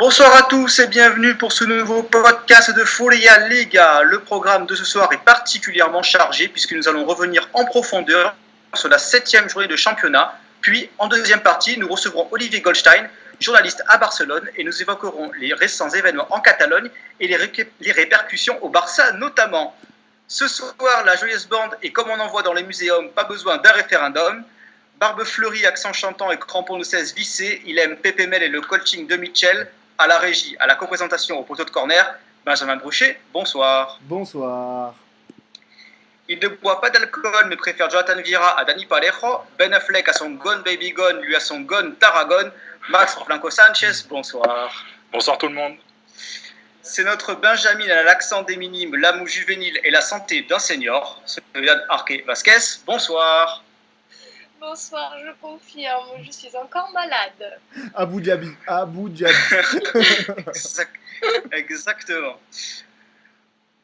Bonsoir à tous et bienvenue pour ce nouveau podcast de Folia Liga. Le programme de ce soir est particulièrement chargé puisque nous allons revenir en profondeur sur la 7e journée de championnat. Puis, en deuxième partie, nous recevrons Olivier Goldstein, journaliste à Barcelone, et nous évoquerons les récents événements en Catalogne et les répercussions au Barça notamment. Ce soir, la joyeuse bande est comme on en voit dans les muséums, pas besoin d'un référendum. Barbe fleurie, accent chantant et crampons de 16 vissés, il aime Pepe Mel et le coaching de Mitchell. À la régie, à la co-présentation au poteau de corner, Benjamin Brochet, bonsoir. Bonsoir. Il ne boit pas d'alcool mais préfère Jonathan Vieira à Dani Parejo, Ben Affleck à son Gone Baby Gone, lui à son Gone Tarragone, Max Blanco Sanchez, bonsoir. Bonsoir tout le monde. C'est notre Benjamin à l'accent des minimes, l'amour juvénile et la santé d'un senior, celui Arque Vasquez, bonsoir. Bonsoir, je confirme, je suis encore malade. Abu Dhabi. Exactement.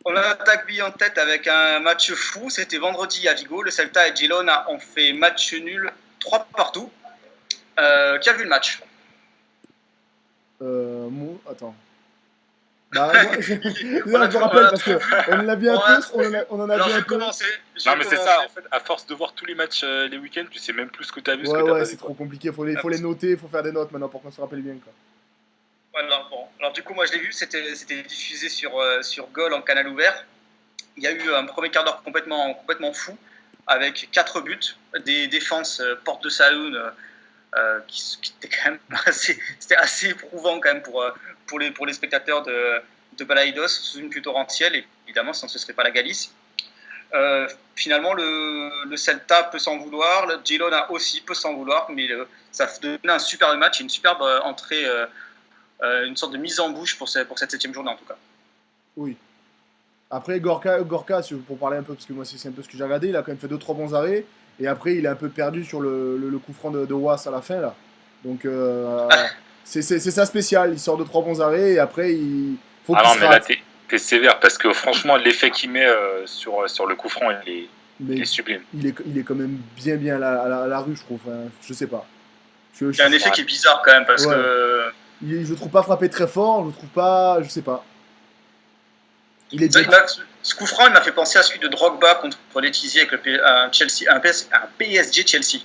On attaque bien en tête avec un match fou. C'était vendredi à Vigo. Le Celta et Girona ont fait match nul 3 partout. Qui a vu le match? Attends. Bah, moi, je me rappelle parce qu'on en a vu un peu. On en a vu un peu. Non, mais c'est ça, en fait, à force de voir tous les matchs les week-ends, tu sais même plus ce que tu as vu. Ouais, c'est trop compliqué. Faut les noter, faut faire des notes maintenant pour qu'on se rappelle bien, quoi. Alors du coup, moi je l'ai vu, c'était diffusé sur Goal en canal ouvert. Il y a eu un premier quart d'heure complètement fou, avec 4 buts, des défenses porte de saloon qui étaient quand même assez éprouvant quand même pour les spectateurs de Balaidos, sous une pluie torrentielle, évidemment, sinon ce ne serait pas la Galice. Finalement, le Celta peut s'en vouloir, le Girona aussi peut s'en vouloir, mais ça donne un superbe match, une superbe entrée, une sorte de mise en bouche pour cette 7e journée en tout cas. Oui. Après, Gorka, pour parler un peu, parce que moi c'est un peu ce que j'ai regardé, il a quand même fait 2-3 bons arrêts, et après il est un peu perdu sur le coup franc de Was à la fin là. Donc c'est ça spécial, il sort de 3 bons arrêts, et après il faut qu'il se rate. Là t'es sévère, parce que franchement l'effet qu'il met sur le coup franc il est sublime. Il est quand même bien à la rue, je trouve, hein, je sais pas. Il y a un effet qui est bizarre quand même, parce que... Je le trouve pas frappé très fort, je le trouve pas... Je sais pas. Ce coup franc, il m'a fait penser à celui de Drogba contre Letizia avec un PSG Chelsea,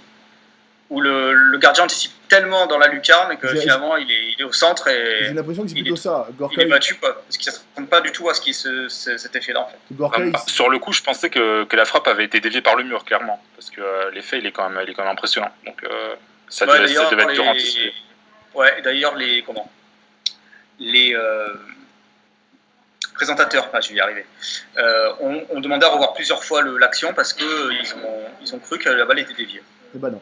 où le gardien anticipe tellement dans la lucarne que finalement il est au centre et j'ai l'impression que c'est plutôt ça. Gorka, il est battu, quoi, parce qu'il ne s'attend pas du tout à cet effet-là en fait. Gorka, sur le coup, je pensais que la frappe avait été déviée par le mur, clairement, parce que l'effet il est quand même impressionnant. Donc ça devait être dur à anticiper. Ouais, d'ailleurs les présentateurs, je vais y arriver, ont demandé à revoir plusieurs fois l'action parce qu'ils ont cru que la balle était déviée. Et bah non.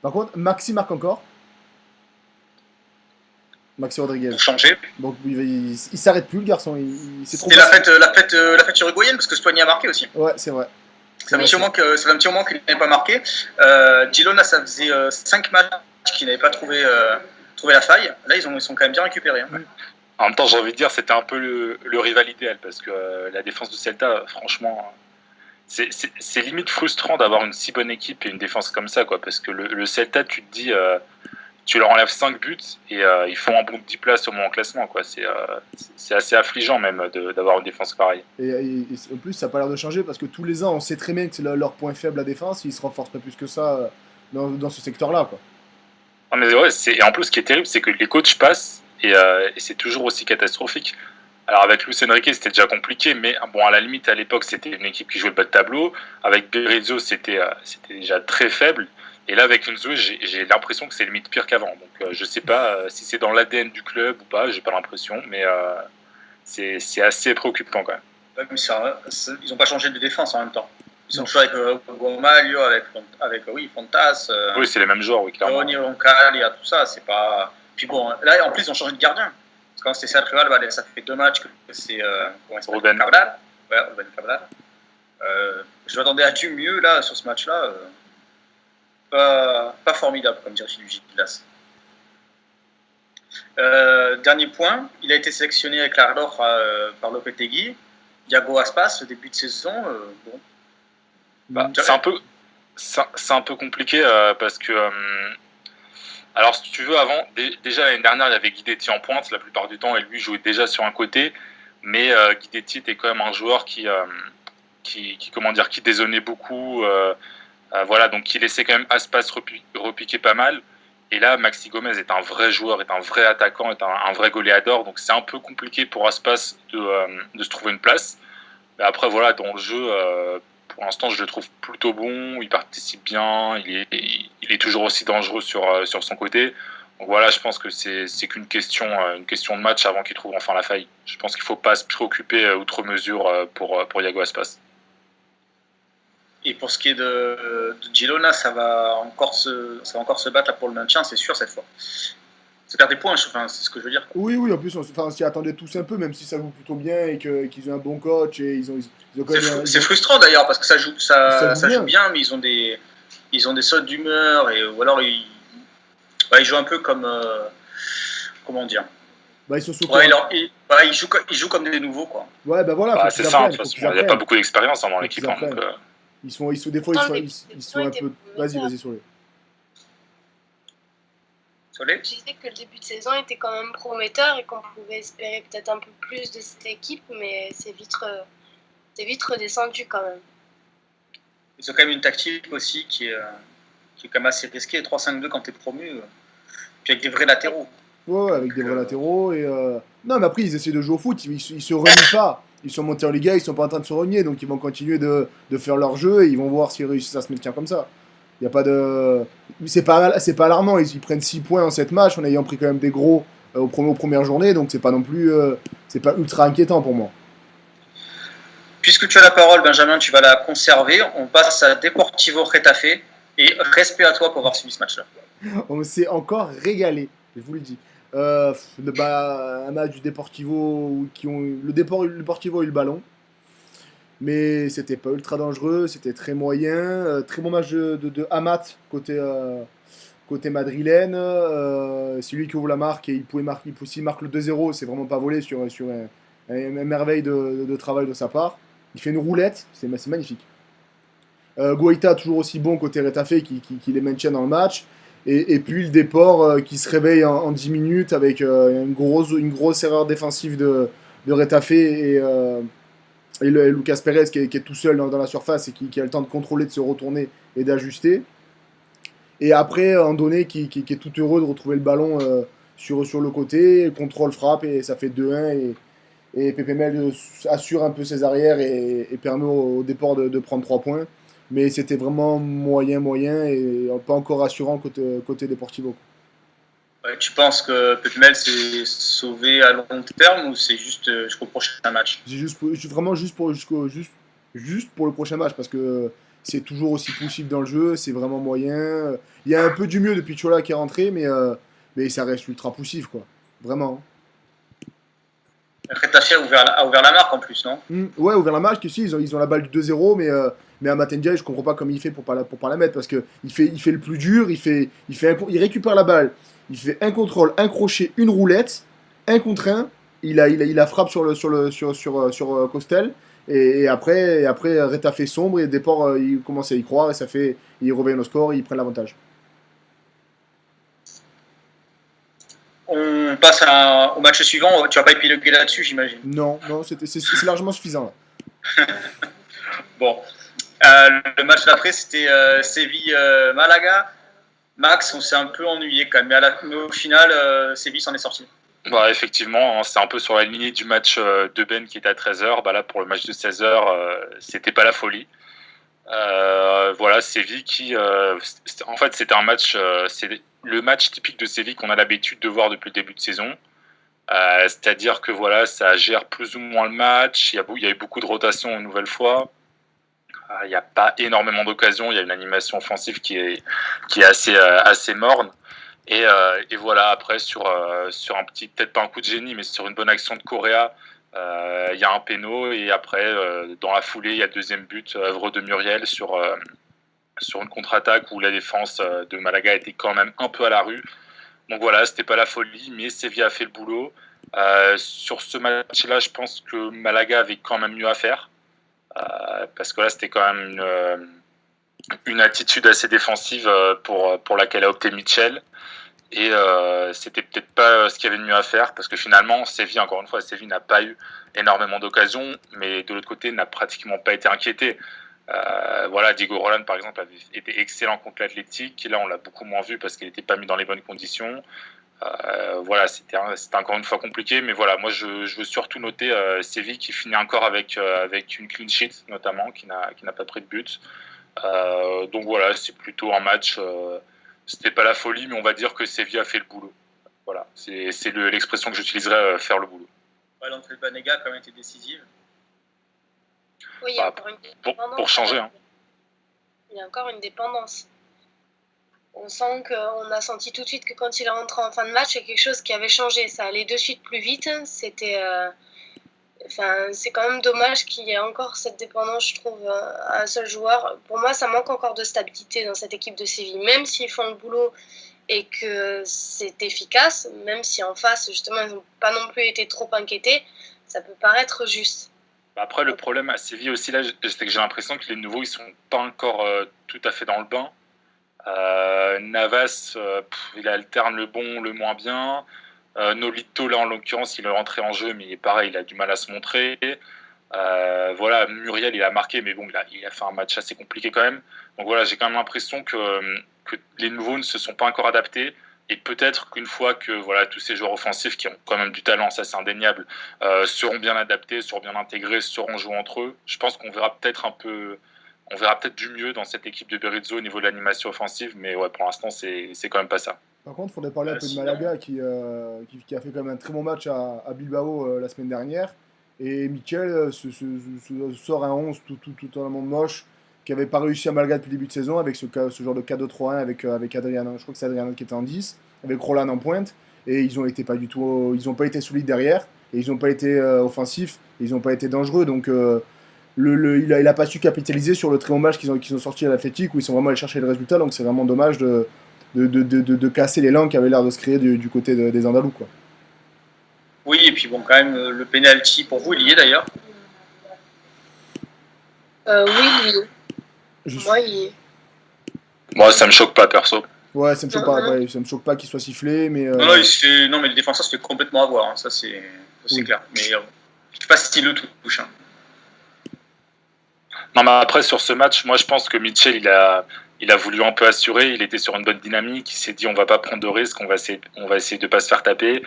Par contre, Maxi marque encore. Maxi Rodriguez. Pour changer. Donc il s'arrête plus, le garçon. C'était la fête uruguayenne parce que Stoigny a marqué aussi. Ouais, c'est vrai. Ça fait un petit moment qu'il n'avait pas marqué. Girona, ça faisait 5 matchs qu'il n'avait pas trouvé la faille. Là, ils sont quand même bien récupérés. Hein. En même temps, j'ai envie de dire, c'était un peu le rival idéal parce que la défense du Celta, franchement, c'est limite frustrant d'avoir une si bonne équipe et une défense comme ça, quoi. Parce que le Celta, tu te dis, tu leur enlèves 5 buts et ils font un bond de 10 places au moins en classement, quoi. C'est assez affligeant même d'avoir une défense pareille. Et en plus, ça n'a pas l'air de changer parce que tous les ans, on sait très bien que c'est leur point faible, la défense. Ils se renforcent pas plus que ça dans ce secteur-là, quoi. Ah, mais ouais, et en plus, ce qui est terrible, c'est que les coachs passent et c'est toujours aussi catastrophique. Alors avec Luis Enrique, c'était déjà compliqué, mais bon, à la limite, à l'époque, c'était une équipe qui jouait le bas de tableau. Avec Berizzo, c'était déjà très faible. Et là, avec Enzo, j'ai l'impression que c'est limite pire qu'avant. Donc je sais pas si c'est dans l'ADN du club ou pas, j'ai pas l'impression, mais c'est assez préoccupant quand même. Ouais, mais ils n'ont pas changé de défense en même temps. Ils ont joué avec Gomalio, avec Fontas. Oui, c'est les mêmes joueurs, oui, clairement. Tony Roncaglia, tout ça, c'est pas. Puis bon, là, en plus, ils ont changé de gardien. Parce que quand c'était Sergio Alvarez, ça fait 2 matchs que c'est. Ruben Cabral. Ouais, Ruben Cabral. Je m'attendais à du mieux, là, sur ce match-là. Pas formidable, comme dirait Philippe Gillas. Dernier point, il a été sélectionné avec la Rlor par Lopetegui. Diago Aspas, au début de saison, c'est un peu compliqué parce que Alors, si tu veux, avant, déjà l'année dernière, il y avait Guidetti en pointe la plupart du temps et lui jouait déjà sur un côté. Mais Guidetti était quand même un joueur qui dézonnait beaucoup. Voilà, donc il laissait quand même Aspas repiquer pas mal. Et là, Maxi Gomez est un vrai joueur, est un vrai attaquant, est un vrai goléador. Donc c'est un peu compliqué pour Aspas de se trouver une place. Mais après, voilà, dans le jeu, pour l'instant, je le trouve plutôt bon. Il participe bien. Il est toujours aussi dangereux sur son côté. Donc voilà, je pense que c'est qu'une question, une question de match avant qu'il trouve enfin la faille. Je pense qu'il ne faut pas se préoccuper outre mesure pour Iago Aspas. Et pour ce qui est de Girona, ça va encore se battre là pour le maintien, c'est sûr cette fois. C'est perdre des points, enfin, c'est ce que je veux dire. Oui, en plus, on s'y attendait tous un peu, même si ça joue plutôt bien et qu'ils ont un bon coach et ils ont quand même. C'est frustrant d'ailleurs parce que ça joue joue bien, mais ils ont des sautes d'humeur ou alors ils jouent un peu comme comment dire. Ils sont sous ils jouent comme des nouveaux quoi. Ouais, voilà. C'est ça, de toute façon, il n'y a pas beaucoup d'expérience dans l'équipe. Ils sont des fois ils sont un peu. Vas-y, Solé. Je disais que le début de saison était quand même prometteur et qu'on pouvait espérer peut-être un peu plus de cette équipe, mais c'est vite redescendu quand même. Ils ont quand même une tactique aussi qui est quand même assez risquée, 3-5-2 quand t'es promu, puis avec des vrais latéraux. Ouais, avec des vrais latéraux. Non, mais après, ils essaient de jouer au foot, ils se renient pas. Ils sont montés en Liga, ils sont pas en train de se renier, donc ils vont continuer de faire leur jeu et ils vont voir s'ils réussissent à se maintenir comme ça. Il y a pas de. C'est pas alarmant, ils prennent 6 points en 7 matchs en ayant pris quand même des gros aux premières journées, donc c'est pas non plus. C'est pas ultra inquiétant pour moi. Puisque tu as la parole, Benjamin, tu vas la conserver. On passe à Deportivo Getafe et respect à toi pour avoir suivi ce match-là. On s'est encore régalé, je vous le dis. Un match du Deportivo le Deportivo a eu le ballon, mais c'était pas ultra dangereux, c'était très moyen. Très bon match de Amat côté madrilène. C'est lui qui ouvre la marque et s'il marque le 2-0, c'est vraiment pas volé sur une merveille de travail de sa part. Il fait une roulette, c'est magnifique. Guaita toujours aussi bon côté Retafe qui les maintient dans le match. Et puis le Depor qui se réveille en 10 minutes avec une grosse erreur défensive de Retafe et Lucas Perez qui est tout seul dans la surface et qui a le temps de contrôler, de se retourner et d'ajuster. Et après, Andone qui est tout heureux de retrouver le ballon sur le côté, contrôle, frappe et ça fait 2-1 et Pepe Mel assure un peu ses arrières et permet au Depor de prendre 3 points. Mais c'était vraiment moyen et pas encore rassurant côté Deportivo. Ouais, tu penses que Pepe Mel s'est sauvé à long terme ou c'est juste jusqu'au prochain match? Vraiment juste pour le prochain match parce que c'est toujours aussi possible dans le jeu, c'est vraiment moyen. Il y a un peu du mieux depuis Chola qui est rentré, mais ça reste ultra poussif, quoi. Vraiment. Retafe a ouvert la marque en plus, non? Ouais, ouvert la marque, si, ils ont la balle du 2-0, mais Amat Ndiaye, je comprends pas comment il fait pour pas la mettre, parce qu'il fait le plus dur, il récupère la balle, il fait un contrôle, un crochet, une roulette, un contre un, il la frappe sur Costel, et après Retafe sombre, et Depor, il commence à y croire, et il revient au score, et ils prennent l'avantage. On passe au match suivant. Tu vas pas épiloguer là-dessus, j'imagine. Non, c'est largement suffisant. Là. Bon. Le match d'après, c'était Séville-Malaga. Max, on s'est un peu ennuyé quand même. Mais au final, Séville s'en est sorti. Bah, effectivement, c'est un peu sur la lignée du match de Ben qui était à 13h. Bah, là, pour le match de 16h, c'était pas la folie. Voilà, Séville qui... en fait, c'était un match... c'est le match typique de Séville qu'on a l'habitude de voir depuis le début de saison. C'est-à-dire que voilà, ça gère plus ou moins le match. Il y a eu beaucoup de rotations une nouvelle fois. Il n'y a pas énormément d'occasions. Il y a une animation offensive qui est assez morne. Et voilà, après, sur un petit, peut-être pas un coup de génie, mais sur une bonne action de Correa, il y a un péno. Et après, dans la foulée, il y a le deuxième but, œuvre de Muriel, sur une contre-attaque où la défense de Malaga était quand même un peu à la rue. Donc voilà, c'était pas la folie, mais Séville a fait le boulot. Sur ce match-là, je pense que Malaga avait quand même mieux à faire. Parce que là, c'était quand même une attitude assez défensive pour laquelle a opté Mitchell. Et c'était peut-être pas ce qu'il y avait de mieux à faire, parce que finalement, Séville, encore une fois, Séville n'a pas eu énormément d'occasions, mais de l'autre côté, n'a pratiquement pas été inquiété. Voilà, Diego Roland, par exemple, avait été excellent contre l'Athletic. Là, on l'a beaucoup moins vu parce qu'il n'était pas mis dans les bonnes conditions. Voilà, c'était encore une fois compliqué, mais voilà, moi, je veux surtout noter Séville qui finit encore avec une clean sheet, notamment, qui n'a pas pris de but. Donc voilà, c'est plutôt un match... c'était pas la folie, mais on va dire que Séville a fait le boulot. Voilà, c'est l'expression que j'utiliserais, faire le boulot. Ouais, l'entrée de Banega a quand même été décisive. Oui, il y a encore une dépendance. Pour changer. Hein. Il y a encore une dépendance. On sent qu'on a senti tout de suite que quand il est rentré en fin de match, il y a quelque chose qui avait changé. Ça allait de suite plus vite. C'était... c'est quand même dommage qu'il y ait encore cette dépendance, je trouve, à un seul joueur. Pour moi, ça manque encore de stabilité dans cette équipe de Séville. Même s'ils font le boulot et que c'est efficace, même si en face, justement, ils n'ont pas non plus été trop inquiétés, ça peut paraître juste. Après, le problème à Séville aussi, là, c'est que j'ai l'impression que les nouveaux, ils sont pas encore tout à fait dans le bain. Navas, il alterne le bon, le moins bien. Nolito, là, en l'occurrence, il est rentré en jeu, mais pareil, il a du mal à se montrer. Voilà, Muriel, il a marqué, mais bon, il a fait un match assez compliqué quand même. Donc voilà, j'ai quand même l'impression que les nouveaux ne se sont pas encore adaptés. Et peut-être qu'une fois que voilà, tous ces joueurs offensifs qui ont quand même du talent, ça c'est indéniable, seront bien adaptés, seront bien intégrés, sauront jouer entre eux, je pense qu'on verra peut-être du mieux dans cette équipe de Berizzo au niveau de l'animation offensive, mais ouais, pour l'instant, c'est quand même pas ça. Par contre, il faudrait parler un peu de Malaga qui a fait quand même un très bon match à Bilbao la semaine dernière. Et Mikel sort un 11 totalement moche, qui n'avait pas réussi à Malaga depuis le début de saison, avec ce genre de 4-2-3-1 avec Adriano. Je crois que c'est Adriano qui était en 10, avec Roland en pointe. Et ils n'ont pas été solides derrière, et ils n'ont pas été offensifs, et ils n'ont pas été dangereux. Donc il a pas su capitaliser sur le très bon match qu'ils ont sorti à l'Athletic, où ils sont vraiment allés chercher le résultat. Donc c'est vraiment dommage de casser l'élan qui avait l'air de se créer du côté des Andalous, quoi. Oui, et puis bon, quand même, le penalty pour vous, il y est d'ailleurs. Oui, il y est. Moi, il y est. Moi, ça me choque pas, perso. Ouais, ça me choque pas. Ouais, ça me choque pas qu'il soit sifflé, mais. Non, mais le défenseur se fait complètement avoir, hein, ça c'est oui. Clair. Mais je sais pas s'il le touche. Hein. Non, mais après, sur ce match, moi je pense que Mitchell, il a voulu un peu assurer, il était sur une bonne dynamique, il s'est dit on va pas prendre de risques, on va essayer de pas se faire taper.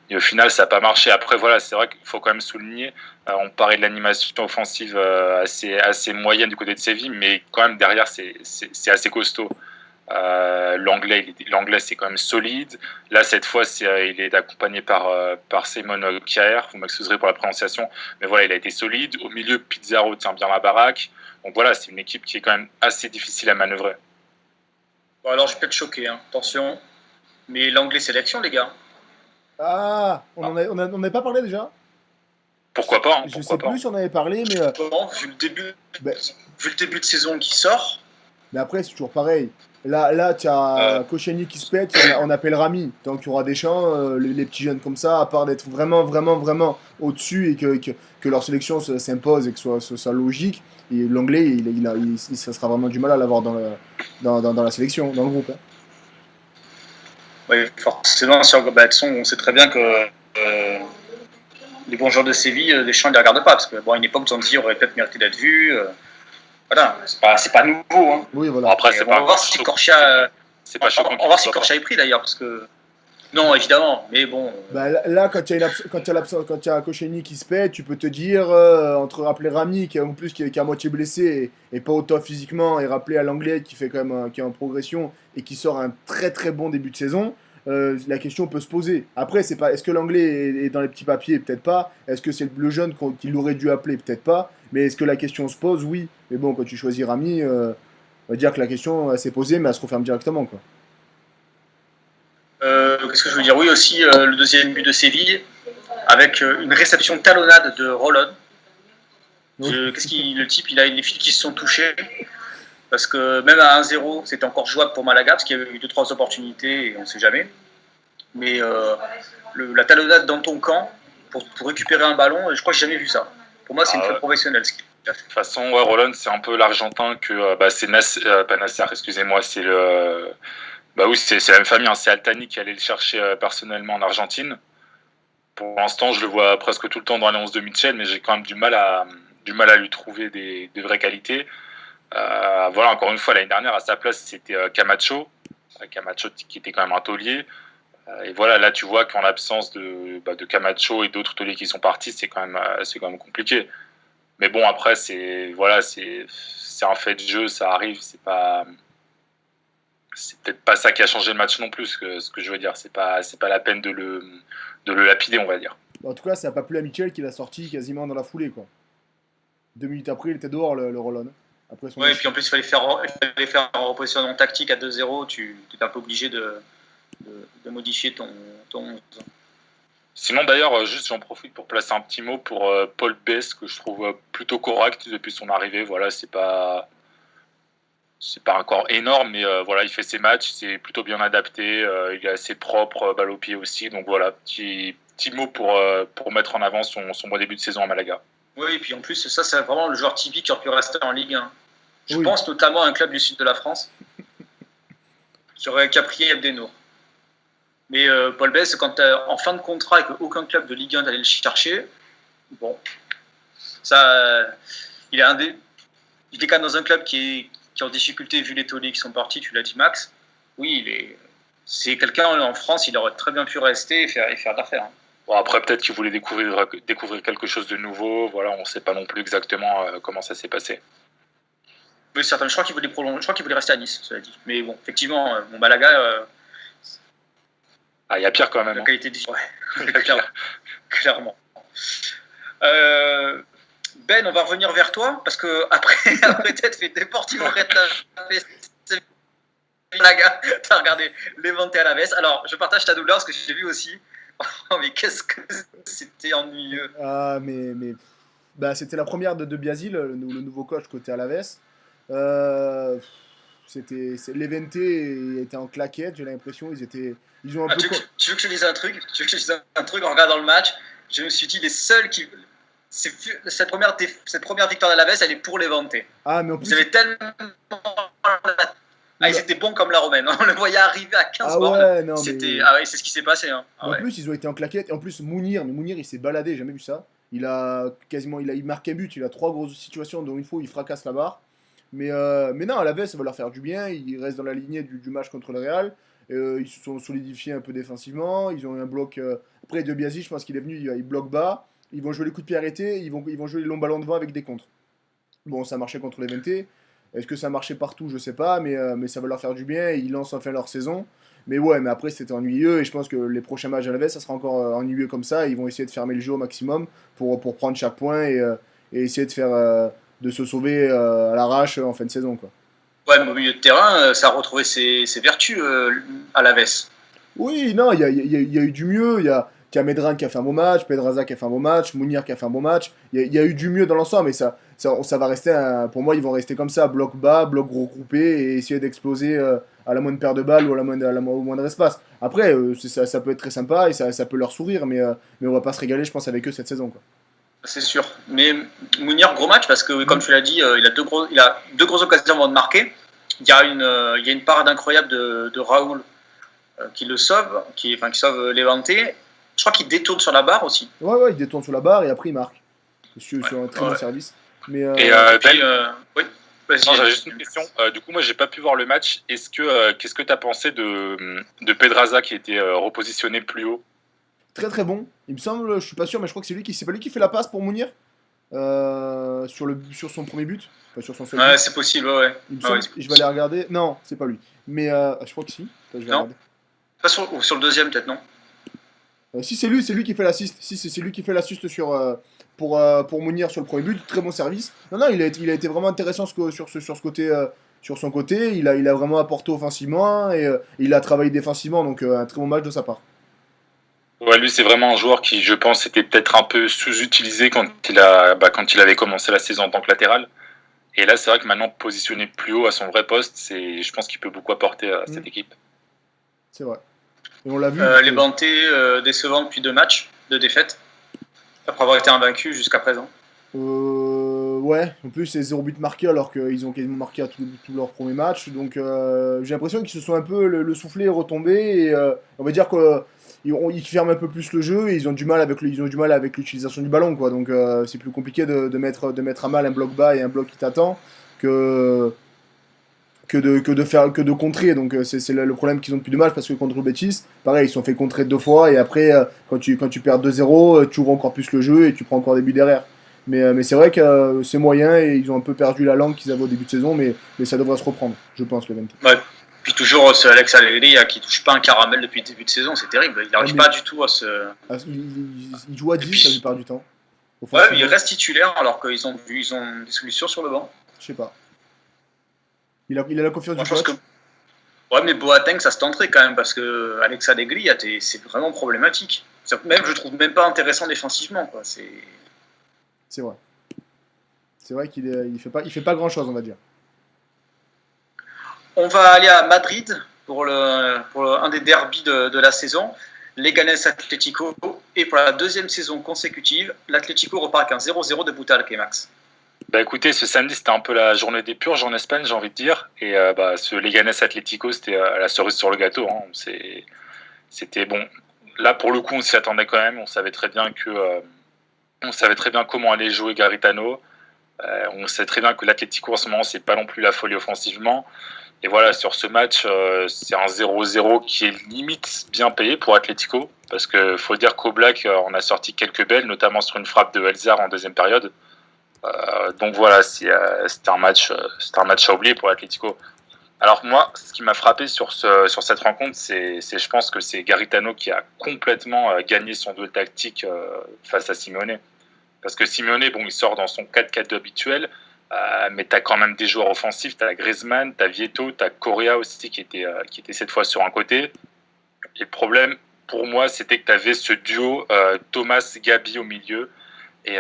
Et au final, ça n'a pas marché. Après, voilà, c'est vrai qu'il faut quand même souligner, on parlait de l'animation offensive assez moyenne du côté de Séville, mais quand même derrière, c'est assez costaud. L'anglais c'est quand même solide. Là, cette fois, il est accompagné par Simon Kjaer, vous m'excuserez pour la prononciation, mais voilà, il a été solide. Au milieu, Pizarro tient bien la baraque. Donc voilà, c'est une équipe qui est quand même assez difficile à manœuvrer. Bon, alors, je vais peut-être choquer, hein. Attention, mais l'anglais sélection, les gars. Ah, on n'avait pas parlé déjà? Pourquoi pas, hein, je sais plus si on avait parlé, mais... vu le début de saison qui sort... Mais après, c'est toujours pareil. Là tu as Koscielny qui se pète, on appelle Rami. Tant qu'il y aura des champs, les petits jeunes comme ça, à part d'être vraiment, vraiment, vraiment au-dessus et que leur sélection s'impose et que ce soit logique, et l'anglais, ça sera vraiment du mal à l'avoir dans la sélection, dans le groupe. Hein. Oui, forcément, sur Batson, on sait très bien que les bons joueurs de Séville, Deschamps ne les regardent pas, parce qu'à une époque, Zanzi aurait peut-être mérité d'être vu. Voilà, c'est pas nouveau. Hein. Oui, voilà. Après, on va voir si Corchia. C'est pas choquant. On va voir si Corchia est pris d'ailleurs, parce que. Non, évidemment, mais bon. Bah, là, quand il y a Koscielny qui se pète, tu peux te dire, entre rappeler Rami, qui est à moitié blessé et pas au top physiquement, et rappeler à l'anglais qui fait quand même qui est en progression et qui sort un très très bon début de saison, la question peut se poser. Après, c'est pas, est-ce que l'anglais est dans les petits papiers? Peut-être pas. Est-ce que c'est le jeune qu'il aurait dû appeler? Peut-être pas. Mais est-ce que la question se pose? Oui. Mais bon, quand tu choisis Rami, on va dire que la question s'est posée, mais elle se referme directement, quoi. Qu'est-ce que je veux dire? Oui, aussi, le deuxième but de Séville, avec une réception talonnade de Rollon. Le type, il a les fils qui se sont touchés. Parce que même à 1-0, c'était encore jouable pour Malaga, parce qu'il y avait eu 2-3 opportunités, et on ne sait jamais. Mais la talonnade dans ton camp, pour récupérer un ballon, je crois que j'ai jamais vu ça. Pour moi, c'est une faute professionnelle. De toute façon, ouais, Rollon, c'est un peu l'Argentin que... c'est pas Nasser, excusez-moi, c'est Bah oui, c'est la même famille, hein. C'est Altani qui allait le chercher personnellement en Argentine. Pour l'instant, je le vois presque tout le temps dans les 11 de Mitchell, mais j'ai quand même du mal à lui trouver de vraies qualités. Voilà, encore une fois, l'année dernière, à sa place, c'était Camacho. Camacho qui était quand même un taulier. Et voilà, là, tu vois qu'en l'absence de Camacho et d'autres tauliers qui sont partis, c'est quand même compliqué. Mais bon, après, c'est un fait de jeu, ça arrive. C'est peut-être pas ça qui a changé le match non plus, ce que je veux dire. C'est pas la peine de le lapider, on va dire. En tout cas, ça n'a pas plu à Mitchell qui l'a sorti quasiment dans la foulée, quoi. 2 minutes après, il était dehors, le Rollon. Ouais, et puis en plus, il fallait faire un repositionnement tactique à 2-0. Tu es un peu obligé de modifier ton 11. Sinon, d'ailleurs, juste j'en profite pour placer un petit mot pour Paul Bess, que je trouve plutôt correct depuis son arrivée. Voilà, c'est pas encore énorme, mais voilà, il fait ses matchs, c'est plutôt bien adapté, il est assez propre, balle au pied aussi. Donc voilà, petit mot pour mettre en avant son bon début de saison à Malaga. Oui, et puis en plus, ça, c'est vraiment le joueur typique qui aurait pu rester en Ligue 1. Je pense notamment à un club du sud de la France qui a pris Abdenour. Mais Paul Bess, quand en fin de contrat et qu'aucun club de Ligue 1 n'allait le chercher, bon, ça, il est quand même dans un club qui est en difficulté vu les tauliers qui sont partis, tu l'as dit Max. Oui, c'est quelqu'un en France, il aurait très bien pu rester et faire d'affaires. Bon, après, peut-être qu'il voulait découvrir quelque chose de nouveau. Voilà, on ne sait pas non plus exactement comment ça s'est passé. Oui, certainement. Je crois qu'il voulait prolonger. Je crois qu'il voulait rester à Nice, cela dit. Mais bon, effectivement, Malaga. Il y a pire quand même. La qualité clairement. Ben, on va revenir vers toi parce que après t'être fait Deportivo Retafe, Malaga, t'as regardé Levante Alaves. Alors, je partage ta douleur parce que j'ai vu aussi. Oh, mais qu'est-ce que c'était ennuyeux. Ah, mais c'était la première de Biasi, le nouveau coach côté Alaves. Levante était en claquette, j'ai l'impression. Ils ont un peu. Tu veux que je dise un truc en regardant le match, je me suis dit les seuls qui. Cette première victoire d'Alaves, elle est pour Levante. Ah, mais en plus. Ils avaient tellement. Ils étaient bons comme la romaine. On le voyait arriver à 15 bornes. Ouais, non, c'est ce qui s'est passé. Hein. En plus, ils ont été en claquette. Et en plus, Mounir, il s'est baladé, j'ai jamais vu ça. Il marque un but, il a 3 grosses situations, dont une fois il fracasse la barre. Mais non, à la baisse, ça va leur faire du bien. Ils restent dans la lignée du match contre le Real. Ils se sont solidifiés un peu défensivement. Ils ont eu un bloc. Après, De Biasi, je pense qu'il est venu, il bloque bas. Ils vont jouer les coups de pied arrêtés. Ils vont jouer les longs ballons devant avec des contres. Bon, ça marchait contre les Levante. Est-ce que ça marchait partout? Je sais pas. Mais ça va leur faire du bien. Ils lancent enfin leur saison. Mais ouais, mais après, c'était ennuyeux. Et je pense que les prochains matchs à la baisse, ça sera encore ennuyeux comme ça. Ils vont essayer de fermer le jeu au maximum pour prendre chaque point et essayer de se sauver à l'arrache en fin de saison, quoi. Ouais, mais au milieu de terrain, ça a retrouvé ses vertus à la veste. Oui, non, il y a eu du mieux. Il y a Medran qui a fait un bon match, Pedraza qui a fait un bon match, Mounir qui a fait un bon match. Il y a eu du mieux dans l'ensemble, mais ça va rester, pour moi, ils vont rester comme ça, bloc bas, bloc regroupé, et essayer d'exploser à la moindre paire de balles ou au moindre espace. Après, ça peut être très sympa et ça peut leur sourire, mais on va pas se régaler, je pense, avec eux cette saison, quoi. C'est sûr. Mais Mounir, gros match, parce que, comme tu l'as dit, il a deux grosses occasions avant de marquer. Il y a une parade incroyable de Raoul qui le sauve, qui sauve Levante. Je crois qu'il détourne sur la barre aussi. Ouais, il détourne sur la barre et après il marque. Sur un très bon service. Mais oui. Non, j'avais juste une question. Du coup, moi, j'ai pas pu voir le match. Qu'est-ce que tu as pensé de Pedraza qui était repositionné plus haut? Très très bon. Il me semble, je suis pas sûr, mais je crois que c'est pas lui qui fait la passe pour Mounir sur son premier but. Enfin, sur son seul but. C'est possible, ouais. Il me semble, je vais aller regarder. Non, c'est pas lui. Mais je crois que si. Attends, je vais regarder. Pas sur le deuxième, peut-être, non? Si c'est lui qui fait l'assist. Si c'est lui qui fait l'assist pour Mounir sur le premier but, très bon service. Non, il a été vraiment intéressant sur ce côté. Sur son côté, il a vraiment apporté offensivement et il a travaillé défensivement, donc un très bon match de sa part. Ouais, lui, c'est vraiment un joueur qui, je pense, était peut-être un peu sous-utilisé quand il avait commencé la saison en tant que latéral. Et là, c'est vrai que maintenant, positionné plus haut à son vrai poste, je pense qu'il peut beaucoup apporter à cette équipe. C'est vrai. Et on l'a vu. Les Bantés décevants depuis 2 matchs de défaite, après avoir été invaincus jusqu'à présent. Ouais, en plus c'est 0 but marqué alors qu'ils ont quasiment marqué à tous leurs premiers matchs. Donc j'ai l'impression qu'ils se sont un peu le soufflet est retombé et on va dire qu'ils ferment un peu plus le jeu et ils ont du mal avec l'utilisation du ballon quoi. Donc c'est plus compliqué de mettre à mal un bloc bas et un bloc qui t'attend que que de contrer. Donc c'est le problème qu'ils ont depuis 2 matchs parce que contre le Betis, pareil, ils se sont fait contrer 2 fois et après quand tu perds 2-0, tu ouvres encore plus le jeu et tu prends encore des buts derrière. Mais c'est vrai que c'est moyen et ils ont un peu perdu la langue qu'ils avaient au début de saison, mais ça devrait se reprendre, je pense, le 20. Ouais. Puis toujours ce Alex Allegri qui touche pas un caramel depuis le début de saison, c'est terrible. Il n'arrive pas du tout à se. Il joue à 10 la plupart du temps. Ouais, mais il reste titulaire alors qu'ils ont des solutions sur le banc. Je sais pas. Il a la confiance du coach. Ouais, mais Boateng, ça se tenterait quand même parce que Alex Allegri, c'est vraiment problématique. Même, je trouve même pas intéressant défensivement. Quoi. C'est vrai. C'est vrai qu'il fait pas grand chose, on va dire. On va aller à Madrid pour un des derbys de la saison. Leganés Atlético. Et pour la deuxième saison consécutive, l'Atlético repart avec un 0-0 de Butalque, Max. Bah écoutez, ce samedi c'était un peu la journée des purges en Espagne, j'ai envie de dire. Et ce Leganés Atlético, c'était la cerise sur le gâteau. Hein. C'était bon. Là pour le coup, on s'y attendait quand même. On savait très bien comment allait jouer Garitano. On sait très bien que l'Atlético en ce moment, c'est pas non plus la folie offensivement. Et voilà, sur ce match, c'est un 0-0 qui est limite bien payé pour Atlético. Parce qu'il faut dire qu'Oblak, on a sorti quelques belles, notamment sur une frappe de Elzar en deuxième période. Donc voilà, c'était un match à oublier pour l'Atlético. Alors moi, ce qui m'a frappé sur cette rencontre, c'est je pense que c'est Garitano qui a complètement gagné son duel tactique face à Simeone. Parce que Simeone, bon, il sort dans son 4-4-2 habituel, mais tu as quand même des joueurs offensifs, tu as Griezmann, tu as Vieto, tu as Correa aussi qui était cette fois sur un côté. Et le problème, pour moi, c'était que tu avais ce duo Thomas-Gabi au milieu. Et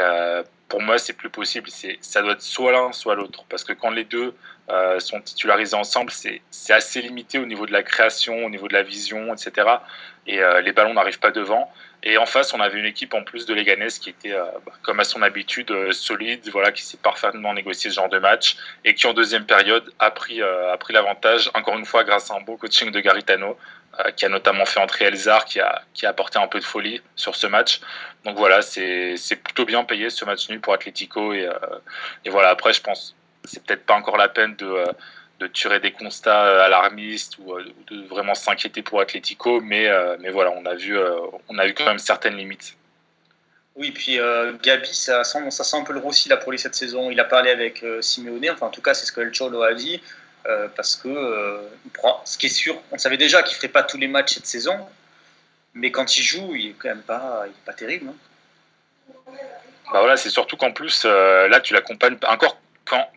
pour moi, c'est plus possible. Ça doit être soit l'un, soit l'autre. Parce que quand les deux sont titularisés ensemble, c'est assez limité au niveau de la création, au niveau de la vision, etc. Et les ballons n'arrivent pas devant. Et en face, on avait une équipe en plus de Leganés qui était, comme à son habitude, solide, voilà, qui s'est parfaitement négocié ce genre de match et qui, en deuxième période, a pris l'avantage, encore une fois, grâce à un beau coaching de Garitano, qui a notamment fait entrer Elzar, qui a apporté un peu de folie sur ce match. Donc voilà, c'est plutôt bien payé ce match nul pour Atlético. Et voilà, après, je pense c'est peut-être pas encore la peine de tirer des constats alarmistes ou de vraiment s'inquiéter pour Atlético, mais voilà, on a vu quand même certaines limites. Oui, puis Gabi, ça sent un peu le roussi là, pour lui cette saison. Il a parlé avec Simeone, enfin en tout cas c'est ce que El Cholo a dit, parce que ce qui est sûr, on savait déjà qu'il ne ferait pas tous les matchs cette saison, mais quand il joue, il est quand même pas terrible. Hein. Bah voilà, c'est surtout qu'en plus, là tu l'accompagnes encore.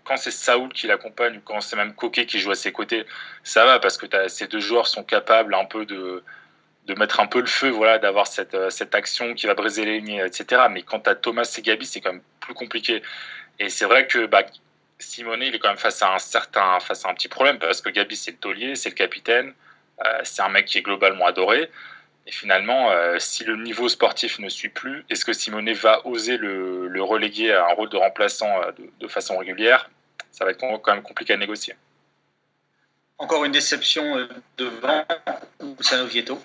Quand c'est Saoul qui l'accompagne ou quand c'est même Koké qui joue à ses côtés, ça va parce que ces deux joueurs sont capables un peu de mettre un peu le feu, voilà, d'avoir cette action qui va briser les lignes, etc. Mais quand tu as Thomas et Gabi, c'est quand même plus compliqué. Et c'est vrai que Simeone, il est quand même face à un petit problème parce que Gabi, c'est le taulier, c'est le capitaine, c'est un mec qui est globalement adoré. Et finalement, si le niveau sportif ne suit plus, est-ce que Simeone va oser le reléguer à un rôle de remplaçant de façon régulière? Ça va être quand même compliqué à négocier. Encore une déception devant Luciano Vieto.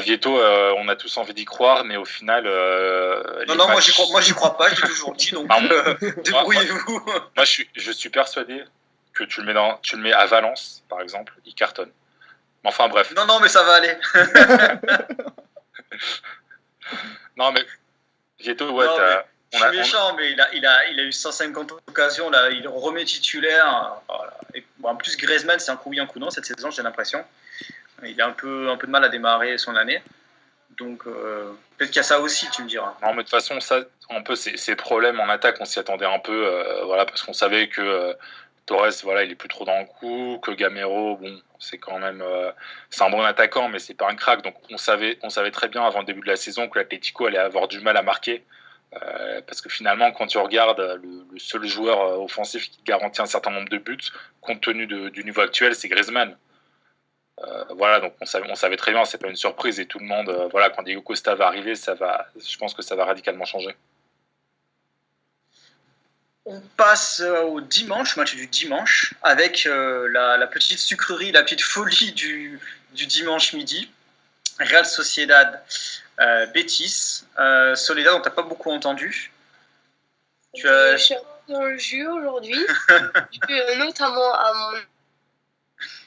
Vieto, on a tous envie d'y croire, mais au final... non, moi j'y crois pas, je l'ai toujours dit, donc débrouillez-vous. Moi, je suis persuadé que tu le mets à Valence, par exemple, il cartonne. Enfin bref. Non, mais ça va aller. Non, mais Vieto, ouais, je suis méchant, mais il a eu 150 occasions, là, il remet titulaire. Voilà. Et, en plus, Griezmann, c'est un coup oui, un coup non cette saison, j'ai l'impression. Il a un peu de mal à démarrer son année. Donc, peut-être qu'il y a ça aussi, tu me diras. Non, mais de toute façon, ça, un peu, ces problèmes en attaque, on s'y attendait un peu, voilà, parce qu'on savait que Torres, voilà, il est plus trop dans le coup, que Gamero, bon, c'est quand même, c'est un bon attaquant, mais c'est pas un crack. Donc, on savait très bien avant le début de la saison que l'Atlético allait avoir du mal à marquer. Parce que finalement, quand tu regardes le seul joueur offensif qui garantit un certain nombre de buts, compte tenu du niveau actuel, c'est Griezmann. Voilà, donc on savait très bien, c'est pas une surprise et tout le monde, voilà, quand Diego Costa va arriver, je pense que ça va radicalement changer. On passe au dimanche, match du dimanche, avec la petite sucrerie, la petite folie du dimanche midi. Real Sociedad, Betis. Soledad, on t'a pas beaucoup entendu. Je suis dans le jus aujourd'hui, notamment à mon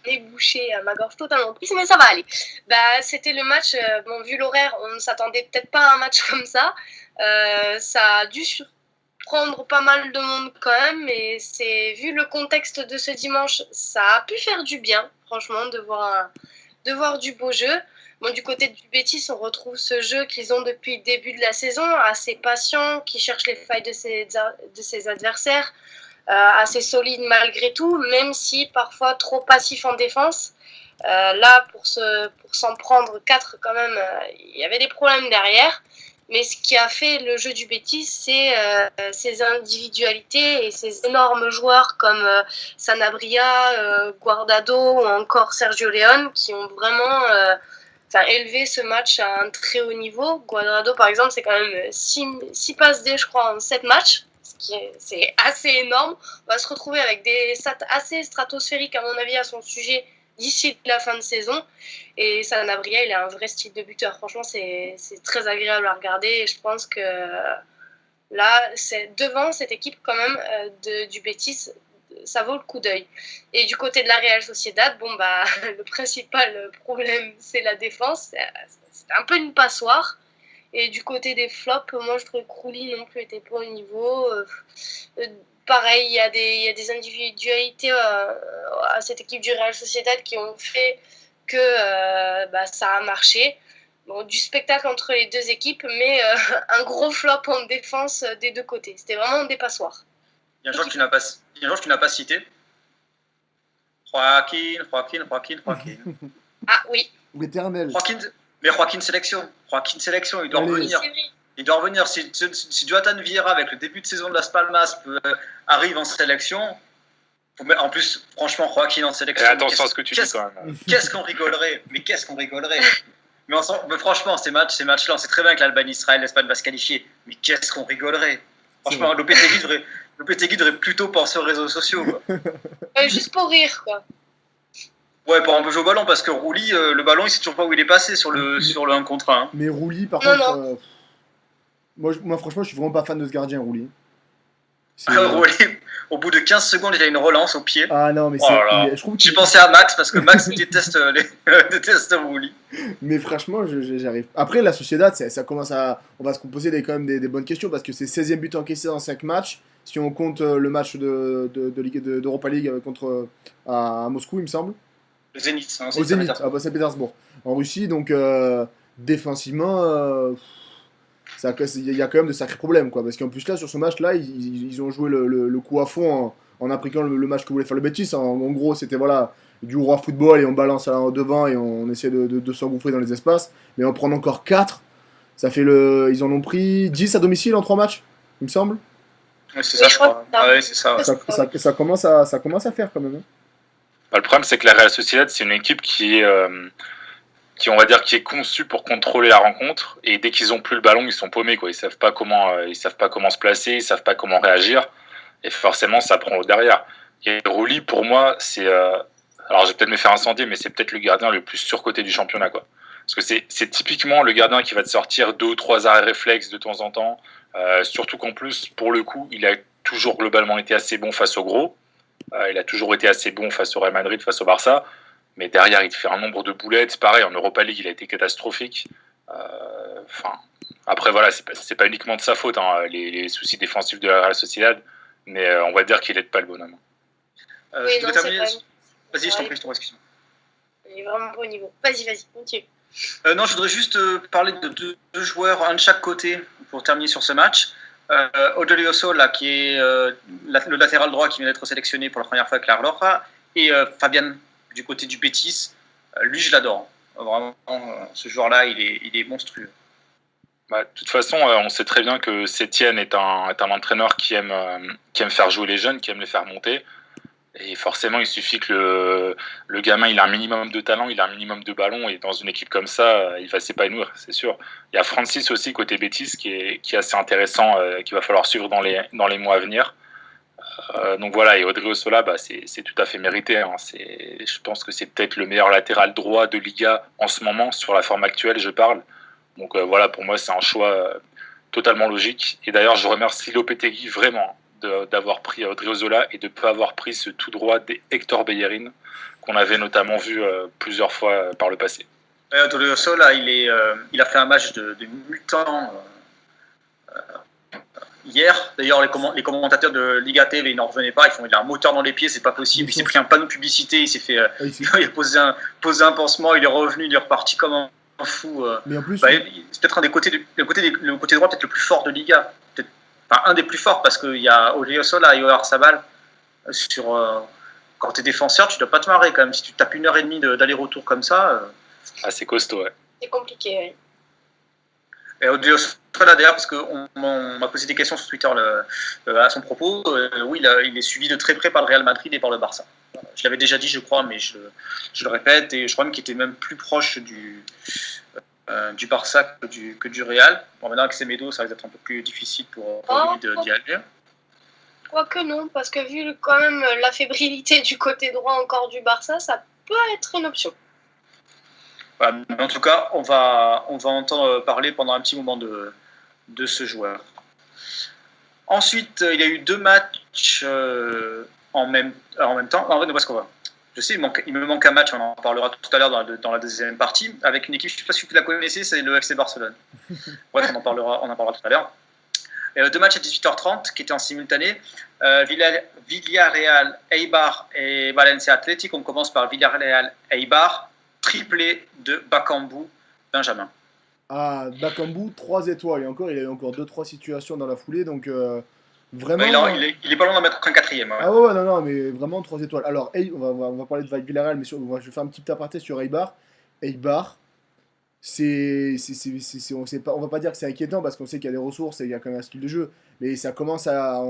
nez bouché, à ma gorge totalement prise, mais ça va aller. C'était le match, vu l'horaire, on ne s'attendait peut-être pas à un match comme ça. Ça a dû surprendre pas mal de monde quand même, mais vu le contexte de ce dimanche, ça a pu faire du bien, franchement, de voir du beau jeu. Bon, du côté du Betis, on retrouve ce jeu qu'ils ont depuis le début de la saison, assez patient, qui cherche les failles de ses adversaires, assez solide malgré tout, même si parfois trop passif en défense. Là, pour s'en prendre 4 quand même, il y avait des problèmes derrière. Mais ce qui a fait le jeu du Betis, c'est ses individualités et ses énormes joueurs comme Sanabria, Guardado ou encore Sergio León qui ont vraiment élevé ce match à un très haut niveau. Guardado, par exemple, c'est quand même 6 passes D, je crois, en 7 matchs. C'est assez énorme. On va se retrouver avec des stats assez stratosphériques, à mon avis, à son sujet d'ici la fin de saison. Et Sanabria, il a un vrai style de buteur. Franchement, c'est très agréable à regarder. Et je pense que là, c'est devant cette équipe quand même du Betis, ça vaut le coup d'œil. Et du côté de la Real Sociedad, le principal problème, c'est la défense. C'est un peu une passoire. Et du côté des flops, moi, je trouve que Rouli non plus était pas au niveau. Pareil, il y a des individualités à cette équipe du Real Sociedad qui ont fait que ça a marché. Bon, du spectacle entre les deux équipes, mais un gros flop en défense des deux côtés. C'était vraiment des passoires. Il y a un joueur que tu n'as pas cité. Joaquin. Ah oui. L'éternel. Joaquin Sélection, il doit revenir. Il doit revenir. Si Jonathan Vieira, avec le début de saison de Las Palmas, arrive en sélection, en plus, franchement, Joaquin en sélection. Et attention à ce que tu dis quand même. Qu'est-ce qu'on rigolerait. Mais franchement, ces matchs-là, on sait très bien que l'Albanie-Israël, l'Espagne va se qualifier. Mais qu'est-ce qu'on rigolerait. Franchement, Lopetegui devrait plutôt penser aux réseaux sociaux. Quoi. Juste pour rire, quoi. Ouais, pour un peu jouer au ballon, parce que Rouli, le ballon, il sait toujours pas où il est passé sur le 1 contre 1. Mais Rouli, par contre, moi, franchement, je suis vraiment pas fan de ce gardien, Rouli. Rouli, au bout de 15 secondes, il a une relance au pied. Ah non, mais je trouve que j'ai pensé à Max, parce que Max déteste Rouli. Mais franchement, j'arrive. Après, la Sociedad, ça commence à. On va se composer quand même des bonnes questions, parce que c'est 16e but encaissé dans 5 matchs. Si on compte le match d'Europa League à Moscou, il me semble. Le Zénith. Au Zénith, à Saint-Pétersbourg. En Russie, donc défensivement, il y a quand même de sacrés problèmes, quoi. Parce qu'en plus, là, sur ce match-là, ils ont joué le coup à fond en appliquant le match que voulait faire le Betis. En gros, c'était du roi football et on balance devant et on essaie de s'engouffrer dans les espaces. Mais en prendre encore 4, ça fait ils en ont pris 10 à domicile en 3 matchs, il me semble. Ouais, c'est ça, je crois. Ouais, c'est ça. Ça commence à faire quand même. Hein. Le problème, c'est que la Real Sociedad, c'est une équipe qui est conçue pour contrôler la rencontre. Et dès qu'ils ont plus le ballon, ils sont paumés, quoi. Ils savent pas comment se placer, ils savent pas comment réagir. Et forcément, ça prend au derrière. Et Rouli, pour moi, c'est alors je vais peut-être me faire incendier, mais c'est peut-être le gardien le plus surcoté du championnat, quoi. Parce que c'est typiquement le gardien qui va te sortir 2 ou 3 arrêts réflexes de temps en temps. Surtout qu'en plus, pour le coup, il a toujours globalement été assez bon face au gros. Il a toujours été assez bon face au Real Madrid, face au Barça. Mais derrière, il te fait un nombre de boulettes. Pareil, en Europa League, il a été catastrophique. Après, voilà, c'est pas uniquement de sa faute, hein, les soucis défensifs de la Real Sociedad. Mais on va dire qu'il aide pas le bonhomme. Oui, non, c'est vrai. Vas-y, je t'en prie, excuse-moi. Il est vraiment pas au niveau. Vas-y, continue. Non, je voudrais juste parler de 2 joueurs, un de chaque côté, pour terminer sur ce match. Odriozola, là, qui est le latéral droit qui vient d'être sélectionné pour la première fois avec la Roja, et Fabian, du côté du Betis. Lui, je l'adore. Vraiment, ce joueur-là, il est monstrueux. De toute façon, on sait très bien que Sétienne est un entraîneur qui aime faire jouer les jeunes, qui aime les faire monter. Et forcément, il suffit que le gamin il a un minimum de talent, il a un minimum de ballon, et dans une équipe comme ça, il va s'épanouir, c'est sûr. Il y a Francis aussi côté Betis qui est assez intéressant, qu'il va falloir suivre dans les mois à venir. Donc voilà, et Odriozola, c'est tout à fait mérité. Hein. Je pense que c'est peut-être le meilleur latéral droit de Liga en ce moment, sur la forme actuelle, je parle. Donc voilà, pour moi, c'est un choix totalement logique. Et d'ailleurs, je remercie Lopetegui vraiment d'avoir pris Odriozola et de ne pas avoir pris ce tout droit des Hector Bellerin, qu'on avait notamment vu plusieurs fois par le passé. Odriozola, il a fait un match de mutant hier. D'ailleurs, les commentateurs de Liga TV, ils n'en revenaient pas. Il a un moteur dans les pieds, c'est pas possible. Il s'est pris un panneau de publicité, il a posé un pansement, il est revenu, il est reparti comme un fou. Mais en plus, c'est peut-être le côté droit peut-être le plus fort de Liga. Enfin, un des plus forts, parce qu'il y a Odriozola et Oyarzabal quand tu es défenseur, tu dois pas te marrer quand même. Si tu tapes 1h30 d'aller-retour comme ça. C'est costaud, ouais. C'est compliqué, oui. Et Odriozola, d'ailleurs, parce qu'on m'a posé des questions sur Twitter à son propos, oui, il est suivi de très près par le Real Madrid et par le Barça. Je l'avais déjà dit, je crois, mais je le répète, et je crois même qu'il était même plus proche du Barça que du Real. Bon, maintenant avec Semedo, ça va être un peu plus difficile pour lui d'y aller. Quoique non, parce que vu quand même la fébrilité du côté droit encore du Barça, ça peut être une option. Voilà, mais en tout cas, on va entendre parler pendant un petit moment de ce joueur. Ensuite, il y a eu 2 matchs en même temps. En fait, parce qu'on va. Je sais, il me manque un match, on en parlera tout à l'heure dans la deuxième partie, avec une équipe, je ne sais pas si vous la connaissez, c'est le FC Barcelone. Bref, on en parlera tout à l'heure. 2 matchs à 18h30 qui étaient en simultané. Villarreal, Eibar et Valencia Athletic. On commence par Villarreal, Eibar, triplé de Bakambu, Benjamin. Ah, Bakambu, 3 étoiles. Et encore, il y a eu encore 2-3 situations dans la foulée, donc vraiment. Il est pas loin d'en mettre qu'un 4e. Ouais. Ah ouais, non, mais vraiment 3 étoiles. Alors, on va parler de Villarreal, mais je vais faire un petit aparté sur Eibar. Eibar, on va pas dire que c'est inquiétant parce qu'on sait qu'il y a des ressources et il y a quand même un style de jeu, mais on commence à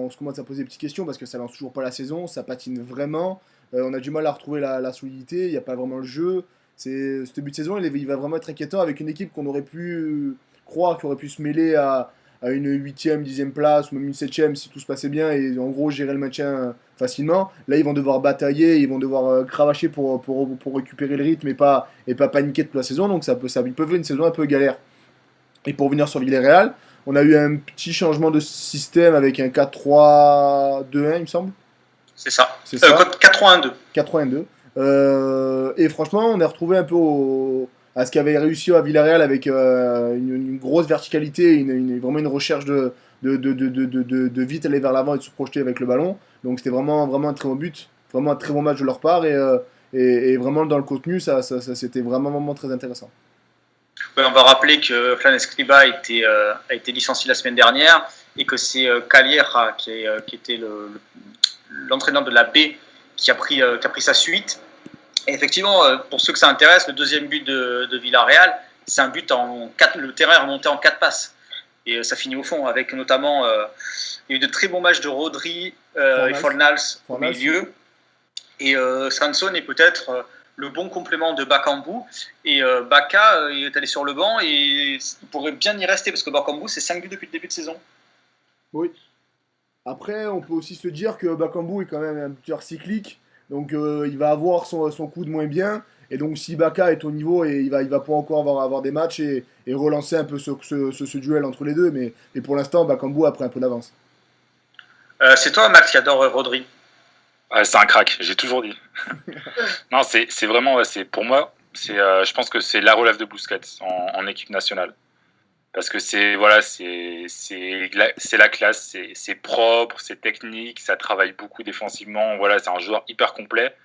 poser des petites questions parce que ça lance toujours pas la saison, ça patine vraiment, on a du mal à retrouver la solidité, il n'y a pas vraiment le jeu. Ce début de saison, il va vraiment être inquiétant avec une équipe qu'on aurait pu croire qui aurait pu se mêler à une 8e, 10e place ou même une 7e si tout se passait bien et en gros gérer le maintien facilement. Là, ils vont devoir batailler, ils vont devoir cravacher pour récupérer le rythme et pas paniquer toute la saison. Donc ils peuvent faire une saison un peu galère. Et pour revenir sur Villarreal, on a eu un petit changement de système avec un 4-3-2-1, il me semble. C'est ça. 4-3-1-2. 4-3-1-2. Et franchement, on est retrouvé un peu à ce qu'avait réussi à Villarreal avec une grosse verticalité, vraiment une recherche de vite aller vers l'avant et de se projeter avec le ballon. Donc c'était vraiment un très bon but, vraiment un très bon match de leur part et vraiment dans le contenu, ça c'était vraiment très intéressant. Ouais, on va rappeler que Flan Escribá a été licencié la semaine dernière et que c'est Calleja qui était l'entraîneur de la B qui a pris sa suite. Et effectivement, pour ceux que ça intéresse, le deuxième but de Villarreal, c'est un but le terrain est remonté en 4 passes. Et ça finit au fond, avec notamment il y a eu de très bons matchs de Rodri et Fornals au milieu. Et Sanson est peut-être le bon complément de Bakambu. Et Baka est allé sur le banc et il pourrait bien y rester parce que Bakambu, c'est 5 buts depuis le début de saison. Oui. Après, on peut aussi se dire que Bakambu est quand même un buteur cyclique. Donc il va avoir son coup de moins bien. Et donc si Baka est au niveau, et il va pouvoir encore avoir des matchs et relancer un peu ce duel entre les deux. Mais pour l'instant, Bakambu a pris un peu d'avance. C'est toi, Max, qui adore Rodri. Ouais, c'est un crack, j'ai toujours dit. Non, c'est vraiment, pour moi, je pense que c'est la relève de Busquets en équipe nationale. Parce que c'est la classe, c'est propre, c'est technique, ça travaille beaucoup défensivement. Voilà, c'est un joueur hyper complet.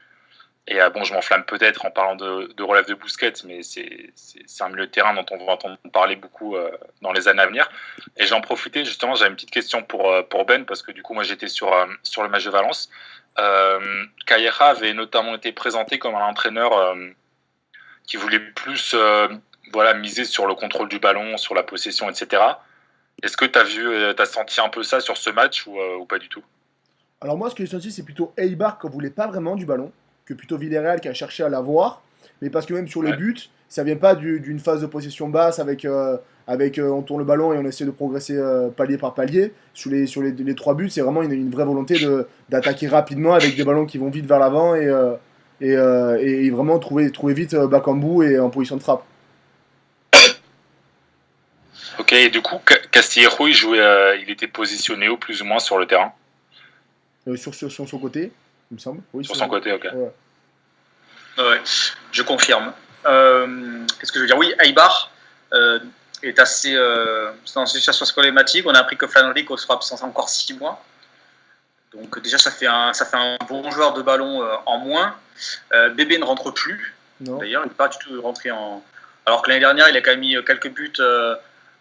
Et bon, je m'enflamme peut-être en parlant de relève de Busquets, mais c'est un milieu de terrain dont on va entendre parler beaucoup dans les années à venir. Et j'en profitais, justement, j'avais une petite question pour Ben, parce que du coup, moi, j'étais sur le match de Valence. Calleja avait notamment été présenté comme un entraîneur qui voulait plus miser sur le contrôle du ballon, sur la possession, etc. Est-ce que tu as senti un peu ça sur ce match ou pas du tout? Alors moi, ce que j'ai senti, c'est plutôt Eibar qui ne voulait pas vraiment du ballon, que plutôt Villarreal qui a cherché à l'avoir. Mais parce que même sur les buts, ça vient pas d'une phase de possession basse avec on tourne le ballon et on essaie de progresser palier par palier. Les 3 buts, c'est vraiment une vraie volonté d'attaquer rapidement avec des ballons qui vont vite vers l'avant et vraiment trouver vite Bakambu et en position de frappe. Ok, et du coup, Castillejo, il était positionné où plus ou moins sur le terrain? Sur son côté, il me semble. Oui, Sur son côté, ok. Ouais. Ouais, je confirme. Qu'est-ce que je veux dire? Oui, Eibar est assez dans une situation problématique. On a appris que Flanrico sera absent encore 6 mois. Donc déjà, ça fait un bon joueur de ballon en moins. Bébé ne rentre plus. Non. D'ailleurs, il n'est pas du tout rentré en... Alors que l'année dernière, il a quand même mis quelques buts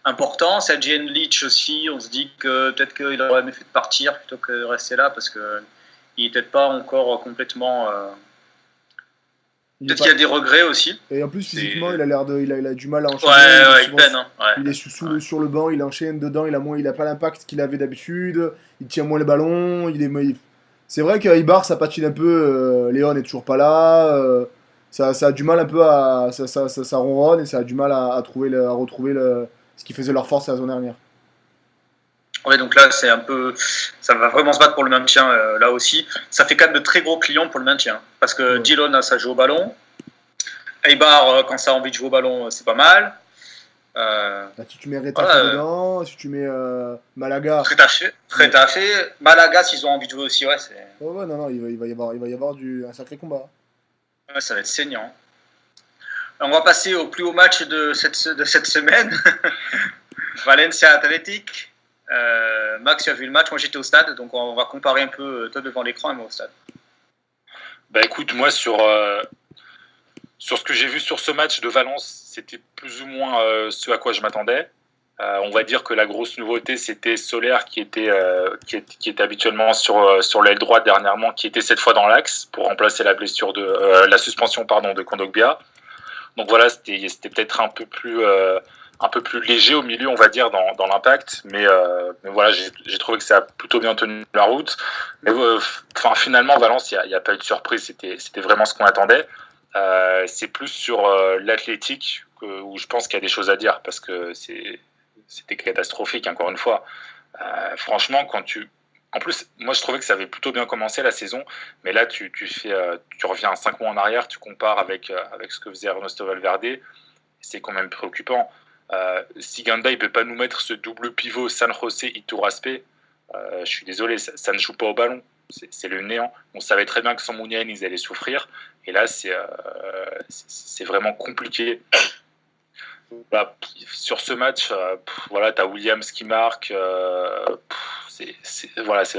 importants. Sergej Lic aussi, on se dit que peut-être qu'il aurait mieux fait de partir plutôt que de rester là parce qu'il n'est peut-être pas encore complètement... Peut-être qu'il y a des regrets aussi. Et en plus, physiquement, il a du mal à enchaîner. Ouais, il peine. Hein. Ouais. Il est sur le banc, il enchaîne dedans, il a pas l'impact qu'il avait d'habitude, il tient moins les ballons. C'est vrai qu'à Ibar, ça patine un peu. Léon n'est toujours pas là. Ça a du mal un peu à. Ça ronronne et ça a du mal à retrouver ce qui faisait leur force la saison dernière. Ouais, donc là, c'est un peu. Ça va vraiment se battre pour le maintien là aussi. Ça fait quand même de très gros clients pour le maintien. Parce que Dillon, ça joue au ballon. Eibar, quand ça a envie de jouer au ballon, c'est pas mal. Si tu mets Retafe dedans, si tu mets Malaga. Retafe, Malaga, s'ils ont envie de jouer aussi, ouais. Non, il va y avoir un sacré combat. Ouais, ça va être saignant. On va passer au plus haut match de cette semaine. Valencia Athletic. Max, tu as vu le match, moi j'étais au stade, donc on va comparer un peu toi devant l'écran et moi au stade. Bah écoute, moi sur ce que j'ai vu sur ce match de Valence, c'était plus ou moins ce à quoi je m'attendais. On va dire que la grosse nouveauté, c'était Soler qui était habituellement sur l'aile droite dernièrement, qui était cette fois dans l'axe pour remplacer la blessure la suspension de Kondogbia. Donc voilà, c'était peut-être un peu plus léger au milieu, on va dire, dans l'impact. Mais voilà, j'ai trouvé que ça a plutôt bien tenu la route. Mais finalement, Valence, il n'y a pas eu de surprise. C'était vraiment ce qu'on attendait. C'est plus sur l'Athletic où je pense qu'il y a des choses à dire parce que c'était catastrophique, encore une fois. Franchement, en plus, moi je trouvais que ça avait plutôt bien commencé la saison, mais là tu reviens 5 mois en arrière, tu compares avec ce que faisait Ernesto Valverde, c'est quand même préoccupant. Si Ganda il peut pas nous mettre ce double pivot San José Iturraspe, je suis désolé, ça ne joue pas au ballon, c'est le néant. On savait très bien que sans Mouniaïn ils allaient souffrir, et là c'est vraiment compliqué. Sur ce match, t'as Williams qui marque. C'est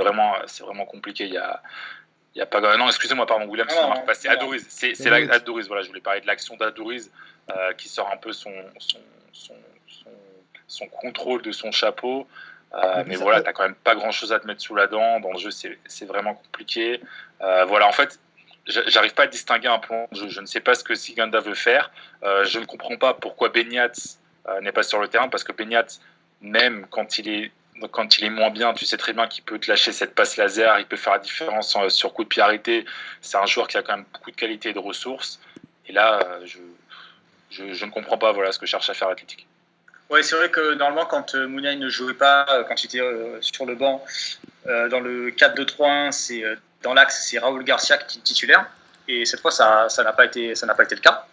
vraiment compliqué. Il y a pas. Non, excusez-moi, pardon, Williams qui marque. C'est Aduriz. C'est Aduriz. Voilà, je voulais parler de l'action d'Aduriz qui sort un peu son contrôle de son chapeau. Mais voilà, t'as quand même pas grand-chose à te mettre sous la dent. Dans le jeu, c'est vraiment compliqué. En fait. J'arrive pas à distinguer un plan de jeu. Je ne sais pas ce que Siganda veut faire. Je ne comprends pas pourquoi Beñat n'est pas sur le terrain, parce que Beñat, même quand il est moins bien, tu sais très bien qu'il peut te lâcher cette passe laser, il peut faire la différence sur coup de pied arrêté. C'est un joueur qui a quand même beaucoup de qualité et de ressources. Et là, je ne comprends pas ce que cherche à faire l'Athletic. Oui, c'est vrai que normalement, quand Mouniaï ne jouait pas, quand il était sur le banc, dans le 4-2-3-1, c'est... Dans l'axe, c'est Raúl Garcia qui est titulaire. Et cette fois, ça n'a pas été le cas.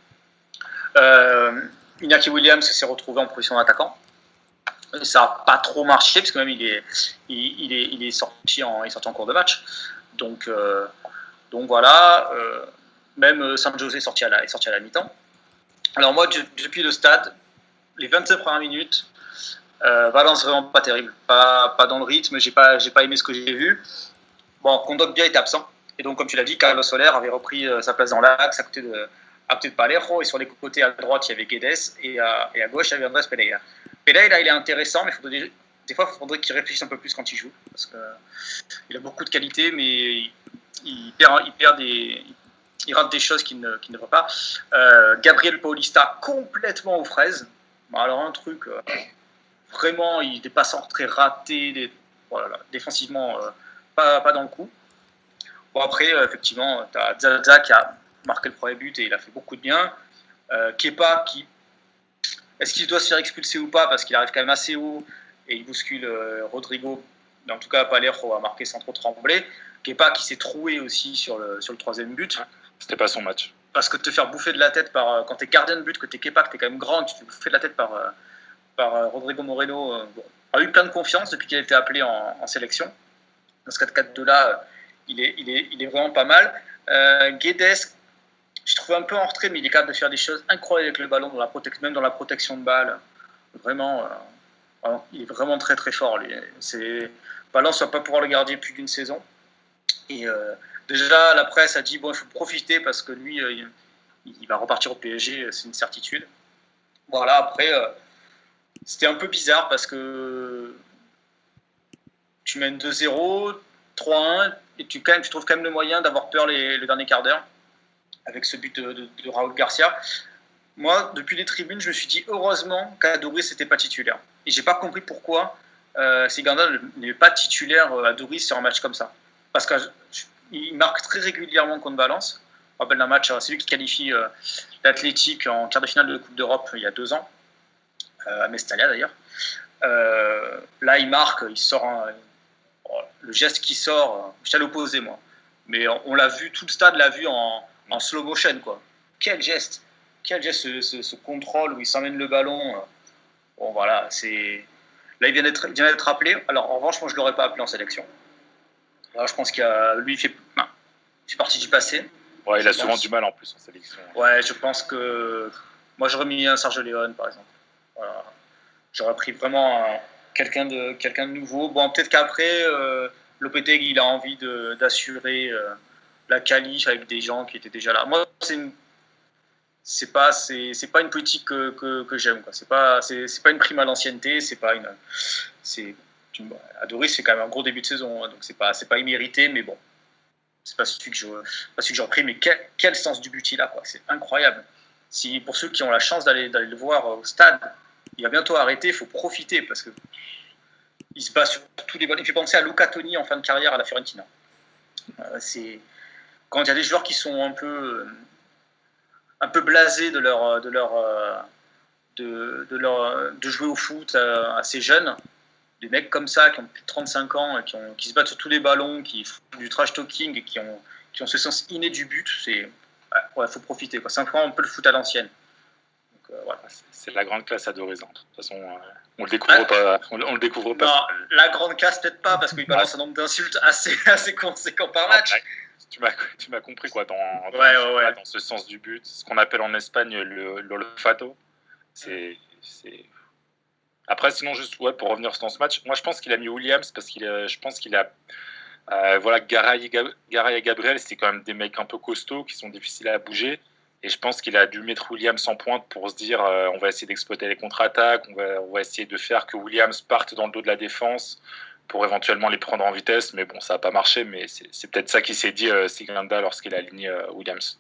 Iñaki Williams s'est retrouvé en position d'attaquant. Ça n'a pas trop marché, parce que même il est sorti en cours de match. Donc voilà. Même San José est sorti à la mi-temps. Alors moi, depuis le stade, les 25 premières minutes, Valence vraiment pas terrible. Pas dans le rythme, j'ai pas aimé ce que j'ai vu. Bon, Kondogbia était absent, et donc comme tu l'as dit, Carlos Soler avait repris sa place dans l'axe à côté de Palejo, et sur les côtés à droite il y avait Guedes, et à gauche il y avait Andrés Pereira. Pereira il est intéressant, mais des fois il faudrait qu'il réfléchisse un peu plus quand il joue, parce qu'il a beaucoup de qualité, mais il rate des choses qu'il ne voit pas. Gabriel Paulista complètement aux fraises. Bon, alors un truc, vraiment, des passes en retrait ratés, défensivement... Pas dans le coup. Bon, après, effectivement, tu as Zaza qui a marqué le premier but et il a fait beaucoup de bien. Kepa qui Est-ce qu'il doit se faire expulser ou pas, parce qu'il arrive quand même assez haut et il bouscule Rodrigo. En tout cas, Palermo a marqué sans trop trembler. Kepa qui s'est troué aussi sur le troisième but. C'était pas son match. Parce que te faire bouffer de la tête quand t'es gardien de but, que t'es Kepa, que t'es quand même grand, tu te fais bouffer de la tête par Rodrigo Moreno, a eu plein de confiance depuis qu'il a été appelé en sélection. Dans ce 4-4-2 là, il est vraiment pas mal. Guedes, je trouve un peu en retrait, mais il est capable de faire des choses incroyables avec le ballon, même dans la protection de balle. Vraiment, il est vraiment très très fort. Valence ne va pas pouvoir le garder plus d'une saison. Et déjà, la presse a dit il faut profiter parce que lui, il va repartir au PSG, c'est une certitude. Voilà, après, c'était un peu bizarre parce que tu mènes 2-0, 3-1, et tu trouves quand même le moyen d'avoir peur le dernier quart d'heure avec ce but de Raúl Garcia. Moi, depuis les tribunes, je me suis dit heureusement qu'Adoris n'était pas titulaire. Et j'ai pas compris pourquoi Segunda n'est pas titulaire à Adoris sur un match comme ça. Parce qu'il marque très régulièrement contre Valence. Je me rappelle d'un match, c'est lui qui qualifie l'Athletic en quart de finale de la Coupe d'Europe il y a 2 ans, à Mestalla d'ailleurs. Là, il marque, il sort le geste qui sort, j'étais à l'opposé moi. Mais on l'a vu, tout le stade l'a vu en slow motion, quoi. Quel geste, ce contrôle où il s'emmène le ballon. Bon, voilà, c'est. Là, il vient d'être appelé. Alors, en revanche, moi, je ne l'aurais pas appelé en sélection. Alors, je pense qu'il fait partie du passé. Ouais, il a souvent du mal en plus en sélection. Ouais, je pense que. Moi, j'aurais mis un Sergio Leone, par exemple. Voilà. J'aurais pris vraiment quelqu'un de nouveau. Bon, peut-être qu'après, Lopetegui, il a envie d'assurer la qualif avec des gens qui étaient déjà là. Moi, c'est pas une politique que j'aime, quoi. C'est pas une prime à l'ancienneté, Adoris, c'est quand même un gros début de saison, hein, donc c'est pas immérité, mais bon, c'est pas celui que j'aurais pris. Mais quel sens du but il a, quoi. C'est incroyable. Pour ceux qui ont la chance d'aller le voir au stade, il va bientôt arrêter, il faut profiter parce que il se bat sur tous les ballons. Il fait penser à Luca Toni en fin de carrière à la Fiorentina. Quand il y a des joueurs qui sont un peu blasés de jouer au foot assez jeunes, des mecs comme ça qui ont plus de 35 ans, qui se battent sur tous les ballons, qui font du trash talking et qui ont ce sens inné du but, faut profiter, quoi. C'est un peu le foot à l'ancienne. Voilà. C'est la grande classe à Adoris. De toute façon, on le découvre pas. Non, la grande classe peut-être pas parce qu'il balance un nombre d'insultes assez conséquent par match. Tu m'as compris, quoi, dans ce sens du but, ce qu'on appelle en Espagne l'olfato. Après, sinon, juste pour revenir sur ce match, moi je pense qu'il a mis Williams parce je pense qu'il a Garay et Gabriel, c'est quand même des mecs un peu costauds qui sont difficiles à bouger. Et je pense qu'il a dû mettre Williams en pointe pour se dire on va essayer d'exploiter les contre-attaques, on va essayer de faire que Williams parte dans le dos de la défense pour éventuellement les prendre en vitesse. Mais bon, ça n'a pas marché, mais c'est peut-être ça qu'il s'est dit Segunda lorsqu'il a aligné Williams.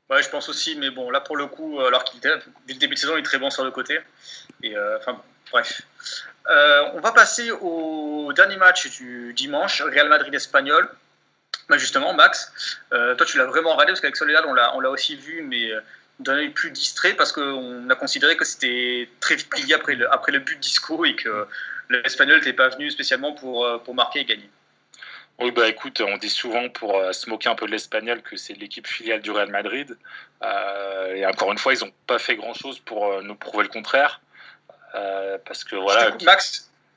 Ouais, je pense aussi, mais bon, là pour le coup, alors qu'il était, dès le début de saison, il est très bon sur le côté. Et bref. On va passer au dernier match du dimanche, Real Madrid-Espagnol. Bah justement, Max, toi tu l'as vraiment regardé parce qu'avec Soledad on l'a aussi vu, mais d'un œil plus distrait parce qu'on a considéré que c'était très vite plié après le but d'Isco et que l'Espagnol n'était pas venu spécialement pour marquer et gagner. Oui, bah écoute, on dit souvent pour se moquer un peu de l'Espagnol que c'est l'équipe filiale du Real Madrid. Et encore une fois, ils n'ont pas fait grand-chose pour nous prouver le contraire. Parce que voilà.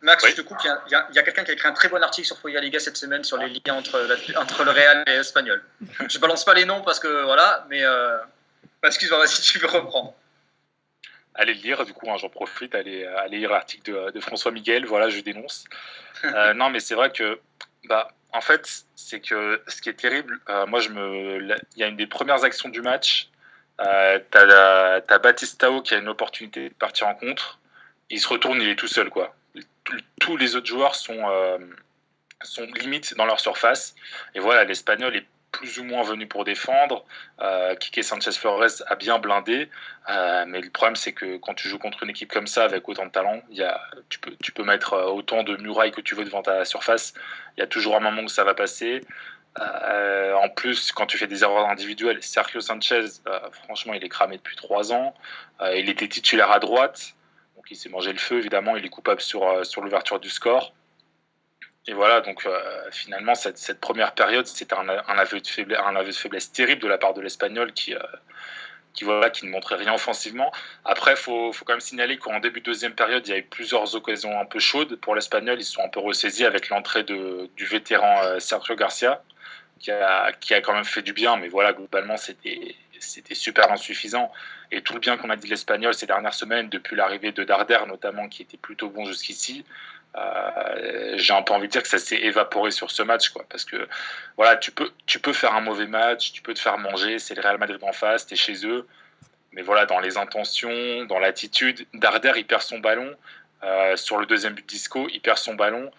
Max, oui. Je te coupe, il y a quelqu'un qui a écrit un très bon article sur Foya Liga cette semaine sur les liens entre le Real et l'Espagnol. Je balance pas les noms parce que voilà, mais excuse-moi, si tu veux reprendre. Allez le lire, du coup, j'en profite, allez lire l'article de François Miguel, voilà, je dénonce. Non, mais c'est vrai que, en fait, c'est que ce qui est terrible, il y a une des premières actions du match, t'as Batistao qui a une opportunité de partir en contre, il se retourne, il est tout seul, quoi. Tous les autres joueurs sont limite dans leur surface. Et voilà, l'Espagnol est plus ou moins venu pour défendre. Quique Sanchez-Flores a bien blindé. Mais le problème, c'est que quand tu joues contre une équipe comme ça, avec autant de talent, tu peux mettre autant de murailles que tu veux devant ta surface. Il y a toujours un moment où ça va passer. En plus, quand tu fais des erreurs individuelles, Sergio Sanchez, franchement, il est cramé depuis 3 ans. Il était titulaire à droite, donc il s'est mangé le feu, évidemment. Il est coupable sur l'ouverture du score. Et voilà, donc finalement, cette première période, c'était un aveu de faiblesse terrible de la part de l'Espagnol qui ne montrait rien offensivement. Après, faut quand même signaler qu'en début de deuxième période, il y a eu plusieurs occasions un peu chaudes pour l'Espagnol. Ils se sont un peu ressaisis avec l'entrée du vétéran Sergio Garcia, qui a quand même fait du bien, mais voilà, globalement, c'était super insuffisant. Et tout le bien qu'on a dit de l'Espagnol ces dernières semaines, depuis l'arrivée de Darder notamment, qui était plutôt bon jusqu'ici, j'ai un peu envie de dire que ça s'est évaporé sur ce match, quoi, parce que voilà, tu peux faire un mauvais match, tu peux te faire manger, c'est le Real Madrid en face, t'es chez eux, mais voilà, dans les intentions, dans l'attitude, Darder il perd son ballon sur le deuxième but d'Isco, il perd son ballon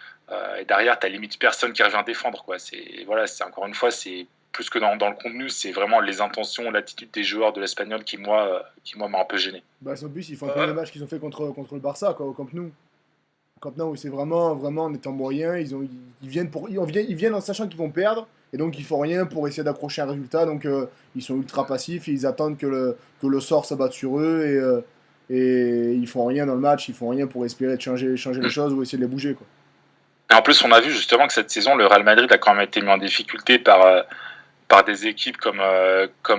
et derrière t'as limite personne qui revient défendre, quoi. C'est encore une fois, c'est plus que dans le contenu, c'est vraiment les intentions, l'attitude des joueurs de l'Espagnol qui moi m'a un peu gêné. Bah, son but, ils font un peu le match qu'ils ont fait contre le Barça, quoi, au Camp Nou. Camp Nou, c'est vraiment en étant moyen, ils viennent en sachant qu'ils vont perdre, et donc ils font rien pour essayer d'accrocher un résultat, donc ils sont ultra passifs, et ils attendent que le sort s'abatte sur eux, et ils font rien dans le match, ils font rien pour espérer changer les choses ou essayer de les bouger, quoi. Et en plus, on a vu justement que cette saison, le Real Madrid a quand même été mis en difficulté par des équipes comme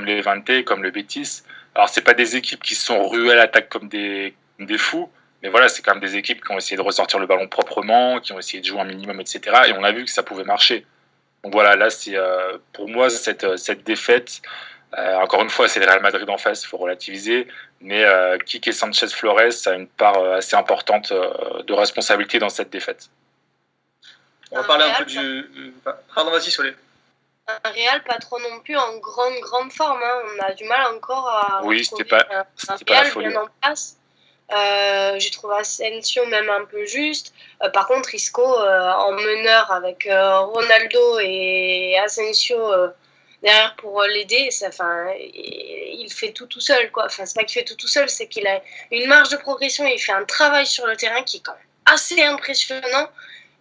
les Levante, comme le Betis. Alors, c'est pas des équipes qui se sont ruées à l'attaque comme des fous, mais voilà, c'est quand même des équipes qui ont essayé de ressortir le ballon proprement, qui ont essayé de jouer un minimum, etc. Et on a vu que ça pouvait marcher. Donc voilà, là, c'est pour moi, cette défaite, encore une fois, c'est le Real Madrid en face, il faut relativiser, mais Quique Sanchez-Flores a une part assez importante de responsabilité dans cette défaite. On va parler un peu du... Pardon, vas-y, Solé. Un Real pas trop non plus en grande forme, hein. On a du mal encore à... Oui, c'était pas la folie. Bien en place. J'ai trouvé Asensio même un peu juste. Par contre, Isco en meneur avec Ronaldo et Asensio derrière pour l'aider, il fait tout seul, quoi. Enfin, c'est pas qu'il fait tout seul, c'est qu'il a une marge de progression, il fait un travail sur le terrain qui est quand même assez impressionnant,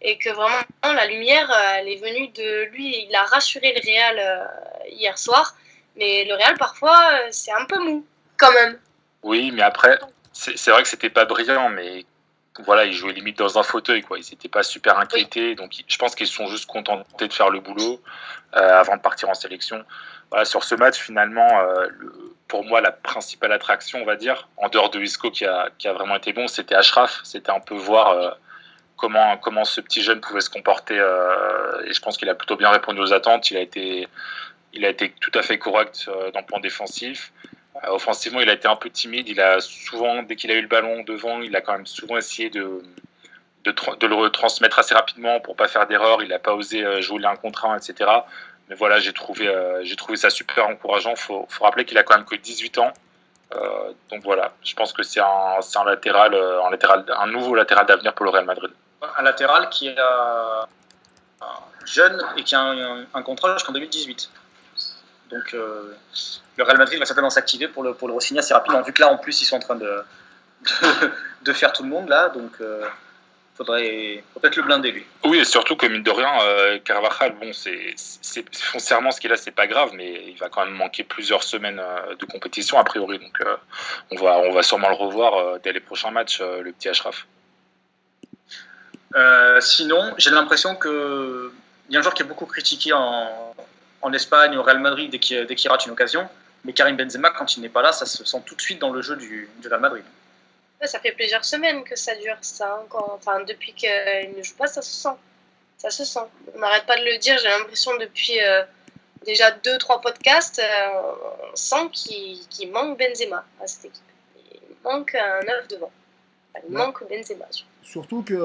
et que vraiment la lumière elle est venue de lui. Il a rassuré le Real hier soir, mais le Real parfois c'est un peu mou quand même. Oui, mais après c'est vrai que c'était pas brillant, mais voilà, ils jouaient limite dans un fauteuil, quoi. Ils n'étaient pas super inquiétés, oui. Donc je pense qu'ils se sont juste contentés de faire le boulot avant de partir en sélection. Voilà, sur ce match, finalement, pour moi, la principale attraction, on va dire, en dehors de Isco qui a vraiment été bon, c'était Achraf. C'était un peu voir comment ce petit jeune pouvait se comporter, et je pense qu'il a plutôt bien répondu aux attentes. Il a été tout à fait correct dans le plan défensif. Offensivement, il a été un peu timide. Il a souvent, dès qu'il a eu le ballon devant, il a quand même souvent essayé de le retransmettre assez rapidement pour pas faire d'erreur. Il n'a pas osé jouer l'un contre un, etc. Mais voilà, j'ai trouvé ça super encourageant. Faut rappeler qu'il a quand même que 18 ans. Donc voilà, je pense que c'est un latéral, un nouveau latéral d'avenir pour le Real Madrid. Un latéral qui est jeune et qui a un contrat jusqu'en 2018. Donc le Real Madrid va certainement s'activer pour le re-signer assez rapidement, vu que là en plus ils sont en train de faire tout le monde là, donc faudrait peut-être le blinder lui. Oui, et surtout que mine de rien, Carvajal, bon, c'est foncièrement ce qu'il a, c'est pas grave, mais il va quand même manquer plusieurs semaines de compétition a priori, donc on va sûrement le revoir dès les prochains matchs, le petit Achraf. Sinon, j'ai l'impression que il y a un joueur qui est beaucoup critiqué en Espagne, au Real Madrid, dès qu'il rate une occasion, mais Karim Benzema, quand il n'est pas là, ça se sent tout de suite dans le jeu du Real Madrid. Ça fait plusieurs semaines que ça dure, ça encore. Enfin, depuis qu'il ne joue pas, ça se sent. Ça se sent. On n'arrête pas de le dire, j'ai l'impression depuis déjà 2-3 podcasts, on sent qu'il manque Benzema à cette équipe. Il manque un œuf devant. Enfin, il manque Benzema. Surtout que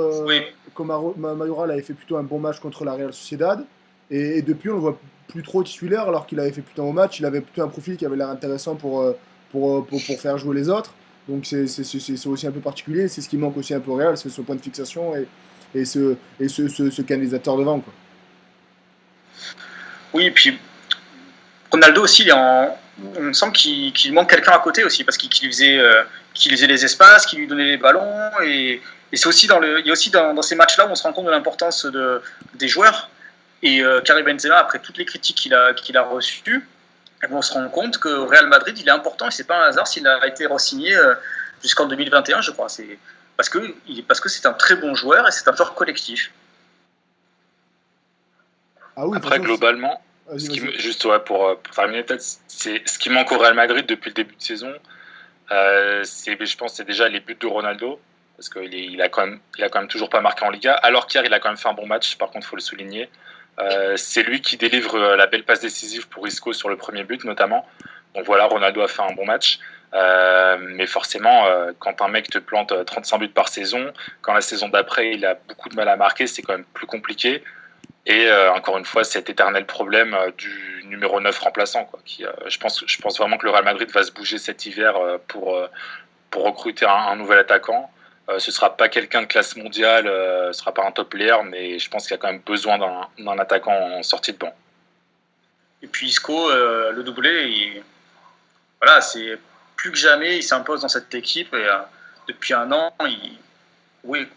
Mayoral avait fait plutôt un bon match contre la Real Sociedad, et depuis on le voit plus trop titulaire alors qu'il avait fait plutôt un bon match. Il avait plutôt un profil qui avait l'air intéressant pour faire jouer les autres. Donc c'est aussi un peu particulier, c'est ce qui manque aussi un peu au Real, c'est ce point de fixation et ce canalisateur devant, quoi. Oui, et puis Ronaldo aussi, on sent qu'il manque quelqu'un à côté aussi, parce qu'il faisait les espaces, qu'il lui donnait les ballons, et c'est aussi il y a aussi dans ces matchs-là où on se rend compte de l'importance des joueurs. Et Karim Benzema, après toutes les critiques qu'il a reçues, on se rend compte que Real Madrid, il est important et c'est pas un hasard s'il a été re-signé jusqu'en 2021, je crois. C'est parce que c'est un très bon joueur et c'est un joueur collectif. Ah oui, Après, globalement, juste pour terminer, peut-être, c'est ce qui manque au Real Madrid depuis le début de saison. Je pense, c'est déjà les buts de Ronaldo, parce qu'il a quand même toujours pas marqué en Liga. Alors qu'hier, il a quand même fait un bon match. Par contre, il faut le souligner. C'est lui qui délivre la belle passe décisive pour Isco sur le premier but, notamment. Donc voilà, Ronaldo a fait un bon match. Mais forcément, quand un mec te plante 35 buts par saison, quand la saison d'après, il a beaucoup de mal à marquer, c'est quand même plus compliqué. Et encore une fois, cet éternel problème du numéro 9 remplaçant, quoi, je pense vraiment que le Real Madrid va se bouger cet hiver pour recruter un nouvel attaquant. Ce ne sera pas quelqu'un de classe mondiale, ce ne sera pas un top player, mais je pense qu'il y a quand même besoin d'un attaquant en sortie de banc. Et puis Isco, le doublé, voilà, c'est plus que jamais, il s'impose dans cette équipe. Et depuis un an,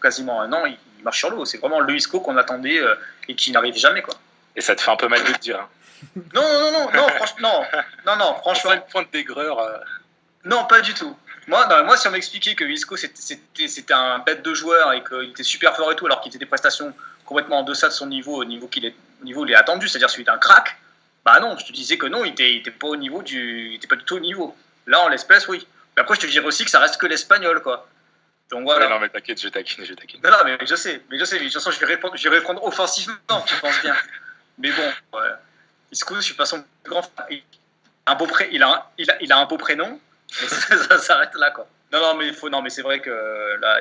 quasiment un an, il marche sur l'eau. C'est vraiment le Isco qu'on attendait et qui n'arrive jamais, quoi. Et ça te fait un peu mal de le dire. Hein. Non, franchement. Une pointe d'aigreur. Non, pas du tout. Moi, si on m'expliquait que Isco c'était un bête de joueur et qu'il était super fort et tout, alors qu'il était des prestations complètement en deçà de son niveau, au niveau il est attendu, c'est-à-dire celui d'un crack, bah non, je te disais que non, il était pas il était pas du tout au niveau. Là, en l'espèce, oui. Mais après, je te dirais aussi que ça reste que l'espagnol, quoi. Donc voilà. Ouais, non, mais t'inquiète, je taquine. Non, mais je sais. Mais de toute façon, je vais répondre offensivement, tu penses bien. Mais bon, Isco, je suis pas son grand fan. Il a un beau prénom, mais ça s'arrête là, quoi. Non, mais c'est vrai que là,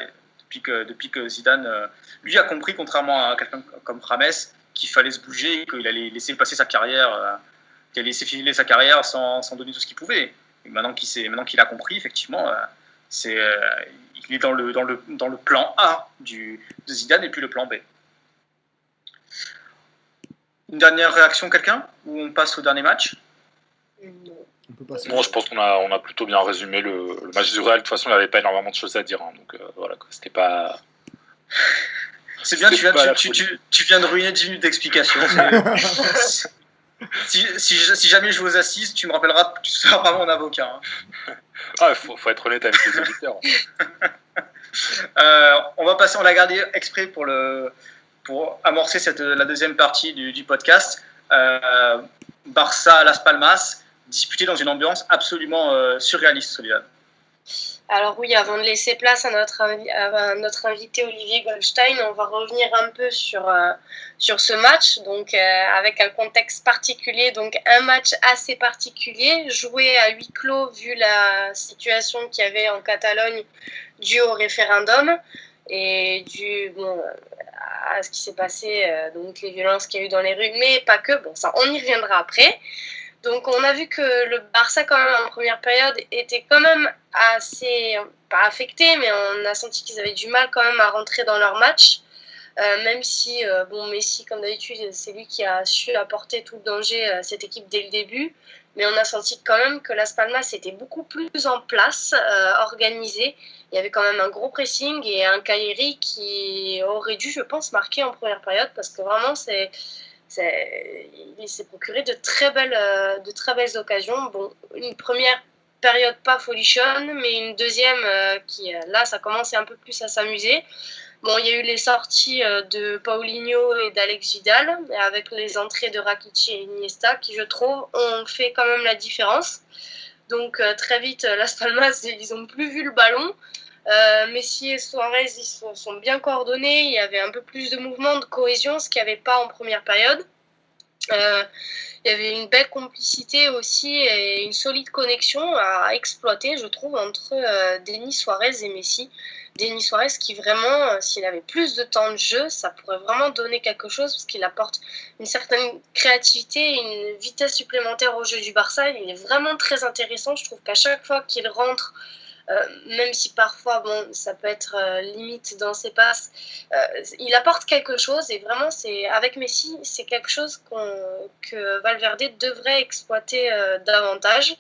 depuis que Zidane, lui, a compris, contrairement à quelqu'un comme James, qu'il fallait se bouger, qu'il allait laisser passer sa carrière, qu'il allait laisser filer sa carrière sans donner tout ce qu'il pouvait. Et maintenant qu'il a compris, effectivement, il est dans le plan A de Zidane et puis le plan B. Une dernière réaction, quelqu'un? Ou on passe au dernier match? Bon, je pense qu'on a plutôt bien résumé le match du Real. De toute façon, il n'y avait pas énormément de choses à dire. Hein, donc voilà, quoi. C'était pas. C'est bien, tu viens de ruiner 10 minutes d'explication. si jamais je vous assiste, tu me rappelleras que tu seras pas mon avocat. Hein. Ah, faut être honnête avec les auditeurs. On l'a gardé exprès pour amorcer la deuxième partie du podcast. Barça Las Palmas, disputé dans une ambiance absolument surréaliste, celui-là. Alors oui, avant de laisser place à notre invité Olivier Goldstein, on va revenir un peu sur ce match, donc avec un contexte particulier, donc un match assez particulier, joué à huis clos vu la situation qu'il y avait en Catalogne due au référendum et à ce qui s'est passé, donc les violences qu'il y a eu dans les rues, mais pas que, bon ça on y reviendra après. Donc on a vu que le Barça quand même en première période était quand même assez, pas affecté, mais on a senti qu'ils avaient du mal quand même à rentrer dans leur match, même si Messi comme d'habitude c'est lui qui a su apporter tout le danger à cette équipe dès le début, mais on a senti quand même que Las Palmas était beaucoup plus en place, organisé. Il y avait quand même un gros pressing et un Cailleri qui aurait dû, je pense, marquer en première période parce que vraiment il s'est procuré de très belles occasions. Bon, une première période pas folichonne, mais une deuxième là, ça commençait un peu plus à s'amuser. Bon, il y a eu les sorties de Paulinho et d'Alex Vidal, avec les entrées de Rakitic et Iniesta, qui, je trouve, ont fait quand même la différence. Donc, très vite, Las Palmas, ils n'ont plus vu le ballon. Messi et Suarez, ils sont bien coordonnés. Il y avait un peu plus de mouvement, de cohésion, ce qu'il n'y avait pas en première période. Il y avait une belle complicité aussi et une solide connexion à exploiter, je trouve, entre Denis Suarez et Messi. Denis Suarez qui vraiment, s'il avait plus de temps de jeu, ça pourrait vraiment donner quelque chose parce qu'il apporte une certaine créativité, une vitesse supplémentaire au jeu du Barça. Il est vraiment très intéressant. Je trouve qu'à chaque fois qu'il rentre, même si parfois ça peut être limite dans ses passes, il apporte quelque chose et vraiment avec Messi c'est quelque chose que Valverde devrait exploiter davantage.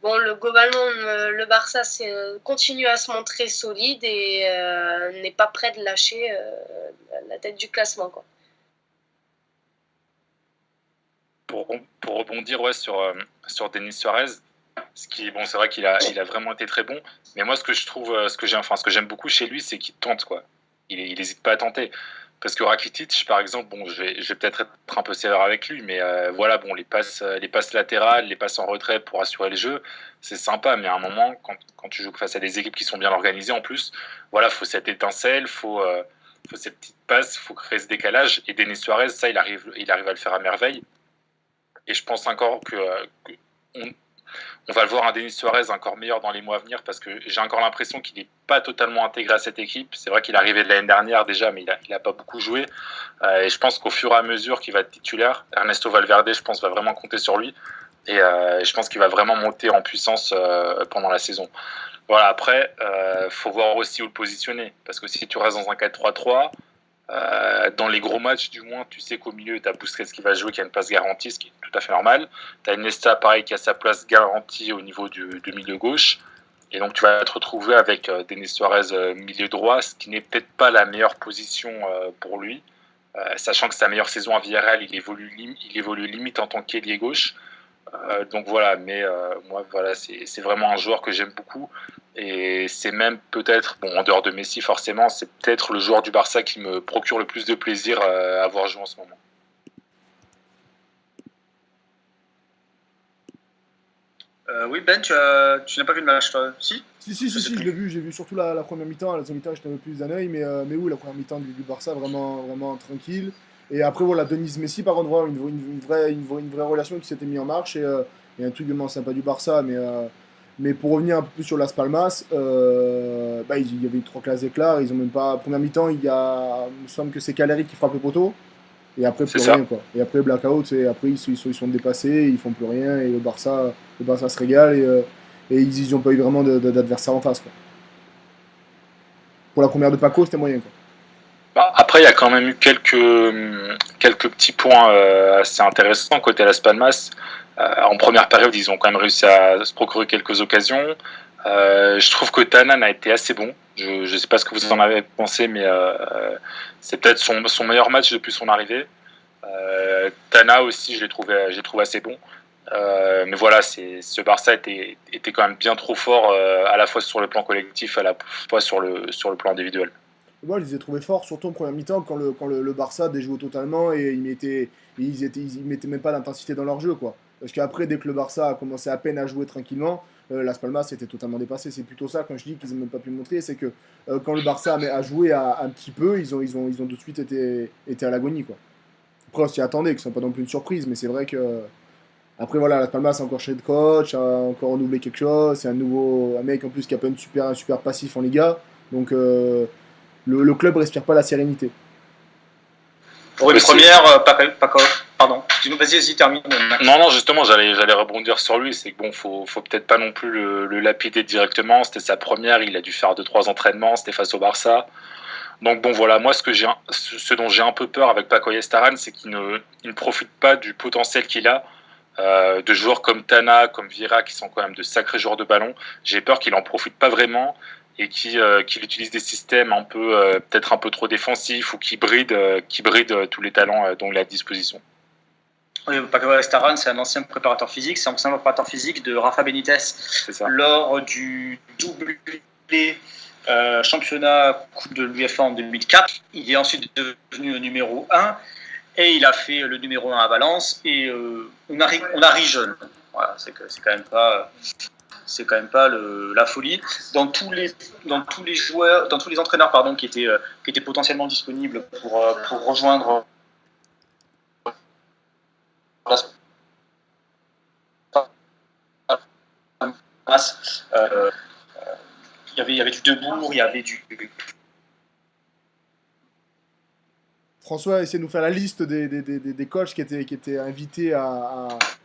Bon, globalement le Barça continue à se montrer solide et n'est pas prêt de lâcher la tête du classement, quoi. pour, pour rebondir sur Denis Suarez, c'est vrai qu'il a vraiment été très bon. Mais moi, ce que je trouve, ce que j'aime beaucoup chez lui, c'est qu'il tente, quoi. Il hésite pas à tenter. Parce que Rakitic, par exemple, bon, je vais peut-être être un peu sévère avec lui, mais voilà, bon, les passes latérales, les passes en retrait pour assurer le jeu, c'est sympa. Mais à un moment, quand tu joues face à des équipes qui sont bien organisées, en plus, voilà, faut cette étincelle, faut ces petites passes, faut créer ce décalage. Et Denis Suarez, ça, il arrive à le faire à merveille. Et je pense encore on va le voir un Denis Suarez encore meilleur dans les mois à venir parce que j'ai encore l'impression qu'il n'est pas totalement intégré à cette équipe. C'est vrai qu'il est arrivé de l'année dernière déjà, mais il a pas beaucoup joué. Et je pense qu'au fur et à mesure qu'il va être titulaire, Ernesto Valverde, je pense, va vraiment compter sur lui. Et je pense qu'il va vraiment monter en puissance pendant la saison. Voilà, après, faut voir aussi où le positionner. Parce que si tu restes dans un 4-3-3, dans les gros matchs, du moins, tu sais qu'au milieu, tu as Busquets qui va jouer, qui a une place garantie, ce qui est tout à fait normal. Tu as Iniesta, pareil, qui a sa place garantie au niveau du milieu gauche. Et donc, tu vas te retrouver avec Denis Suarez milieu droit, ce qui n'est peut-être pas la meilleure position pour lui. Sachant que sa meilleure saison à Villarreal, il évolue limite en tant qu'ailier gauche. Donc voilà, mais moi, voilà, c'est vraiment un joueur que j'aime beaucoup. Et c'est même peut-être, bon, en dehors de Messi forcément, c'est peut-être le joueur du Barça qui me procure le plus de plaisir à voir jouer en ce moment. Oui, Ben, tu n'as pas vu le match, toi? Si? Si, je l'ai vu, j'ai vu surtout la première mi-temps. La deuxième mi-temps, j'étais un peu plus d'un œil, mais oui, la première mi-temps du Barça, vraiment, vraiment tranquille. Et après, voilà, Denis Messi, par contre, voilà, une vraie relation qui s'était mise en marche. Et un truc vraiment sympa du Barça. Mais pour revenir un peu plus sur Las Palmas, il y avait eu trois classes d'éclat. Ils ont même pas. Première mi-temps, il me semble que c'est Caleri qui frappe le poteau. Et après, plus rien, quoi. Et après, blackout, et après, ils sont dépassés, ils font plus rien. Et le Barça se régale. Et ils n'ont pas eu vraiment d'adversaire en face, quoi. Pour la première de Paco, c'était moyen, quoi. Après, il y a quand même eu quelques petits points assez intéressants côté Las Palmas. En première période, ils ont quand même réussi à se procurer quelques occasions. Je trouve que Tanan a été assez bon. Je ne sais pas ce que vous en avez pensé, mais c'est peut-être son meilleur match depuis son arrivée. Tana aussi, j'ai trouvé assez bon. Mais voilà, ce Barça était quand même bien trop fort, à la fois sur le plan collectif, à la fois sur le plan individuel. Moi, je les ai trouvés forts, surtout en première mi-temps, quand le Barça déjouait totalement et ils mettaient même pas d'intensité dans leur jeu, quoi. Parce qu'après, dès que le Barça a commencé à peine à jouer tranquillement, Las Palmas était totalement dépassé. C'est plutôt ça, quand je dis qu'ils n'ont même pas pu le montrer, c'est que quand le Barça a joué un petit peu, ils ont tout de suite été à l'agonie, quoi. Après, on s'y attendait, que ce soit pas non plus une surprise, mais c'est vrai que. Après, voilà, Las Palmas a encore changé de coach, a encore renouvelé quelque chose. C'est un mec en plus qui a pas un super passif en Liga. Donc, le club respire pas la sérénité. Pour une première, pardon. Vas-y, termine. Non, justement, j'allais rebondir sur lui. C'est que bon, faut peut-être pas non plus le lapider directement. C'était sa première, il a dû faire 2-3 entraînements, c'était face au Barça. Donc bon, voilà, moi, ce dont j'ai un peu peur avec Paco Ayestaran, c'est qu'il ne profite pas du potentiel qu'il a. De joueurs comme Tana, comme Vieira, qui sont quand même de sacrés joueurs de ballon. J'ai peur qu'il en profite pas vraiment et qu'il utilise des systèmes peut-être un peu trop défensifs ou qui brident tous les talents dont il a à disposition. Oui, Paco Ayestaran, c'est un ancien préparateur physique, c'est un ancien préparateur physique de Rafa Benitez lors du doublé championnat Coupe de l'UEFA en 2004. Il est ensuite devenu le numéro 1 et il a fait le numéro 1 à Valence et on a ri jeune. Voilà, c'est quand même pas la folie. Dans tous les entraîneurs qui étaient potentiellement disponibles pour rejoindre il y avait du Debourg, il y avait du. François essaie de nous faire la liste des coachs qui étaient invités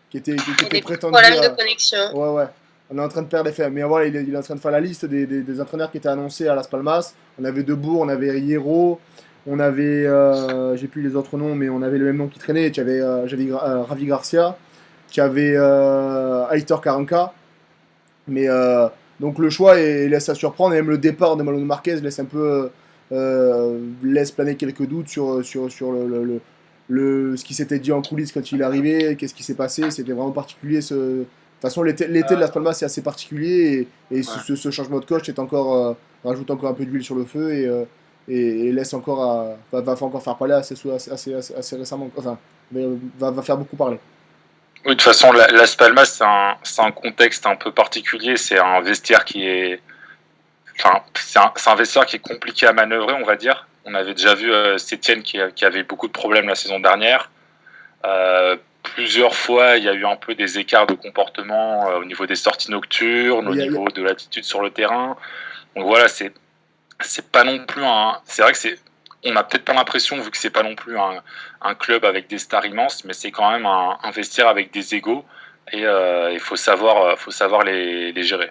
qui étaient prétendus. Problème de connexion. Ouais. On est en train de perdre les faits. Mais voilà, il est en train de faire la liste des entraîneurs qui étaient annoncés à Las Palmas. On avait Debourg, on avait Hierro, on avait. J'ai plus les autres noms, mais on avait le même nom qui traînait. J'avais Ravi Garcia, j'avais Aitor Caranca. Mais donc le choix laisse à surprendre. Et même le départ de Malone Marquez laisse un peu. Laisse planer quelques doutes sur ce qui s'était dit en coulisses quand il est arrivé, qu'est-ce qui s'est passé, c'était vraiment particulier. De toute façon, l'été de Las Palmas, c'est assez particulier et ce changement de coach rajoute encore un peu d'huile sur le feu et laisse encore va encore faire parler assez récemment. Enfin, va faire beaucoup parler. Oui, de toute façon, Las Palmas, c'est un contexte un peu particulier. C'est un vestiaire qui est. Enfin, c'est un vestiaire qui est compliqué à manœuvrer, on va dire. On avait déjà vu Sétienne qui avait beaucoup de problèmes la saison dernière. Plusieurs fois, il y a eu un peu des écarts de comportement au niveau des sorties nocturnes, au niveau de l'attitude sur le terrain. Donc voilà, c'est pas non plus un. C'est vrai que on n'a peut-être pas l'impression, vu que c'est pas non plus un club avec des stars immenses, mais c'est quand même un vestiaire avec des égos et il faut savoir les gérer.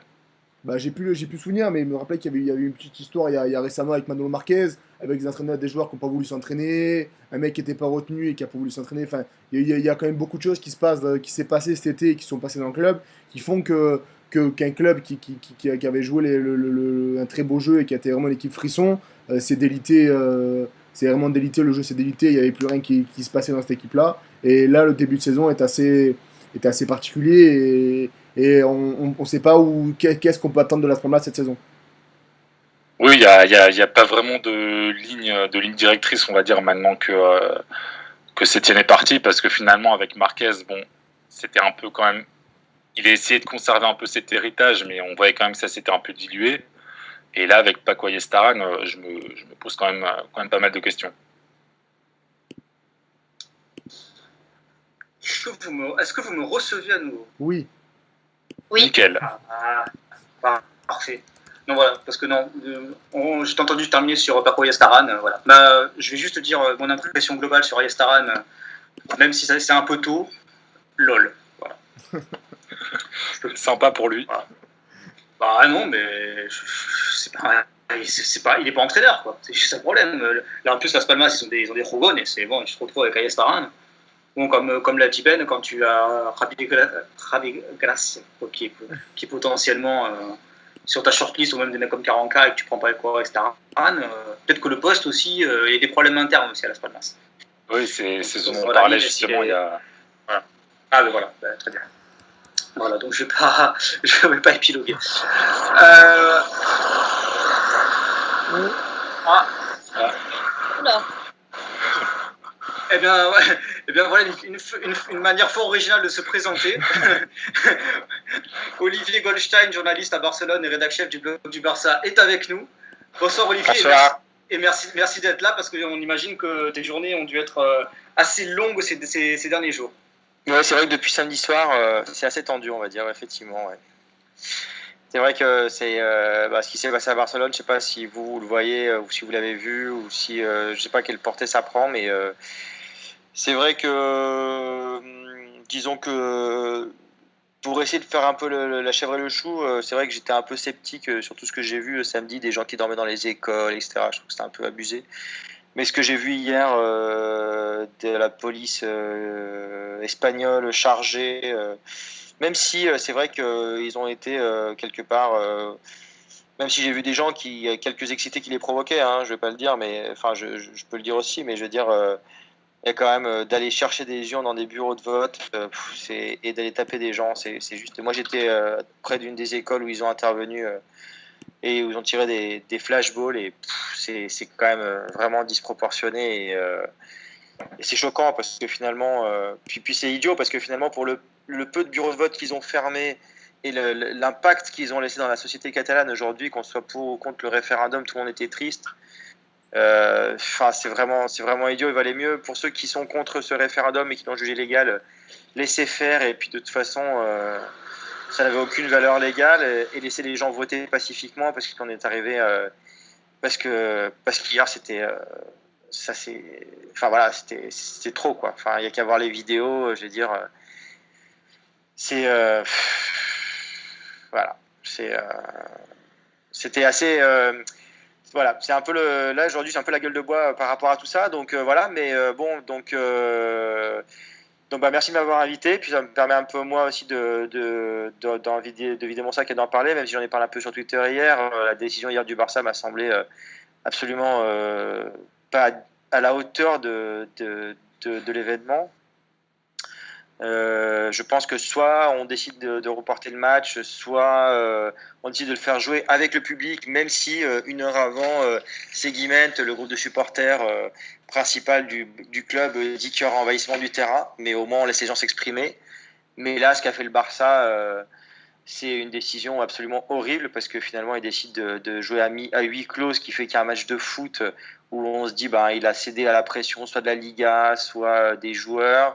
Bah, j'ai plus souvenir, mais il me rappelait qu'il y avait eu une petite histoire il y a récemment avec Manolo Marquez, avec des entraîneurs, des joueurs qui n'ont pas voulu s'entraîner, un mec qui n'était pas retenu et qui n'a pas voulu s'entraîner. Enfin, il y a quand même beaucoup de choses qui s'est passé cet été et qui sont passées dans le club, qui font qu'un club qui avait joué un très beau jeu et qui a été vraiment l'équipe frisson, c'est délité. C'est vraiment délité, le jeu s'est délité, il n'y avait plus rien qui se passait dans cette équipe-là. Et là, le début de saison est assez particulier et on ne sait pas qu'est-ce qu'on peut attendre de Las Palmas cette saison. Oui, il y a pas vraiment de ligne directrice, on va dire, maintenant que Sétienne est parti, parce que finalement, avec Marquez, bon, c'était un peu quand même. Il a essayé de conserver un peu cet héritage, mais on voyait quand même que ça s'était un peu dilué. Et là, avec Paco Ayestaran, je me pose quand même pas mal de questions. Est-ce que vous me recevez à nouveau? Oui. Oui. Nickel. Parfait. Non, voilà, parce que je t'ai entendu terminer sur Paco Ayestaran. Voilà. Je vais juste te dire mon impression globale sur Ayestaran, même si c'est un peu tôt. LOL. Voilà. Sympa pour lui. Voilà. Bah non, mais il est pas entraîneur, quoi. C'est juste un problème. Là, en plus, Las Palmas, ils ont des Rogon et c'est bon, je te retrouve avec Ayestaran. Bon, comme l'a dit Ben, quand tu as Javi Gracia, qui est potentiellement sur ta shortlist, ou même des mecs comme Karanka et que tu prends pas quoi, etc. Peut-être que le poste aussi, il y a des problèmes internes aussi à Las Palmas. Oui, c'est ce dont on parlait justement il y a. Voilà. Ah, ben voilà, très bien. Voilà, donc je vais pas épiloguer. Oula. Eh bien voilà une manière fort originale de se présenter. Olivier Goldstein, journaliste à Barcelone et rédacteur chef du blog du Barça, est avec nous. Bonsoir Olivier. Bonsoir. Et merci d'être là, parce qu'on imagine que tes journées ont dû être assez longues ces derniers jours. Ouais, c'est vrai que depuis samedi soir, c'est assez tendu, on va dire, effectivement. Ouais. C'est vrai que c'est ce qui s'est passé à Barcelone. Je sais pas si vous le voyez ou si vous l'avez vu ou si je sais pas quelle portée ça prend, mais c'est vrai que disons que pour essayer de faire un peu la chèvre et le chou, c'est vrai que j'étais un peu sceptique sur tout ce que j'ai vu samedi, des gens qui dormaient dans les écoles, etc. Je trouve que c'était un peu abusé. Mais ce que j'ai vu hier de la police espagnole chargée, même si c'est vrai qu'ils ont été quelque part, même si j'ai vu des gens quelques excités qui les provoquaient, hein, je vais pas le dire, mais enfin je peux le dire aussi, mais je veux dire, il y a quand même d'aller chercher des urnes dans des bureaux de vote et d'aller taper des gens, c'est juste. Moi j'étais près d'une des écoles où ils ont intervenu. Et où ils ont tiré des flashballs et c'est quand même vraiment disproportionné et c'est choquant parce que finalement puis c'est idiot parce que finalement pour le peu de bureaux de vote qu'ils ont fermés et l'impact qu'ils ont laissé dans la société catalane aujourd'hui, qu'on soit pour ou contre le référendum, tout le monde était triste. C'est vraiment idiot. Il valait mieux pour ceux qui sont contre ce référendum et qui l'ont jugé légal, laisser faire et puis de toute façon ça n'avait aucune valeur légale et laisser les gens voter pacifiquement parce qu'on est arrivé parce qu'hier c'était c'était trop quoi. Enfin il y a qu'à voir les vidéos, je veux dire c'était assez voilà, c'est un peu là aujourd'hui c'est un peu la gueule de bois par rapport à tout ça, donc voilà, mais donc merci de m'avoir invité, puis ça me permet un peu moi aussi de vider mon sac et d'en parler, même si j'en ai parlé un peu sur Twitter hier. La décision hier du Barça m'a semblé absolument pas à la hauteur de de l'événement. Je pense que soit on décide de reporter le match, soit on décide de le faire jouer avec le public, même si une heure avant, Seguiment, le groupe de supporters principal du club, dit qu'il y aura envahissement du terrain, mais au moins on laisse les gens s'exprimer. Mais là, ce qu'a fait le Barça, c'est une décision absolument horrible parce que finalement, il décide de jouer à huis clos, ce qui fait qu'il y a un match de foot où on se dit il a cédé à la pression soit de la Liga, soit des joueurs.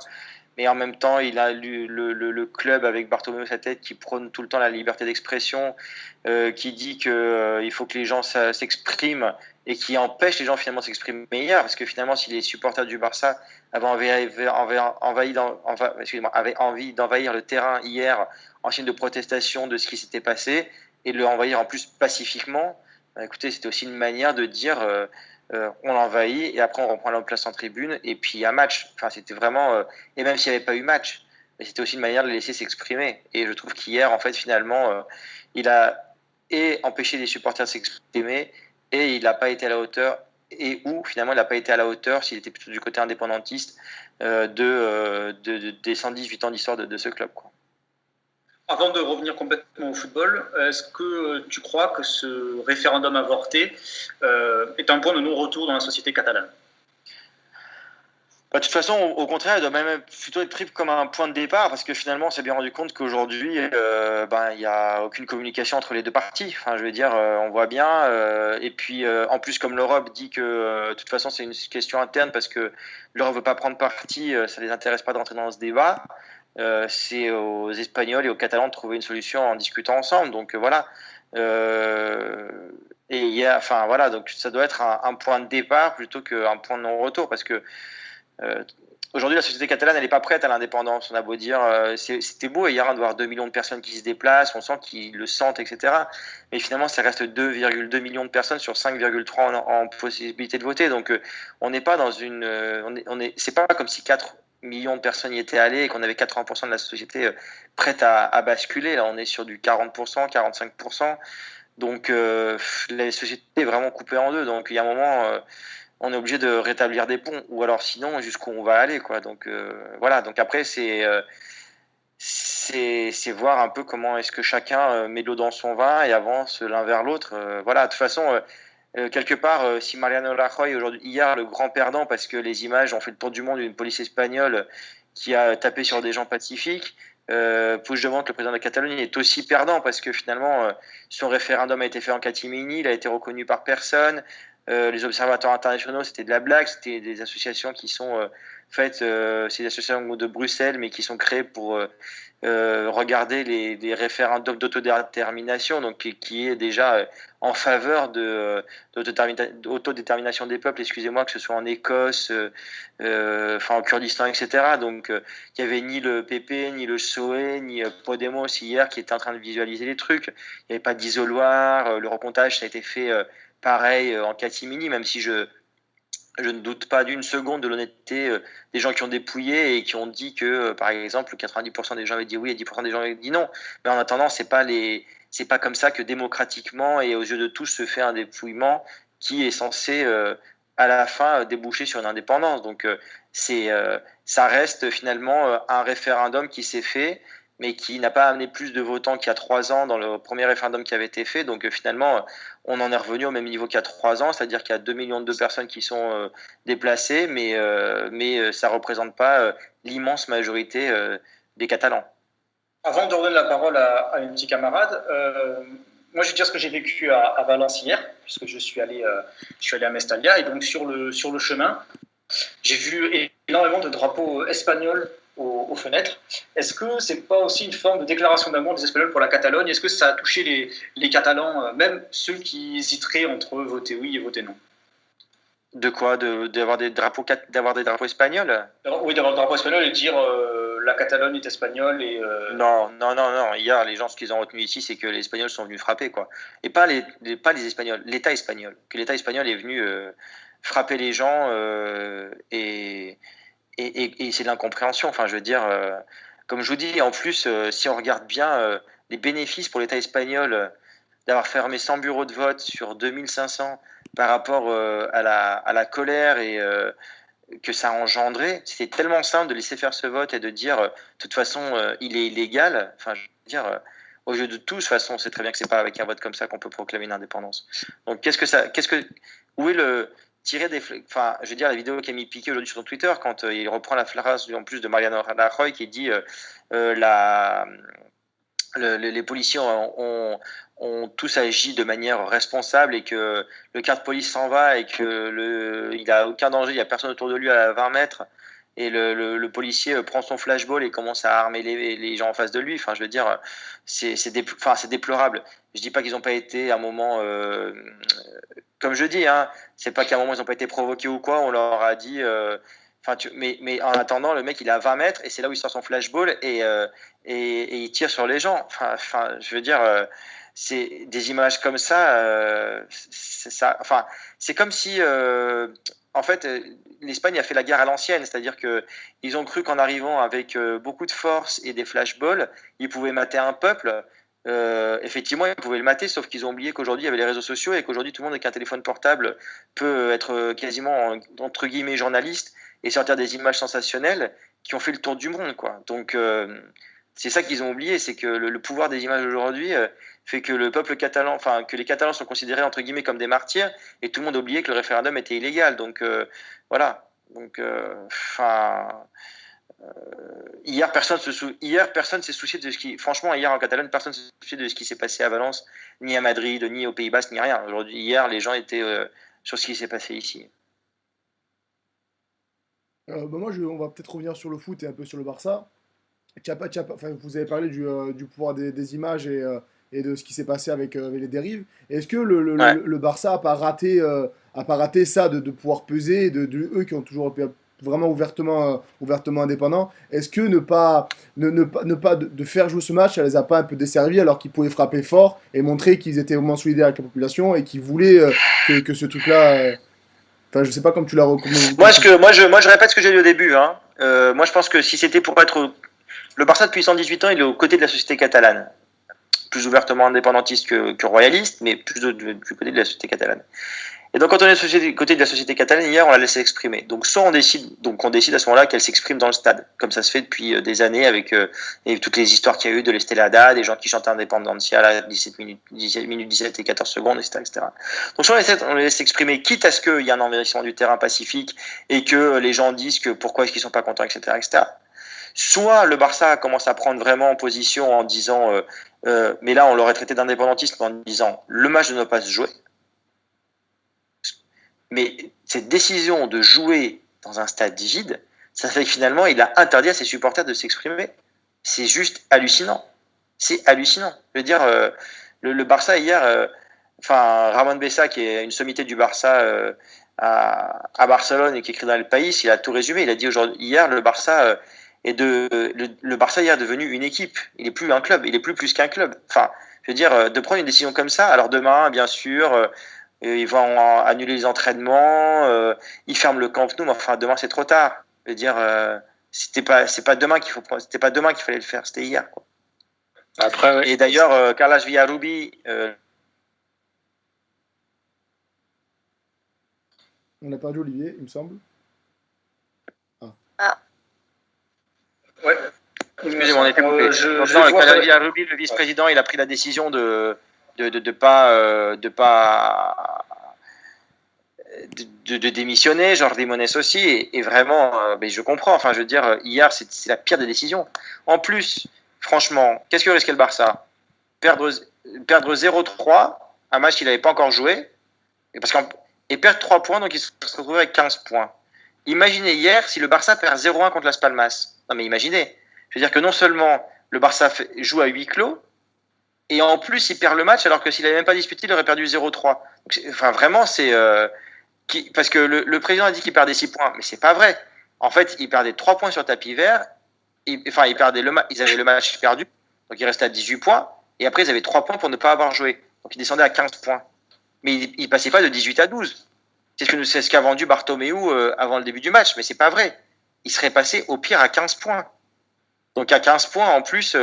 Mais en même temps, il a le club avec Bartomeu à sa tête qui prône tout le temps la liberté d'expression, qui dit qu'il faut que les gens s'expriment et qui empêche les gens finalement de s'exprimer hier. Parce que finalement, si les supporters du Barça avaient envie d'envahir le terrain hier en signe de protestation de ce qui s'était passé et de le envahir en plus pacifiquement, écoutez, c'était aussi une manière de dire on l'envahit et après on reprend la place en tribune et puis il y a match. Enfin, c'était vraiment et même s'il n'y avait pas eu match, c'était aussi une manière de les laisser s'exprimer. Et je trouve qu'hier, en fait, finalement, il a empêché les supporters de s'exprimer et il n'a pas été à la hauteur. Et où finalement il n'a pas été à la hauteur, s'il était plutôt du côté indépendantiste, des 118 ans d'histoire de ce club, quoi. Avant de revenir complètement au football, est-ce que tu crois que ce référendum avorté est un point de non-retour dans la société catalane ? De toute façon, au contraire, il doit même plutôt être pris comme un point de départ parce que finalement, on s'est bien rendu compte qu'aujourd'hui, il n'y a aucune communication entre les deux parties. Enfin, je veux dire, on voit bien. Et puis, en plus, comme l'Europe dit que de toute façon, c'est une question interne parce que l'Europe ne veut pas prendre parti, ça ne les intéresse pas d'entrer dans ce débat. C'est aux Espagnols et aux Catalans de trouver une solution en discutant ensemble. Donc voilà. Donc ça doit être un point de départ plutôt qu'un point de non-retour parce que aujourd'hui, la société catalane, elle n'est pas prête à l'indépendance. On a beau dire, c'était beau hier de voir 2 millions de personnes qui se déplacent, on sent qu'ils le sentent, etc. Mais finalement, ça reste 2,2 millions de personnes sur 5,3 en possibilité de voter. Donc, on n'est pas dans une. C'est pas comme si 4 millions de personnes y étaient allées et qu'on avait 80% de la société prête à basculer. Là, on est sur du 40%, 45%. Donc, la société est vraiment coupée en deux. Donc, il y a un moment. On est obligé de rétablir des ponts, ou alors sinon jusqu'où on va aller, quoi. Donc voilà. Donc après c'est voir un peu comment est-ce que chacun met de l'eau dans son vin et avance l'un vers l'autre. Voilà. De toute façon, quelque part, si Mariano Rajoy aujourd'hui hier le grand perdant parce que les images ont fait le tour du monde d'une police espagnole qui a tapé sur des gens pacifiques. Puigdemont, le président de la Catalogne, est aussi perdant parce que finalement son référendum a été fait en catimini, il a été reconnu par personne. Les observateurs internationaux, c'était de la blague, c'était des associations qui sont faites, c'est des associations de Bruxelles, mais qui sont créées pour regarder les référendums d'autodétermination, donc qui est déjà en faveur d'autodétermination des peuples, excusez-moi, que ce soit en Écosse, en Kurdistan, etc. Donc il n'y avait ni le PP, ni le PSOE, ni Podemos hier qui étaient en train de visualiser les trucs. Il n'y avait pas d'isoloir, le recomptage, ça a été fait pareil en catimini, même si je ne doute pas d'une seconde de l'honnêteté des gens qui ont dépouillé et qui ont dit que, par exemple, 90% des gens avaient dit oui et 10% des gens avaient dit non. Mais en attendant, c'est pas comme ça que démocratiquement et aux yeux de tous se fait un dépouillement qui est censé à la fin déboucher sur une indépendance. Donc ça reste finalement un référendum qui s'est fait, mais qui n'a pas amené plus de votants qu'il y a 3 ans dans le premier référendum qui avait été fait. Donc finalement, on en est revenu au même niveau qu'il y a 3 ans, c'est-à-dire qu'il y a 2 millions de personnes qui sont déplacées, mais ça ne représente pas l'immense majorité des Catalans. Avant de redonner la parole à une petite camarade, moi je vais dire ce que j'ai vécu à Valence hier, puisque je suis allé à Mestalla, et donc sur le chemin, j'ai vu énormément de drapeaux espagnols aux fenêtres. Est-ce que c'est pas aussi une forme de déclaration d'amour des Espagnols pour la Catalogne ? Est-ce que ça a touché les Catalans, même ceux qui hésiteraient entre voter oui et voter non ? De quoi ? D'avoir des drapeaux espagnols ? Oui, d'avoir le drapeau espagnol et dire la Catalogne est espagnole et... Non. Hier, les gens, ce qu'ils ont retenu ici, c'est que les Espagnols sont venus frapper, quoi. Et pas les Espagnols, l'État espagnol. Que l'État espagnol est venu frapper les gens et c'est de l'incompréhension. Enfin, je veux dire, comme je vous dis, en plus, si on regarde bien les bénéfices pour l'État espagnol d'avoir fermé 100 bureaux de vote sur 2500 par rapport à la colère que ça a engendré. C'était tellement simple de laisser faire ce vote et de dire, de toute façon, il est illégal. Enfin, je veux dire, aux yeux de tous, de toute façon, on sait très bien que c'est pas avec un vote comme ça qu'on peut proclamer une indépendance. Donc, où est le tirer des, enfin, je veux dire, la vidéo qu'a mis Piqué aujourd'hui sur son Twitter, quand il reprend la phrase en plus de Mariano Rajoy qui dit les policiers ont tous agi de manière responsable et que le quart de police s'en va et que il a aucun danger, il y a personne autour de lui à 20 mètres et le policier prend son flashball et commence à armer les gens en face de lui. Enfin, je veux dire, c'est déplorable. Je dis pas qu'ils n'ont pas été à un moment, comme je dis, hein, c'est pas qu'à un moment ils n'ont pas été provoqués ou quoi. On leur a dit. Mais en attendant, le mec il est à 20 mètres et c'est là où il sort son flashball et il tire sur les gens. Enfin, je veux dire, c'est des images comme ça. C'est comme si, en fait, l'Espagne a fait la guerre à l'ancienne, c'est-à-dire que ils ont cru qu'en arrivant avec beaucoup de force et des flashballs, ils pouvaient mater un peuple. Effectivement, ils pouvaient le mater, sauf qu'ils ont oublié qu'aujourd'hui il y avait les réseaux sociaux et qu'aujourd'hui tout le monde avec un téléphone portable peut être quasiment entre guillemets journaliste et sortir des images sensationnelles qui ont fait le tour du monde, quoi. Donc c'est ça qu'ils ont oublié, c'est que le pouvoir des images aujourd'hui fait que le peuple catalan, enfin que les Catalans sont considérés entre guillemets comme des martyrs et tout le monde a oublié que le référendum était illégal. Donc voilà. Donc hier personne s'est soucié de ce qui, franchement hier en Catalogne personne s'est soucié de ce qui s'est passé à Valence, ni à Madrid, ni au Pays Basque, ni rien. Aujourd'hui, hier les gens étaient sur ce qui s'est passé ici. Moi, on va peut-être revenir sur le foot et un peu sur le Barça. Enfin, vous avez parlé du pouvoir des images et de ce qui s'est passé avec les dérives. Est-ce que le Barça n'a pas raté ça de pouvoir peser, eux qui ont toujours été vraiment ouvertement indépendants, est-ce que ne pas de faire jouer ce match, ça les a pas un peu desservis alors qu'ils pouvaient frapper fort et montrer qu'ils étaient vraiment solidaires avec la population et qu'ils voulaient que ce truc-là. Enfin, je sais pas comme tu l'as recommandé. Moi, je répète ce que j'ai dit au début. Hein. Moi, je pense que si c'était pour être le Barça depuis 118 ans, il est aux côtés de la société catalane, plus ouvertement indépendantiste que royaliste, mais plus du côté de la société catalane. Et donc, quand on est du côté de la société catalane, hier, on l'a laissé exprimer. Donc, soit on décide à ce moment-là qu'elle s'exprime dans le stade, comme ça se fait depuis des années avec toutes les histoires qu'il y a eu de l'Estelada, des gens qui chantent Independencia à 17 minutes 17 et 14 secondes, etc. Donc, soit on les laisse exprimer, quitte à ce qu'il y ait un envahissement du terrain pacifique et que les gens disent que pourquoi est-ce qu'ils sont pas contents, etc. Soit le Barça commence à prendre vraiment en position en disant, mais là on l'aurait traité d'indépendantiste en disant le match ne doit pas se jouer. Mais cette décision de jouer dans un stade vide, ça fait que finalement il a interdit à ses supporters de s'exprimer. C'est juste hallucinant. C'est hallucinant. Je veux dire, le Barça hier, Ramon Bessa, qui est une sommité du Barça à Barcelone et qui écrit dans Le País, il a tout résumé. Il a dit hier le Barça le Barça hier est devenu une équipe. Il est plus un club. Il est plus qu'un club. Enfin, je veux dire, de prendre une décision comme ça. Alors demain, bien sûr, ils vont annuler les entraînements. Ils ferment le Camp Nou. Mais enfin, demain c'est trop tard. Je veux dire, c'était pas demain qu'il fallait le faire. C'était hier, quoi. Après, ouais. Et d'ailleurs, Carles Villarrubi. On n'a pas dit Olivier, il me semble. Ouais. Excusez-moi, on était coupé. Carles Villarrubi, le vice-président, il a pris la décision de démissionner. Jordi Monés aussi, et vraiment, mais je comprends. Enfin, je veux dire, hier, c'est la pire des décisions. En plus, franchement, qu'est-ce que risquait le Barça ? Perdre 0-3, un match qu'il n'avait pas encore joué, et perdre 3 points, donc il se retrouverait avec 15 points. Imaginez hier si le Barça perd 0-1 contre Las Palmas. Non, mais imaginez. Je veux dire que non seulement le Barça joue à huis clos, et en plus il perd le match, alors que s'il n'avait même pas disputé, il aurait perdu 0-3. Enfin, vraiment, c'est. Parce que le président a dit qu'il perdait 6 points, mais c'est pas vrai. En fait, il perdait 3 points sur tapis vert. Ils avaient le match perdu, donc il restait à 18 points, et après ils avaient 3 points pour ne pas avoir joué. Donc ils descendaient à 15 points. Mais il ne passait pas de 18 à 12. C'est ce qu'a vendu Bartomeu avant le début du match, mais c'est pas vrai. Il serait passé au pire à 15 points. Donc à 15 points, en plus,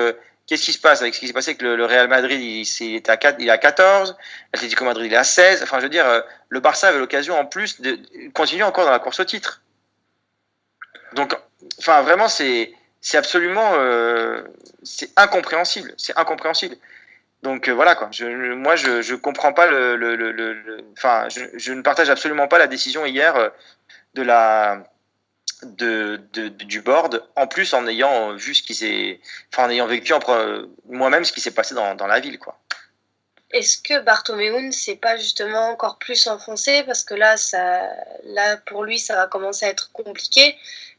qu'est-ce qui se passe avec ce qui s'est passé avec le Real Madrid? Il est à 14, l'Atlético Madrid il est à 16. Enfin, je veux dire, le Barça avait l'occasion en plus de continuer encore dans la course au titre. Donc, enfin, vraiment, c'est absolument, c'est incompréhensible. C'est incompréhensible. Donc voilà quoi. Moi, je comprends pas enfin, je ne partage absolument pas la décision hier de du board. En plus, en ayant vu ce qui s'est, enfin, en ayant vécu moi-même ce qui s'est passé dans la ville quoi. Est-ce que Bartomeu ne s'est pas justement encore plus enfoncé parce que là, pour lui, ça va commencer à être compliqué,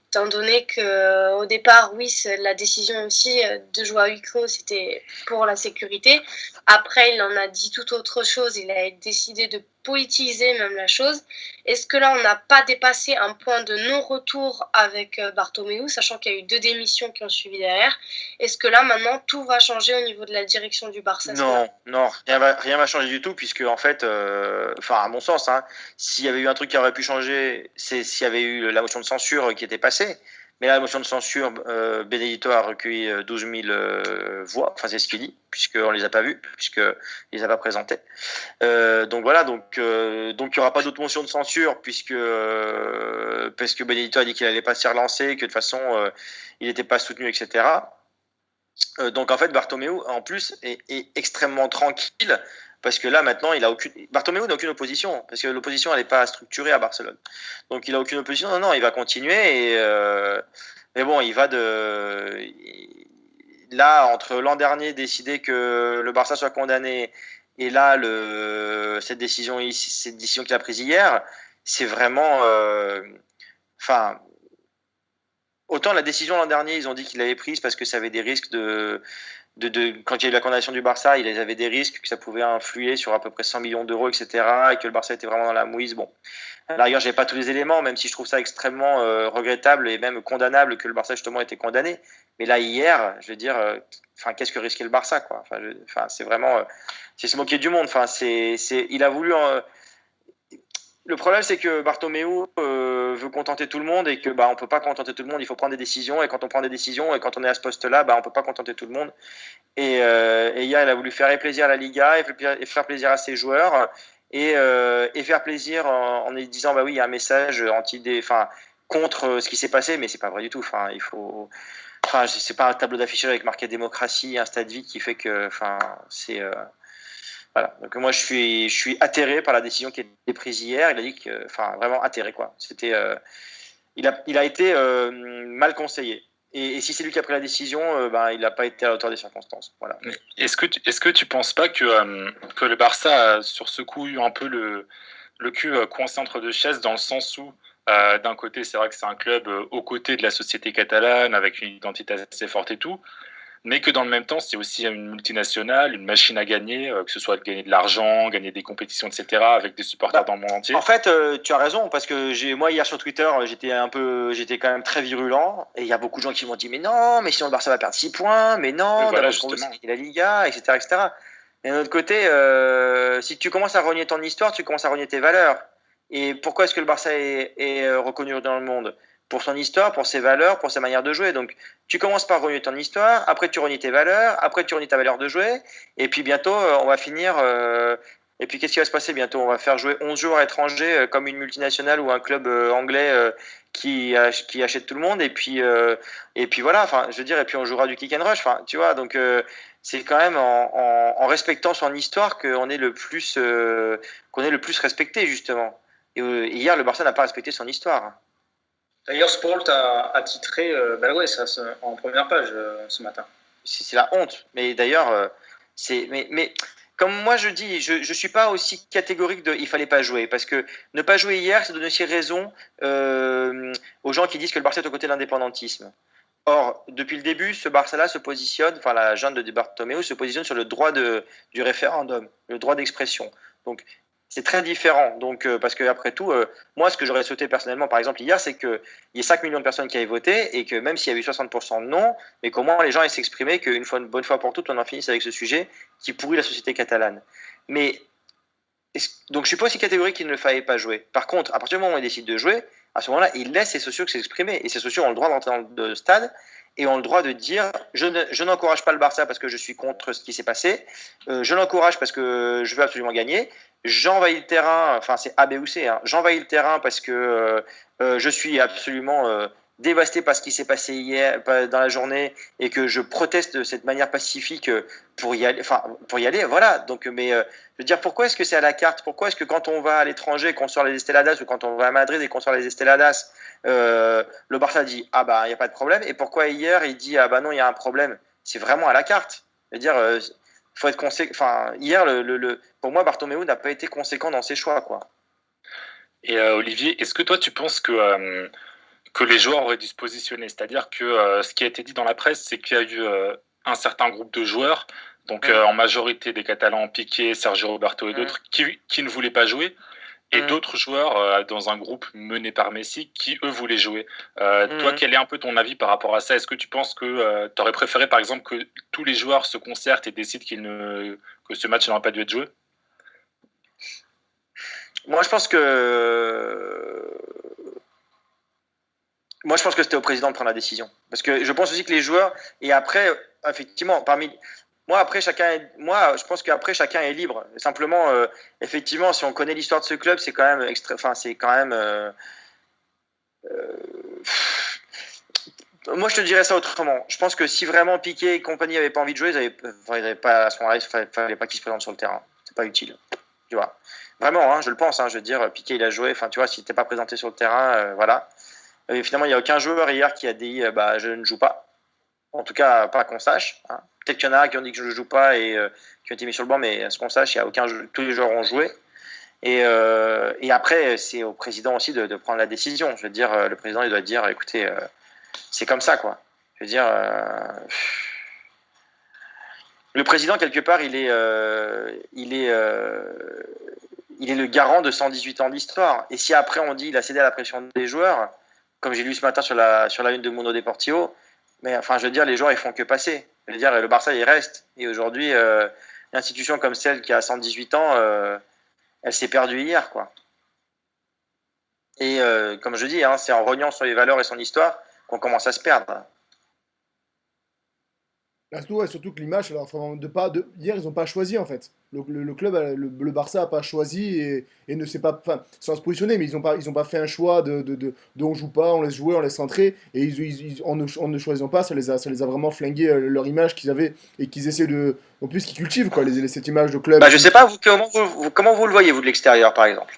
étant donné qu'au départ, oui, la décision aussi de jouer à huis clos, c'était pour la sécurité. Après, il en a dit tout autre chose. Il a décidé de politiser même la chose. Est-ce que là, on n'a pas dépassé un point de non-retour avec Bartomeu, sachant qu'il y a eu 2 démissions qui ont suivi derrière? Est-ce que là, maintenant, tout va changer au niveau de la direction du Barça? Non, rien va changer du tout, puisque en fait, enfin à mon sens, hein, s'il y avait eu un truc qui aurait pu changer, c'est s'il y avait eu la motion de censure qui était passée. Mais là, la motion de censure, Benedetto a recueilli 12 000 voix, enfin c'est ce qu'il dit, puisqu'on ne les a pas vues, puisqu'il ne les a pas présentées. Donc voilà, donc il n'y aura pas d'autre motion de censure, parce que Benedetto a dit qu'il n'allait pas s'y relancer, que de toute façon, il n'était pas soutenu, etc. Donc en fait, Bartomeu, en plus, est extrêmement tranquille, parce que là, maintenant, Bartomeu n'a aucune opposition, parce que l'opposition, elle n'est pas structurée à Barcelone. Donc il n'a aucune opposition, non, il va continuer, mais bon, il va Là, entre l'an dernier, décider que le Barça soit condamné, et là, cette décision qu'il a prise hier, c'est vraiment... Enfin... Autant la décision l'an dernier, ils ont dit qu'ils l'avaient prise parce que ça avait des risques quand il y a eu la condamnation du Barça, ils avaient des risques que ça pouvait influer sur à peu près 100 millions d'euros, etc. Et que le Barça était vraiment dans la mouise. Bon, à la rigueur, j'avais pas tous les éléments, même si je trouve ça extrêmement regrettable et même condamnable que le Barça justement ait été condamné. Mais là, hier, je veux dire, qu'est-ce que risquait le Barça, quoi. C'est vraiment, c'est se moquer du monde. Il a voulu. Le problème, c'est que Bartomeu veut contenter tout le monde et que on peut pas contenter tout le monde. Il faut prendre des décisions, et quand on prend des décisions et quand on est à ce poste-là, on peut pas contenter tout le monde. Et hier, il a voulu faire plaisir à la Liga et faire plaisir à ses joueurs et faire plaisir en disant oui, il y a un message contre ce qui s'est passé, mais c'est pas vrai du tout. C'est pas un tableau d'affichage avec marqué démocratie, un stade vide qui fait que c'est voilà. Donc moi je suis atterré par la décision qui a été prise hier. Il a dit que, vraiment atterré quoi. C'était, il a été mal conseillé. Et si c'est lui qui a pris la décision, il n'a pas été à la hauteur des circonstances. Voilà. Est-ce que tu penses pas que le Barça a sur ce coup eu un peu le cul coincé entre deux chaises, dans le sens où d'un côté c'est vrai que c'est un club aux côtés de la société catalane avec une identité assez forte et tout, mais que dans le même temps, c'est aussi une multinationale, une machine à gagner, que ce soit de gagner de l'argent, gagner des compétitions, etc., avec des supporters dans le monde entier. En fait, tu as raison, parce que moi, hier sur Twitter, j'étais quand même très virulent, et il y a beaucoup de gens qui m'ont dit, mais non, mais sinon le Barça va perdre 6 points, mais non, voilà, d'abord qu'on veut la Liga, etc., etc. Et d'un autre côté, si tu commences à renier ton histoire, tu commences à renier tes valeurs. Et pourquoi est-ce que le Barça est reconnu dans le monde ? Pour son histoire, pour ses valeurs, pour sa manière de jouer. Donc, tu commences par renier ton histoire, après tu renies tes valeurs, après tu renies ta valeur de jouer, et puis bientôt, on va finir... et puis, qu'est-ce qui va se passer bientôt ? On va faire jouer 11 joueurs étrangers comme une multinationale ou un club anglais qui achète tout le monde, et puis voilà, je veux dire, et puis on jouera du kick and rush, tu vois, donc... c'est quand même en respectant son histoire qu'on est le plus respecté, justement. Et hier, le Barça n'a pas respecté son histoire. D'ailleurs, Sport a titré ça en première page ce matin. C'est la honte. Mais d'ailleurs, mais comme moi je dis, je suis pas aussi catégorique de il fallait pas jouer, parce que ne pas jouer hier, c'est donner aussi raison aux gens qui disent que le Barça est aux côtés de l'indépendantisme. Or, depuis le début, ce Barça-là se positionne, la junte de Bartomeu se positionne sur le droit du référendum, le droit d'expression. Donc, c'est très différent. Donc, parce que après tout, moi, ce que j'aurais souhaité personnellement, par exemple, hier, c'est qu'il y ait 5 millions de personnes qui aient voté et que même s'il y avait eu 60% de non, mais qu'au moins les gens aient s'exprimer, une bonne fois pour toutes, on en finisse avec ce sujet qui pourrit la société catalane. Mais, donc, je suis pas aussi catégorique qu'il ne fallait pas jouer. Par contre, à partir du moment où on décide de jouer, à ce moment-là, il laisse ses socios s'exprimer. Et ses socios ont le droit d'entrer dans le stade et ont le droit de dire je n'encourage pas le Barça parce que je suis contre ce qui s'est passé, je l'encourage parce que je veux absolument gagner, j'envahis le terrain, c'est A, B ou C, j'envahis le terrain parce que je suis absolument dévasté par ce qui s'est passé hier dans la journée et que je proteste de cette manière pacifique pour y aller, voilà. Donc, mais je veux dire, pourquoi est-ce que c'est à la carte? Pourquoi est-ce que quand on va à l'étranger, qu'on sort les Esteladas, ou quand on va à Madrid et qu'on sort les Esteladas, le Barça dit ah bah il y a pas de problème, et pourquoi hier il dit ah bah non il y a un problème? C'est vraiment à la carte. Je veux dire, faut être conséquent. Enfin, hier pour moi Bartomeu n'a pas été conséquent dans ses choix, quoi. Et Olivier, est-ce que toi tu penses que les joueurs auraient dû se positionner? C'est-à-dire que ce qui a été dit dans la presse, c'est qu'il y a eu un certain groupe de joueurs, donc en majorité des Catalans, Piqué, Sergio Roberto et d'autres, qui ne voulaient pas jouer, et d'autres joueurs dans un groupe mené par Messi qui, eux, voulaient jouer. Toi, quel est un peu ton avis par rapport à ça? Est-ce que tu penses que tu aurais préféré, par exemple, que tous les joueurs se concertent et décident que ce match n'aurait pas dû être joué? Moi, je pense que c'était au président de prendre la décision. Parce que je pense aussi que les joueurs, et après, effectivement, je pense qu'après, chacun est libre. Simplement, effectivement, si on connaît l'histoire de ce club, c'est quand même moi, je te dirais ça autrement. Je pense que si vraiment Piqué et compagnie n'avaient pas envie de jouer, à ce moment-là, il fallait pas qu'ils se présentent sur le terrain. C'est pas utile. Tu vois. Vraiment, je le pense. Je veux dire, Piqué, il a joué. Enfin, tu vois, s'il n'était pas présenté sur le terrain, voilà. Et finalement, il n'y a aucun joueur hier qui a dit je ne joue pas. En tout cas, pas qu'on sache. Peut-être qu'il y en a qui ont dit que je ne joue pas et qui ont été mis sur le banc, mais à ce qu'on sache, tous les joueurs ont joué. Et après, c'est au président aussi de prendre la décision. Je veux dire, le président, il doit dire écoutez, c'est comme ça, quoi. Je veux dire, le président, quelque part, il est le garant de 118 ans d'histoire. Et si après, on dit il a cédé à la pression des joueurs, comme j'ai lu ce matin sur la une de Mundo Deportivo, mais enfin, je veux dire, les joueurs, ils font que passer. Je veux dire, le Barça, il reste. Et aujourd'hui, une institution comme celle qui a 118 ans, elle s'est perdue hier, quoi. Et comme je dis, c'est en rognant sur les valeurs et son histoire qu'on commence à se perdre. Surtout que l'image, alors, hier, ils n'ont pas choisi en fait. Le club, le Barça n'a pas choisi et ne sait pas, enfin, sans se positionner, mais ils ont pas fait un choix de on joue pas, on laisse jouer, on laisse entrer, et en ne choisissant pas, ça les a vraiment flingué leur image qu'ils avaient et qu'ils essaient en plus qu'ils cultivent quoi, cette image de club. Je sais pas, comment vous le voyez vous de l'extérieur par exemple?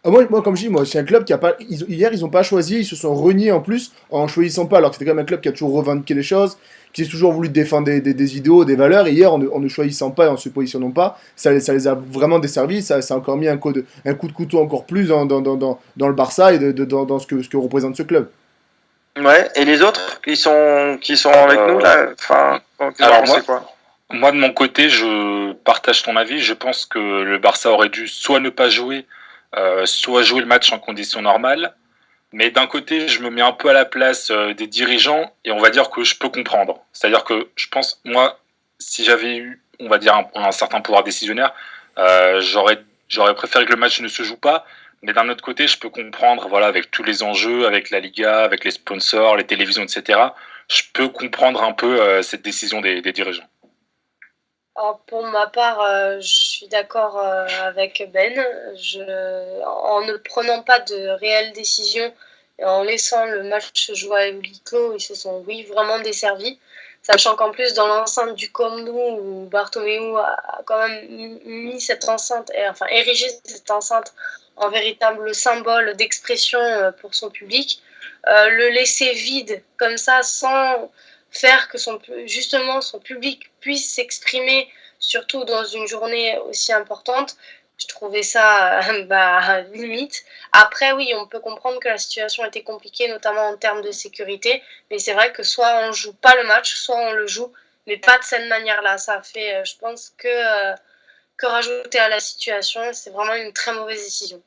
Moi, comme je dis, c'est un club qui a pas. Hier, ils n'ont pas choisi, ils se sont reniés en plus en choisissant pas, alors que c'était quand même un club qui a toujours revendiqué les choses, qui a toujours voulu défendre des idéaux, des valeurs, et hier, en ne choisissant pas et en se positionnant pas, ça les a vraiment desservis, ça a encore mis un coup de couteau encore plus dans le Barça et dans ce que représente ce club. Ouais, et les autres qui sont avec nous, là, enfin, alors moi, de mon côté, je partage ton avis, je pense que le Barça aurait dû soit ne pas jouer, soit jouer le match en conditions normales. Mais d'un côté, je me mets un peu à la place des dirigeants et on va dire que je peux comprendre. C'est-à-dire que je pense, moi, si j'avais eu, on va dire, un certain pouvoir décisionnaire, j'aurais préféré que le match ne se joue pas. Mais d'un autre côté, je peux comprendre, voilà, avec tous les enjeux, avec la Liga, avec les sponsors, les télévisions, etc. Je peux comprendre un peu cette décision des dirigeants. Alors pour ma part, je suis d'accord avec Ben. En ne prenant pas de réelles décisions et en laissant le match se jouer à huis clos, ils se sont vraiment desservis. Sachant qu'en plus, dans l'enceinte du Camp Nou, où Bartomeu a quand même mis cette enceinte, érigé cette enceinte en véritable symbole d'expression pour son public, le laisser vide comme ça, sans faire que son public puisse s'exprimer, surtout dans une journée aussi importante, je trouvais ça limite. Après, oui, on peut comprendre que la situation était compliquée, notamment en termes de sécurité, mais c'est vrai que soit on joue pas le match, soit on le joue, mais pas de cette manière-là. Ça fait, je pense, que rajouter à la situation, c'est vraiment une très mauvaise décision.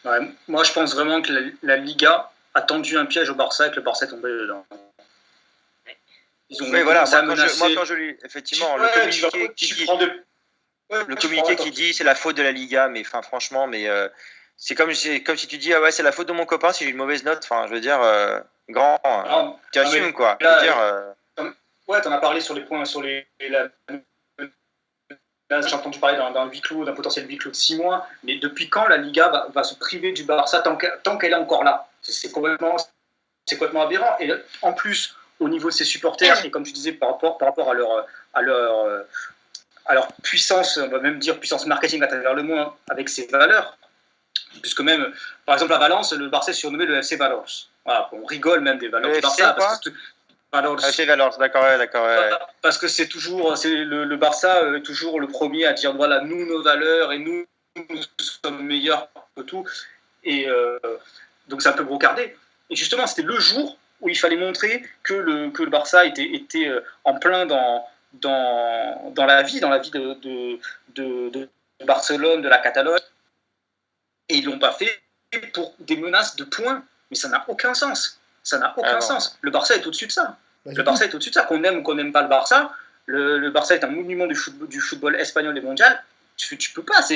Ouais, moi, je pense vraiment que la Liga a tendu un piège au Barça et que le Barça est tombé dedans. Ils ont quand je lis, effectivement, le communiqué qui dit c'est la faute de la Liga, mais franchement, c'est comme si tu dis c'est la faute de mon copain si j'ai une mauvaise note. Enfin, je veux dire, tu assumes quoi. Là, ouais, t'en as parlé sur les points, Là, j'ai entendu parler d'un potentiel huis clos de 6 mois, mais depuis quand la Liga va se priver du Barça tant qu'elle est encore là? c'est complètement aberrant. Et en plus, au niveau de ses supporters, et comme je disais, par rapport à leur puissance, on va même dire puissance marketing à travers le monde, avec ses valeurs, puisque même, par exemple, à Valence, le Barça est surnommé le FC Valence. Voilà, on rigole même des valeurs du Barça. FC Valence, d'accord. Ouais. Parce que c'est le Barça toujours le premier à dire voilà, nous, nos valeurs, et nous sommes meilleurs que tout. Et donc c'est un peu brocardé. Et justement, c'était le jour où il fallait montrer que le Barça était en plein dans la vie de Barcelone, de la Catalogne. Et ils ne l'ont pas fait pour des menaces de points. Mais ça n'a aucun sens. Ça n'a aucun sens. Le Barça est au-dessus de ça. Le Barça est au-dessus de ça. Qu'on aime ou qu'on n'aime pas le Barça, le Barça est un monument du football espagnol et mondial. Tu peux pas.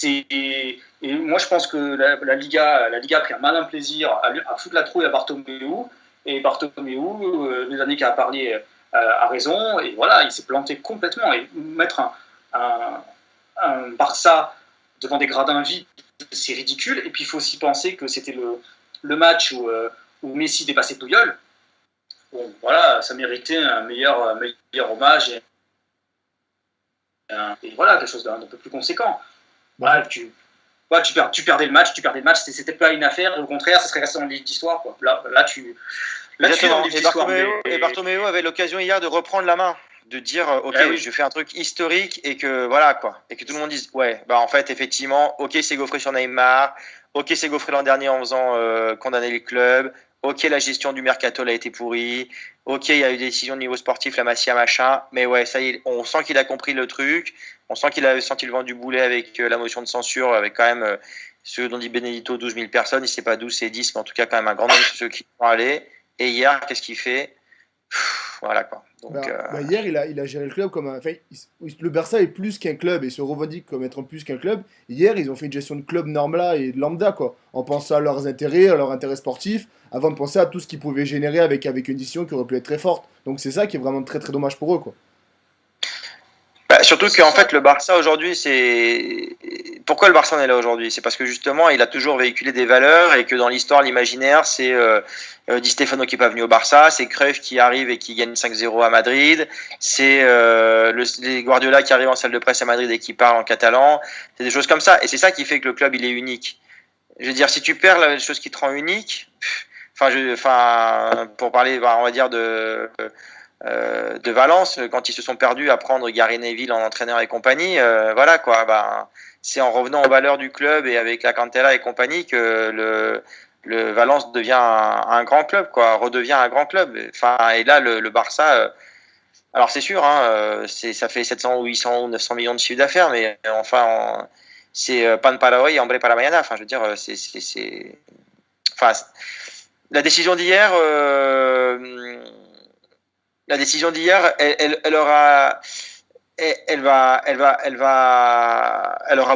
Et moi, je pense que la Liga a pris un malin plaisir à foutre la trouille à Bartomeu. Et Bartomeu, les années qu'il a parlé, a raison. Et voilà, il s'est planté complètement. Et mettre un Barça devant des gradins vides, c'est ridicule. Et puis, il faut aussi penser que c'était le match où Messi dépassait Puyol. Bon, voilà, ça méritait un meilleur hommage. Et voilà, quelque chose d'un peu plus conséquent. Voilà, tu perdais le match, c'était pas une affaire, au contraire, ça serait resté dans le livre d'histoire. Quoi. Là, tu es dans le livre d'histoire. Et Bartomeu avait l'occasion hier de reprendre la main, de dire ok, je fais un truc historique et que voilà quoi, et que tout le monde dise ouais, bah en fait effectivement, ok, c'est gaufré sur Neymar, ok, c'est gaufré l'an dernier en faisant condamner le club, ok, la gestion du mercato a été pourrie, ok, il y a eu des décisions de niveau sportif, la Masia machin, mais ouais, ça y est, on sent qu'il a compris le truc. On sent qu'il a senti le vent du boulet avec la motion de censure, avec quand même ceux dont dit Benedito, 12 000 personnes. Il ne sait pas 12, c'est 10, mais en tout cas, quand même un grand nombre de ceux qui sont allés. Et hier, qu'est-ce qu'il fait ? Voilà quoi. Donc, hier, il a géré le club comme un. Enfin, le Barça est plus qu'un club et se revendique comme être plus qu'un club. Hier, ils ont fait une gestion de club normale et de lambda, quoi. En pensant à leurs intérêts, à leurs intérêts sportifs, avant de penser à tout ce qu'ils pouvaient générer avec une décision qui aurait pu être très forte. Donc, c'est ça qui est vraiment très très dommage pour eux, quoi. Surtout qu'en fait, le Barça aujourd'hui, c'est. Pourquoi le Barça en est là aujourd'hui ? C'est parce que justement, il a toujours véhiculé des valeurs et que dans l'histoire, l'imaginaire, c'est Di Stefano qui n'est pas venu au Barça, c'est Cruyff qui arrive et qui gagne 5-0 à Madrid, c'est les Guardiola qui arrive en salle de presse à Madrid et qui parle en catalan, c'est des choses comme ça. Et c'est ça qui fait que le club, il est unique. Je veux dire, si tu perds la chose qui te rend unique, pour parler, on va dire de Valence, quand ils se sont perdus à prendre Gary Neville en entraîneur et compagnie, voilà quoi, c'est en revenant aux valeurs du club et avec la Cantera et compagnie que le Valence devient un grand club, quoi, redevient un grand club. Et là, le Barça, alors c'est sûr, ça fait 700 ou 800 ou 900 millions de chiffre d'affaires, mais c'est pan para hoy, hambre para mañana. Enfin, je veux dire, la décision d'hier. La décision d'hier, elle aura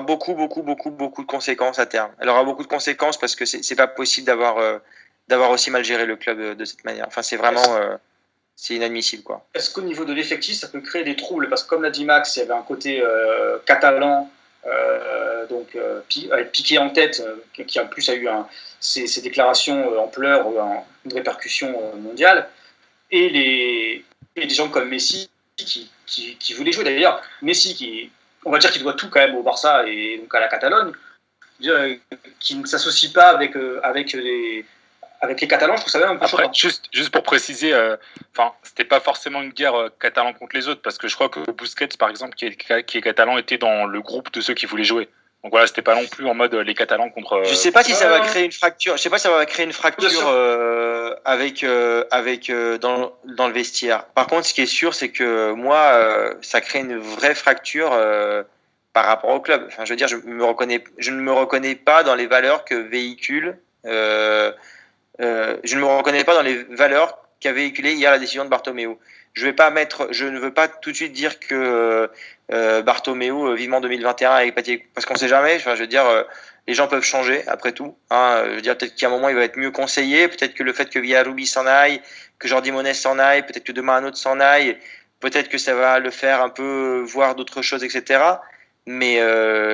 beaucoup de conséquences à terme. Elle aura beaucoup de conséquences parce que c'est pas possible d'avoir aussi mal géré le club de cette manière. Enfin, c'est vraiment c'est inadmissible, quoi. Est-ce qu'au niveau de l'effectif, ça peut créer des troubles ? Parce que comme l'a dit Max, il y avait un côté catalan, avec Piqué en tête, qui en plus a eu ses déclarations en pleurs, une répercussion mondiale. Et des gens comme Messi qui voulaient jouer. D'ailleurs, Messi, on va dire qu'il doit tout quand même au Barça et donc à la Catalogne, qui ne s'associe pas avec les Catalans, je trouve ça même un peu choquant. Juste pour préciser, c'était pas forcément une guerre catalan contre les autres, parce que je crois que Busquets, par exemple, qui est catalan, était dans le groupe de ceux qui voulaient jouer. Donc voilà, c'était pas non plus en mode les Catalans contre. Je sais pas si ça va créer une fracture. Je sais pas si ça va créer une fracture avec dans le vestiaire. Par contre, ce qui est sûr, c'est que moi, ça crée une vraie fracture par rapport au club. Enfin, je veux dire, je ne me reconnais pas dans les valeurs que véhicule. Je ne me reconnais pas dans les valeurs qu'a véhiculé hier la décision de Bartomeu. Je ne veux pas tout de suite dire que Bartomeu vivement 2021 avec Patier, parce qu'on sait jamais. Enfin, je veux dire, les gens peuvent changer après tout. Je veux dire, peut-être qu'à un moment il va être mieux conseillé. Peut-être que le fait que Villarrubi s'en aille, que Jordi Monest s'en aille, peut-être que demain un autre s'en aille, peut-être que ça va le faire un peu voir d'autres choses, etc. Mais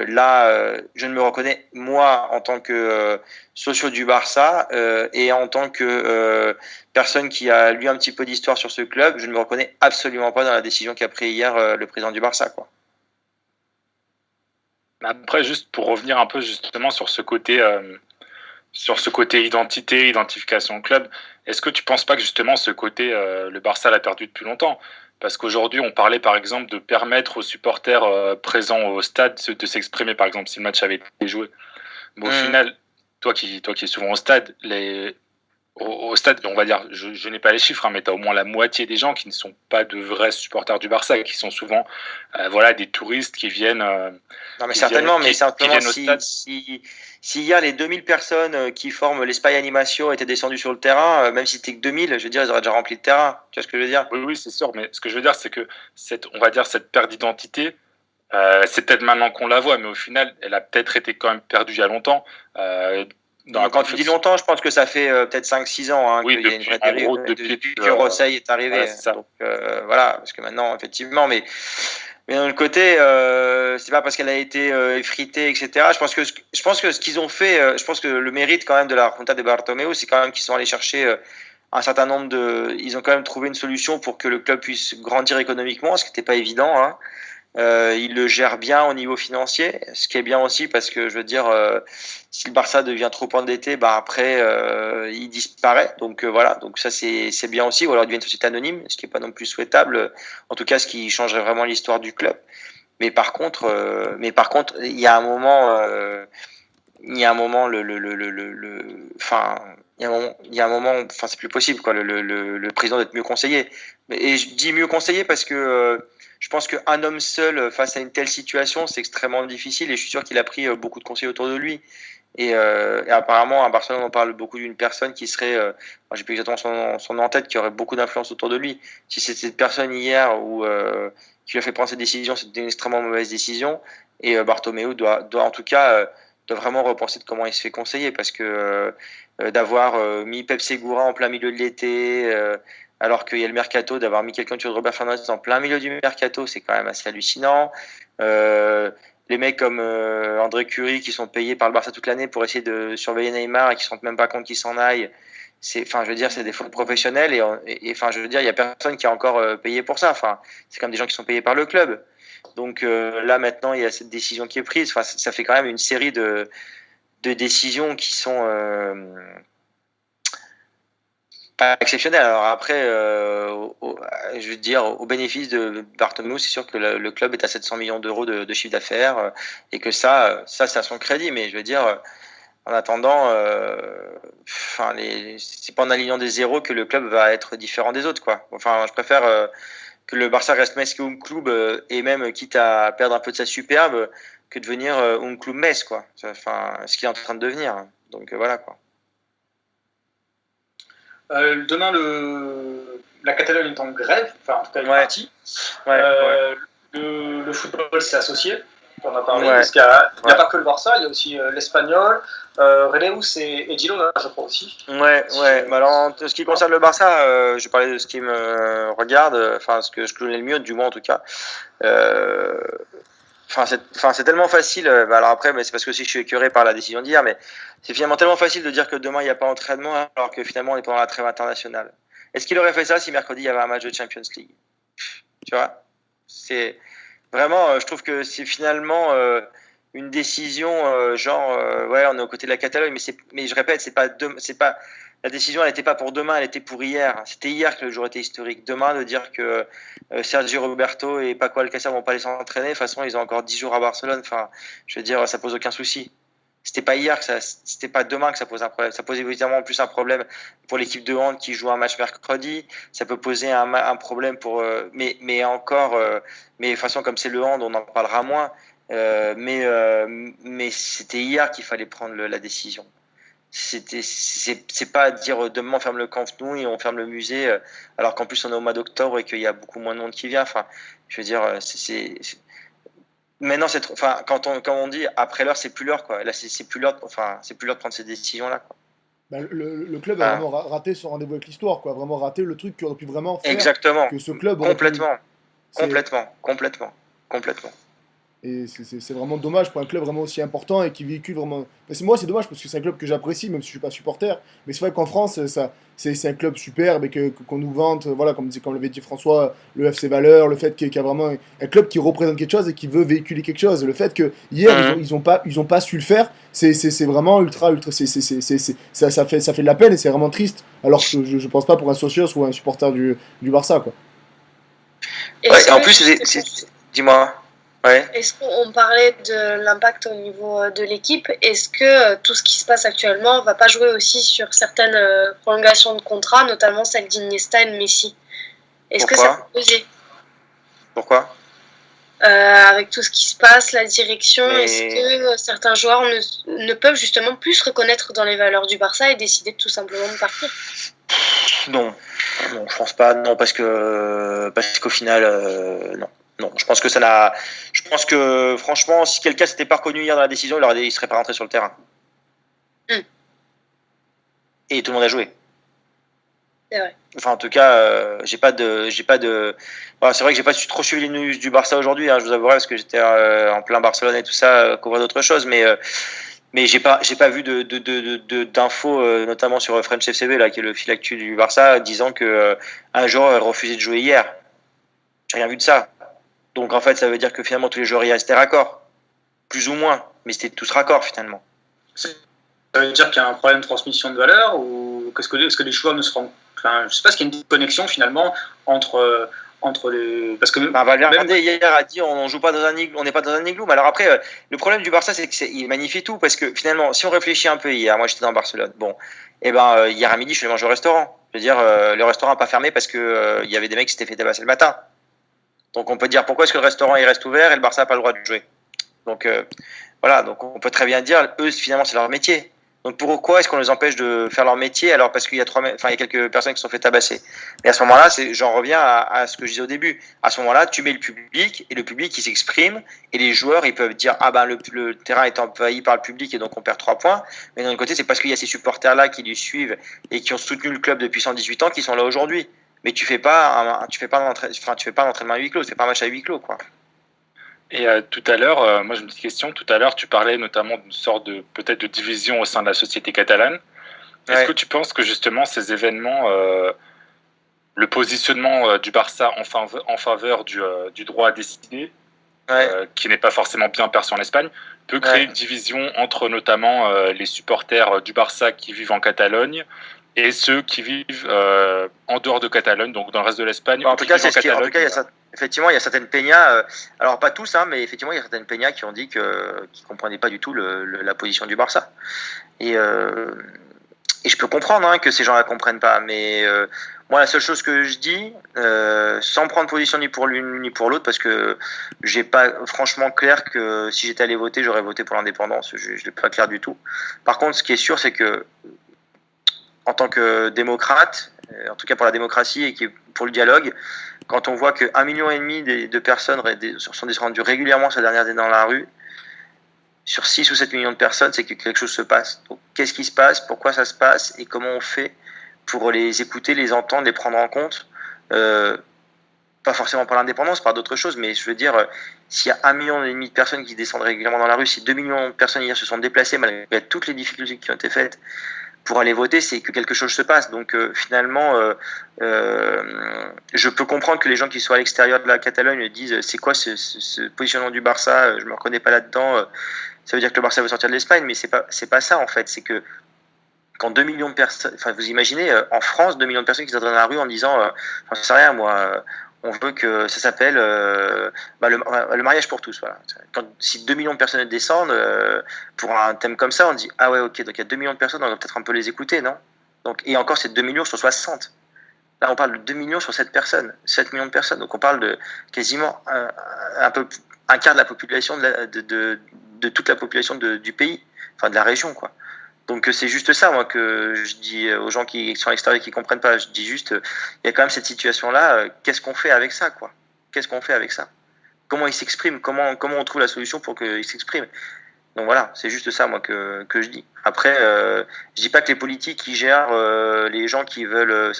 là, je ne me reconnais, moi, en tant que socio du Barça et en tant que personne qui a lu un petit peu d'histoire sur ce club, je ne me reconnais absolument pas dans la décision qu'a pris hier le président du Barça, quoi. Après, juste pour revenir un peu justement sur ce côté identité, identification au club, est-ce que tu penses pas que justement ce côté, le Barça l'a perdu depuis longtemps? Parce qu'aujourd'hui, on parlait par exemple de permettre aux supporters présents au stade de s'exprimer, par exemple, si le match avait été joué. Mais au final, toi qui es souvent au stade, au stade, on va dire, je n'ai pas les chiffres, hein, mais tu as au moins la moitié des gens qui ne sont pas de vrais supporters du Barça, qui sont souvent voilà, des touristes qui viennent. Non, mais certainement, mais simplement au stade. si hier les 2000 personnes qui forment l'Espagne Animation étaient descendues sur le terrain, même si c'était que 2000, je veux dire, ils auraient déjà rempli le terrain. Tu vois ce que je veux dire? Oui, oui, c'est sûr, mais ce que je veux dire, c'est que on va dire cette perte d'identité, c'est peut-être maintenant qu'on la voit, mais au final, elle a peut-être été quand même perdue il y a longtemps. Quand tu dis longtemps, je pense que ça fait peut-être 5-6 ans oui, qu'il y a une vraie en dérive gros, depuis que Rosseil est arrivé. Voilà, c'est ça. Donc voilà, parce que maintenant, effectivement, mais d'un autre côté, c'est pas parce qu'elle a été effritée, etc. Je pense que ce qu'ils ont fait, je pense que le mérite quand même de la Junta de Bartomeu, c'est quand même qu'ils sont allés chercher un certain nombre de. Ils ont quand même trouvé une solution pour que le club puisse grandir économiquement, ce qui n'était pas évident, hein. Il le gère bien au niveau financier, ce qui est bien aussi parce que je veux dire, si le Barça devient trop endetté, bah après il disparaît. Donc voilà, donc ça c'est bien aussi. Ou alors il devient une société anonyme, ce qui est pas non plus souhaitable. En tout cas, ce qui changerait vraiment l'histoire du club. Mais par contre, il y a un moment, enfin, il y a un moment, enfin c'est plus possible quoi. Le président doit être mieux conseillé. Et je dis mieux conseillé parce que je pense qu'un homme seul face à une telle situation, c'est extrêmement difficile et je suis sûr qu'il a pris beaucoup de conseils autour de lui. Et apparemment, à Barcelone, on parle beaucoup d'une personne qui serait, j'ai plus exactement son nom en tête, qui aurait beaucoup d'influence autour de lui. Si c'est cette personne hier ou qui lui a fait prendre cette décision, c'était une extrêmement mauvaise décision. Et Bartomeu doit en tout cas doit vraiment repenser de comment il se fait conseiller parce que d'avoir mis Pep Segura en plein milieu de l'été. Alors qu'il y a le mercato, d'avoir mis quelqu'un de Robert Fernandez en plein milieu du mercato, c'est quand même assez hallucinant. Les mecs comme André Curie qui sont payés par le Barça toute l'année pour essayer de surveiller Neymar et qui ne se rendent même pas compte qu'il s'en aille, c'est des fautes professionnelles et je veux dire, il y a personne qui a encore payé pour ça. Enfin, c'est comme des gens qui sont payés par le club. Donc là maintenant, il y a cette décision qui est prise. Enfin, ça fait quand même une série de décisions qui sont pas exceptionnel. Alors après, je veux dire, au bénéfice de Bartomeu, c'est sûr que le club est à 700 millions d'euros de chiffre d'affaires et que ça c'est à son crédit. Mais je veux dire, en attendant, c'est pas en alignant des zéros que le club va être différent des autres, quoi. Enfin, je préfère que le Barça reste Metz Home Club et même quitte à perdre un peu de sa superbe que de devenir Home Club Metz, quoi. Enfin, ce qu'il est en train de devenir. Donc voilà, quoi. Demain, la Catalogne est en grève, enfin en tout cas une partie. Le football s'est associé, on en a parlé, parce qu'il n'y a pas que le Barça, il y a aussi l'Espagnol, Reus et Girona, je crois aussi. Mais alors, en ce qui concerne le Barça, je parlais de ce qui me regarde, ce que je connais le mieux, du moins en tout cas. C'est tellement facile. Alors après, mais c'est parce que aussi je suis écœuré par la décision d'hier, mais c'est finalement tellement facile de dire que demain il n'y a pas d'entraînement alors que finalement on est pendant la trêve internationale. Est-ce qu'il aurait fait ça si mercredi il y avait un match de Champions League? Tu vois, c'est vraiment, je trouve que c'est finalement une décision on est aux côtés de la Catalogne, mais je répète, c'est pas la décision, elle n'était pas pour demain, elle était pour hier. C'était hier que le jour était historique. Demain, de dire que Sergio Roberto et Paco Alcácer vont pas les s'entraîner, de toute façon, ils ont encore 10 jours à Barcelone. Enfin, je veux dire, ça pose aucun souci. C'était pas hier c'était pas demain que ça pose un problème. Ça pose évidemment en plus un problème pour l'équipe de hand qui joue un match mercredi. Ça peut poser un problème pour, mais de toute façon, comme c'est le hand, on en parlera moins. Mais c'était hier qu'il fallait prendre la décision. C'est pas dire demain on ferme le Camp Nou et on ferme le musée alors qu'en plus on est au mois d'octobre et qu'il y a beaucoup moins de monde qui vient. Enfin, je veux dire, maintenant c'est trop. Enfin, quand on dit après l'heure, c'est plus l'heure, quoi. Là, c'est plus l'heure. Enfin, c'est plus l'heure de prendre ces décisions là, quoi. Le club a vraiment raté son rendez-vous avec l'histoire, quoi. Vraiment raté le truc qui aurait pu vraiment faire exactement que ce club complètement. Et c'est vraiment dommage pour un club vraiment aussi important et qui véhicule vraiment. Moi, c'est dommage parce que c'est un club que j'apprécie, même si je suis pas supporter. Mais c'est vrai qu'en France, c'est un club superbe et qu'on nous vante, voilà, comme l'avait dit François, le FC Valeur, le fait qu'il y a vraiment un club qui représente quelque chose et qui veut véhiculer quelque chose. Le fait que hier, ils ont pas su le faire, c'est vraiment ultra. Ça fait de la peine et c'est vraiment triste. Alors que je pense pas pour un socios ou un supporter du Barça, quoi. Ouais, et en plus, dis-moi. Ouais. Est-ce qu'on parlait de l'impact au niveau de l'équipe? Est-ce que tout ce qui se passe actuellement ne va pas jouer aussi sur certaines prolongations de contrat, notamment celle d'Iniesta et de Messi? Est-ce que ça peut peser? Pourquoi? Avec tout ce qui se passe, la direction, est-ce que certains joueurs ne peuvent justement plus se reconnaître dans les valeurs du Barça et décider tout simplement de partir? Non, je pense pas. Non, parce qu'au final, non. Non, je pense que franchement, si quelqu'un s'était pas reconnu hier dans la décision, il serait pas rentré sur le terrain. Et tout le monde a joué. C'est vrai. Enfin, en tout cas, j'ai pas de. Voilà, c'est vrai que j'ai pas trop suivi les news du Barça aujourd'hui. Hein, je vous avouerai parce que j'étais en plein Barcelone et tout ça, couvrir d'autres choses, mais j'ai pas vu d'infos, notamment sur French FCB là, qui est le fil actu du Barça, disant que un joueur a refusé de jouer hier. J'ai rien vu de ça. Donc en fait, ça veut dire que finalement tous les joueurs hier étaient raccords, plus ou moins, mais c'était tous raccords finalement. Ça veut dire qu'il y a un problème de transmission de valeur ou est-ce que les joueurs ne se rendent. Enfin, je sais pas, est-ce qu'il y a une connexion finalement entre les. Parce que Valverde hier a dit on joue pas dans un igloo, on n'est pas dans un igloo. Mais alors après, le problème du Barça, c'est qu'il magnifie tout parce que finalement, si on réfléchit un peu hier, moi j'étais dans Barcelone. Bon, et hier à midi, je suis allé manger au restaurant. Je veux dire, le restaurant n'a pas fermé parce que il y avait des mecs qui s'étaient fait tabasser le matin. Donc on peut dire pourquoi est-ce que le restaurant il reste ouvert et le Barça n'a pas le droit de jouer. Donc voilà, donc on peut très bien dire eux finalement c'est leur métier. Donc pourquoi est-ce qu'on les empêche de faire leur métier alors parce qu'il y a il y a quelques personnes qui se sont fait tabasser. Et à ce moment-là, j'en reviens à ce que je disais au début. À ce moment-là, tu mets le public et le public il s'exprime et les joueurs ils peuvent dire le terrain est envahi par le public et donc on perd 3 points. Mais d'un autre côté, c'est parce qu'il y a ces supporters là qui lui suivent et qui ont soutenu le club depuis 118 ans qui sont là aujourd'hui. Mais tu fais pas d'entraînement à huis clos, c'est pas un match à huis clos quoi. Et tout à l'heure, moi j'ai une petite question. Tout à l'heure, tu parlais notamment d'une sorte de peut-être de division au sein de la société catalane. Ouais. Est-ce que tu penses que justement ces événements, le positionnement du Barça en faveur du droit à décider, qui n'est pas forcément bien perçu en Espagne, peut créer une division entre notamment les supporters du Barça qui vivent en Catalogne et ceux qui vivent en dehors de Catalogne, donc dans le reste de l'Espagne. En tout cas, effectivement, il y a certaines peñas, alors pas tous, hein, mais effectivement, il y a certaines peñas qui ont dit qu'ils ne comprenaient pas du tout la position du Barça. Et je peux comprendre que ces gens ne la comprennent pas, mais moi, la seule chose que je dis, sans prendre position ni pour l'une ni pour l'autre, parce que j'ai pas franchement clair que si j'étais allé voter, j'aurais voté pour l'indépendance. Je l'ai pas clair du tout. Par contre, ce qui est sûr, c'est que en tant que démocrate, en tout cas pour la démocratie et pour le dialogue, quand on voit que 1,5 million de personnes sont descendues régulièrement ces dernières années dans la rue, sur 6 ou 7 millions de personnes, c'est que quelque chose se passe. Donc, qu'est-ce qui se passe, pourquoi ça se passe et comment on fait pour les écouter, les entendre, les prendre en compte, pas forcément par l'indépendance, par d'autres choses, mais je veux dire, s'il y a 1,5 million de personnes qui descendent régulièrement dans la rue, si 2 millions de personnes hier se sont déplacées malgré toutes les difficultés qui ont été faites, pour aller voter, c'est que quelque chose se passe. Donc finalement, je peux comprendre que les gens qui sont à l'extérieur de la Catalogne disent c'est quoi ce positionnement du Barça, je me reconnais pas là-dedans, ça veut dire que le Barça veut sortir de l'Espagne, mais c'est pas ça en fait, c'est que quand 2 millions de personnes, enfin vous imaginez en France 2 millions de personnes qui sont dans la rue en disant j'en sais rien moi, on veut que ça s'appelle le mariage pour tous. Voilà. Si 2 millions de personnes descendent pour un thème comme ça, on dit ah ouais ok, donc il y a 2 millions de personnes, on va peut-être un peu les écouter, non? Donc, et encore c'est 2 millions sur 60. Là on parle de 2 millions sur 7 personnes, 7 millions de personnes, donc on parle de quasiment un quart de la population de toute la population du pays, enfin de la région quoi. Donc c'est juste ça, moi, que je dis aux gens qui sont à l'extérieur et qui comprennent pas. Je dis juste, il y a quand même cette situation-là. Qu'est-ce qu'on fait avec ça, quoi? Qu'est-ce qu'on fait avec ça? Comment ils s'expriment? Comment on trouve la solution pour qu'ils s'expriment? Donc voilà, c'est juste ça, moi, que je dis. Après, je dis pas que les politiques qui gèrent les gens qui veulent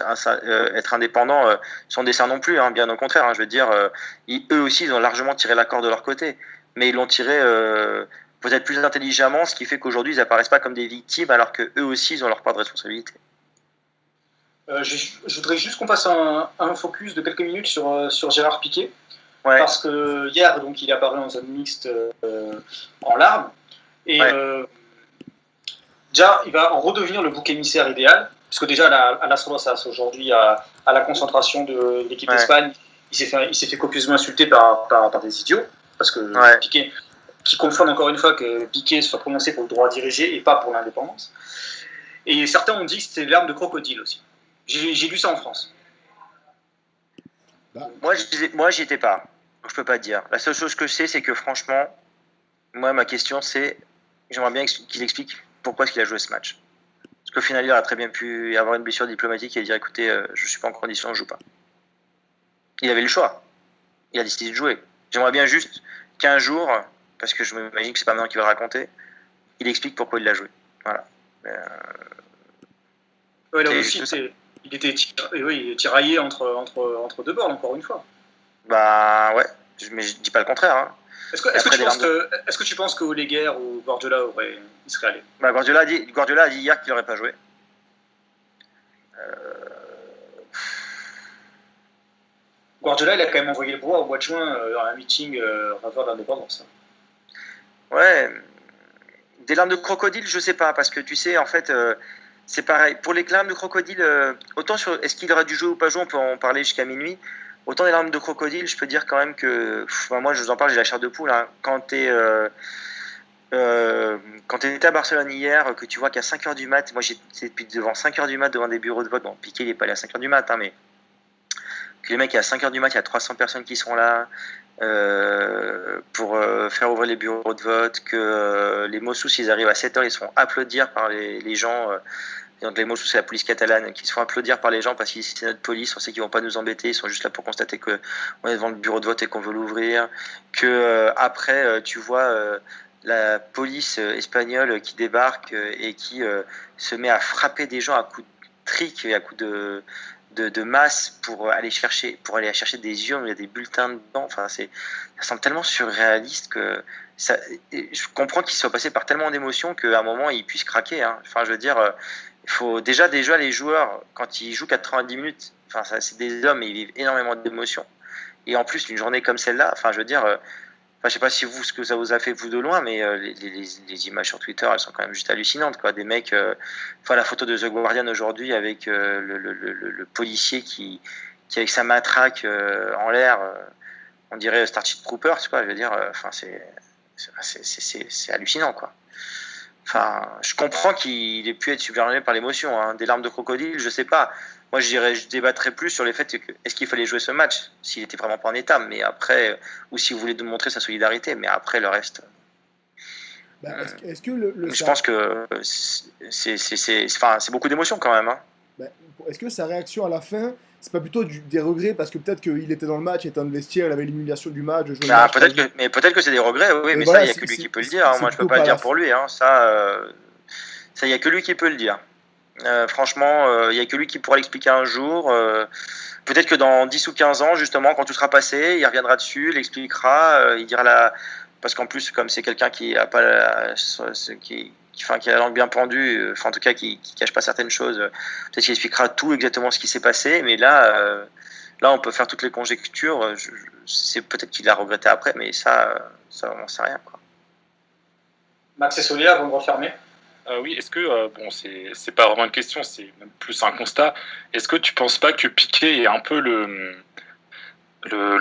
être indépendants sont des saints non plus. Hein, bien au contraire. Hein, je veux dire, eux aussi, ils ont largement tiré la corde de leur côté. mais ils l'ont tiré peut-être plus intelligemment, ce qui fait qu'aujourd'hui, ils apparaissent pas comme des victimes, alors que eux aussi, ils ont leur part de responsabilité. Je voudrais juste qu'on fasse un focus de quelques minutes sur Gérard Piqué. Ouais. Parce que hier, donc, il est apparu dans un mixte en larmes. Et déjà, il va en redevenir le bouc émissaire idéal. Puisque déjà, à Las Rosas, aujourd'hui, à la concentration de l'équipe d'Espagne, il s'est fait copieusement insulter par des idiots. Parce que Piqué, qui confondent encore une fois que Piqué soit prononcé pour le droit à diriger et pas pour l'indépendance. Et certains ont dit que c'était l'arme de crocodile aussi. J'ai lu ça en France. Moi, j'y étais pas. Donc, je peux pas te dire. La seule chose que je sais, c'est que franchement, moi, ma question, c'est j'aimerais bien qu'il explique pourquoi est-ce qu'il a joué ce match. Parce qu'au final, il aurait très bien pu avoir une blessure diplomatique et dire écoutez, je suis pas en condition, je joue pas. Il avait le choix. Il a décidé de jouer. J'aimerais bien juste qu'un jour, parce que je m'imagine que c'est pas maintenant qu'il va le raconter, il explique pourquoi il l'a joué. Voilà. Ouais, là aussi, il était tiraillé entre deux bords, encore une fois. Bah ouais, mais je dis pas le contraire. Hein. Est-ce que tu penses que Oleguer ou Guardiola il serait allé? Bah, Guardiola a dit hier qu'il n'aurait pas joué. Guardiola, il a quand même envoyé le bois au mois de juin dans un meeting en faveur de l'indépendance. Ouais, des larmes de crocodile, je sais pas, parce que tu sais, en fait, c'est pareil. Pour les larmes de crocodile, autant sur est-ce qu'il aurait dû jouer ou pas jouer, on peut en parler jusqu'à minuit. Autant des larmes de crocodile, je peux dire quand même que, moi je vous en parle, j'ai la chair de poule. Hein. Quand tu étais à Barcelone hier, que tu vois qu'à 5h du mat, moi j'étais devant 5h du mat devant des bureaux de vote, bon Piqué il n'est pas allé à 5h du mat, hein, mais que les mecs à 5h du mat, il y a 300 personnes qui sont là pour faire ouvrir les bureaux de vote, que les Mossos ils arrivent à 7h, ils se font applaudir par les gens. Donc les Mossos, c'est la police catalane, qui se font applaudir par les gens parce que c'est notre police, on sait qu'ils vont pas nous embêter, ils sont juste là pour constater qu'on est devant le bureau de vote et qu'on veut l'ouvrir. Que après, tu vois la police espagnole qui débarque et qui se met à frapper des gens à coups de trick et à coups de masse pour aller chercher des urnes où il y a des bulletins dedans. Enfin, ça semble tellement surréaliste que je comprends qu'il soit passé par tellement d'émotions qu'à un moment il puisse craquer. Hein. Enfin, je veux dire. Il faut déjà les joueurs, quand ils jouent 90 minutes, enfin, c'est des hommes et ils vivent énormément d'émotions. Et en plus, une journée comme celle-là, enfin, je veux dire, je sais pas si ce que ça vous a fait vous de loin, mais les images sur Twitter, elles sont quand même juste hallucinantes, quoi. Des mecs, la photo de The Guardian aujourd'hui avec le policier qui avec sa matraque en l'air, on dirait Starship Troopers, quoi. Je veux dire, c'est hallucinant, quoi. Enfin, je comprends qu'il ait pu être submergé par l'émotion. Hein. Des larmes de crocodile, je sais pas. Moi, je débattrais plus sur le fait que est-ce qu'il fallait jouer ce match s'il était vraiment pas en état, mais après, ou si vous voulez montrer sa solidarité, mais après le reste. Est-ce que je pense que c'est beaucoup d'émotions quand même. Hein. Est-ce que sa réaction à la fin, c'est pas plutôt des regrets parce que peut-être qu'il était dans le match, il était dans le vestiaire, il avait l'humiliation du match. Peut-être que c'est des regrets, oui, mais voilà, ça, il n'y a que lui qui peut le dire. Hein. Moi, je peux pas le dire pour lui. Hein. Ça, il n'y a que lui qui peut le dire. Franchement, il n'y a que lui qui pourra l'expliquer un jour. Peut-être que dans 10 ou 15 ans, justement, quand tout sera passé, il reviendra dessus, il expliquera, il dira parce qu'en plus, comme c'est quelqu'un qui a pas qui a la langue bien pendue, en tout cas qui cache pas certaines choses, peut-être qu'il expliquera tout exactement ce qui s'est passé, mais là on peut faire toutes les conjectures. C'est peut-être qu'il l'a regretté après, mais ça on n'en sait rien, quoi. Max et Solia vont refermer. Oui, est-ce que, c'est pas vraiment une question, c'est même plus un constat. Est-ce que tu penses pas que Piqué est un peu le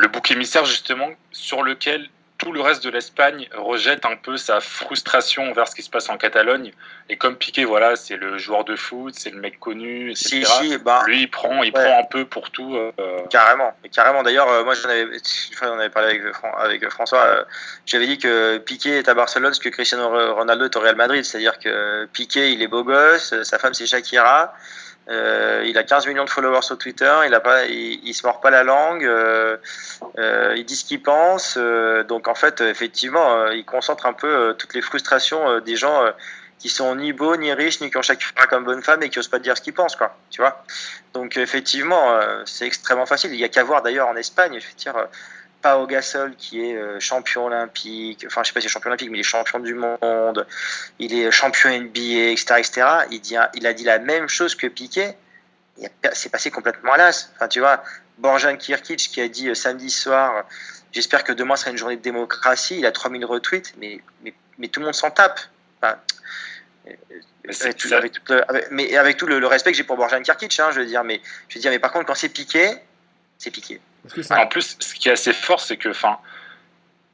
bouc émissaire, justement, sur lequel tout le reste de l'Espagne rejette un peu sa frustration vers ce qui se passe en Catalogne, et comme Piqué, voilà, c'est le joueur de foot, c'est le mec connu, etc. Lui, il prend un peu pour tout. Carrément. D'ailleurs, moi, on avait parlé avec François. J'avais dit que Piqué est à Barcelone ce que Cristiano Ronaldo est au Real Madrid, c'est-à-dire que Piqué, il est beau gosse, sa femme c'est Shakira. Il a 15 millions de followers sur Twitter, il se mord pas la langue, il dit ce qu'il pense, donc en fait effectivement il concentre un peu toutes les frustrations des gens qui sont ni beaux, ni riches, ni qui ont Shakira comme bonne femme et qui osent pas dire ce qu'ils pensent, quoi, tu vois. Donc effectivement c'est extrêmement facile, il y a qu'à voir d'ailleurs en Espagne, je veux dire, Pau Gasol qui est champion olympique, enfin je sais pas si c'est champion olympique, mais il est champion du monde, il est champion NBA, etc. Il a dit la même chose que Piqué. C'est passé complètement à l'as. Enfin, tu vois, Borjan Kirkic qui a dit samedi soir, j'espère que demain sera une journée de démocratie. Il a 3000 retweets, mais tout le monde s'en tape. Enfin, avec tout le respect que j'ai pour Borjan Kirkic, hein, je veux dire, mais par contre, quand c'est Piqué, c'est Piqué. En plus, ce qui est assez fort, c'est que,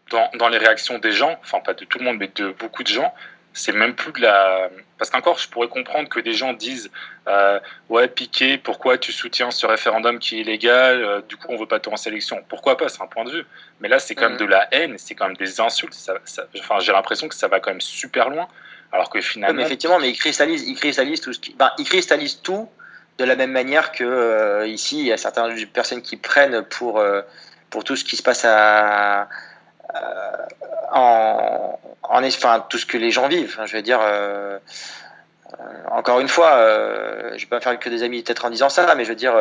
dans les réactions des gens, pas de tout le monde, mais de beaucoup de gens, c'est même plus de la. Parce qu'encore, je pourrais comprendre que des gens disent ouais, Piqué, pourquoi tu soutiens ce référendum qui est illégal, du coup, on veut pas te en sélection. Pourquoi pas, c'est un point de vue. Mais là, c'est quand même de la haine, c'est quand même des insultes. J'ai l'impression que ça va quand même super loin. Alors que finalement. Oui, mais effectivement, mais il cristallise tout il cristallise tout de la même manière que ici, il y a certaines personnes qui prennent pour tout ce qui se passe tout ce que les gens vivent. Enfin, je veux dire, encore une fois, je vais pas me faire que des amis peut-être en disant ça, mais je veux dire,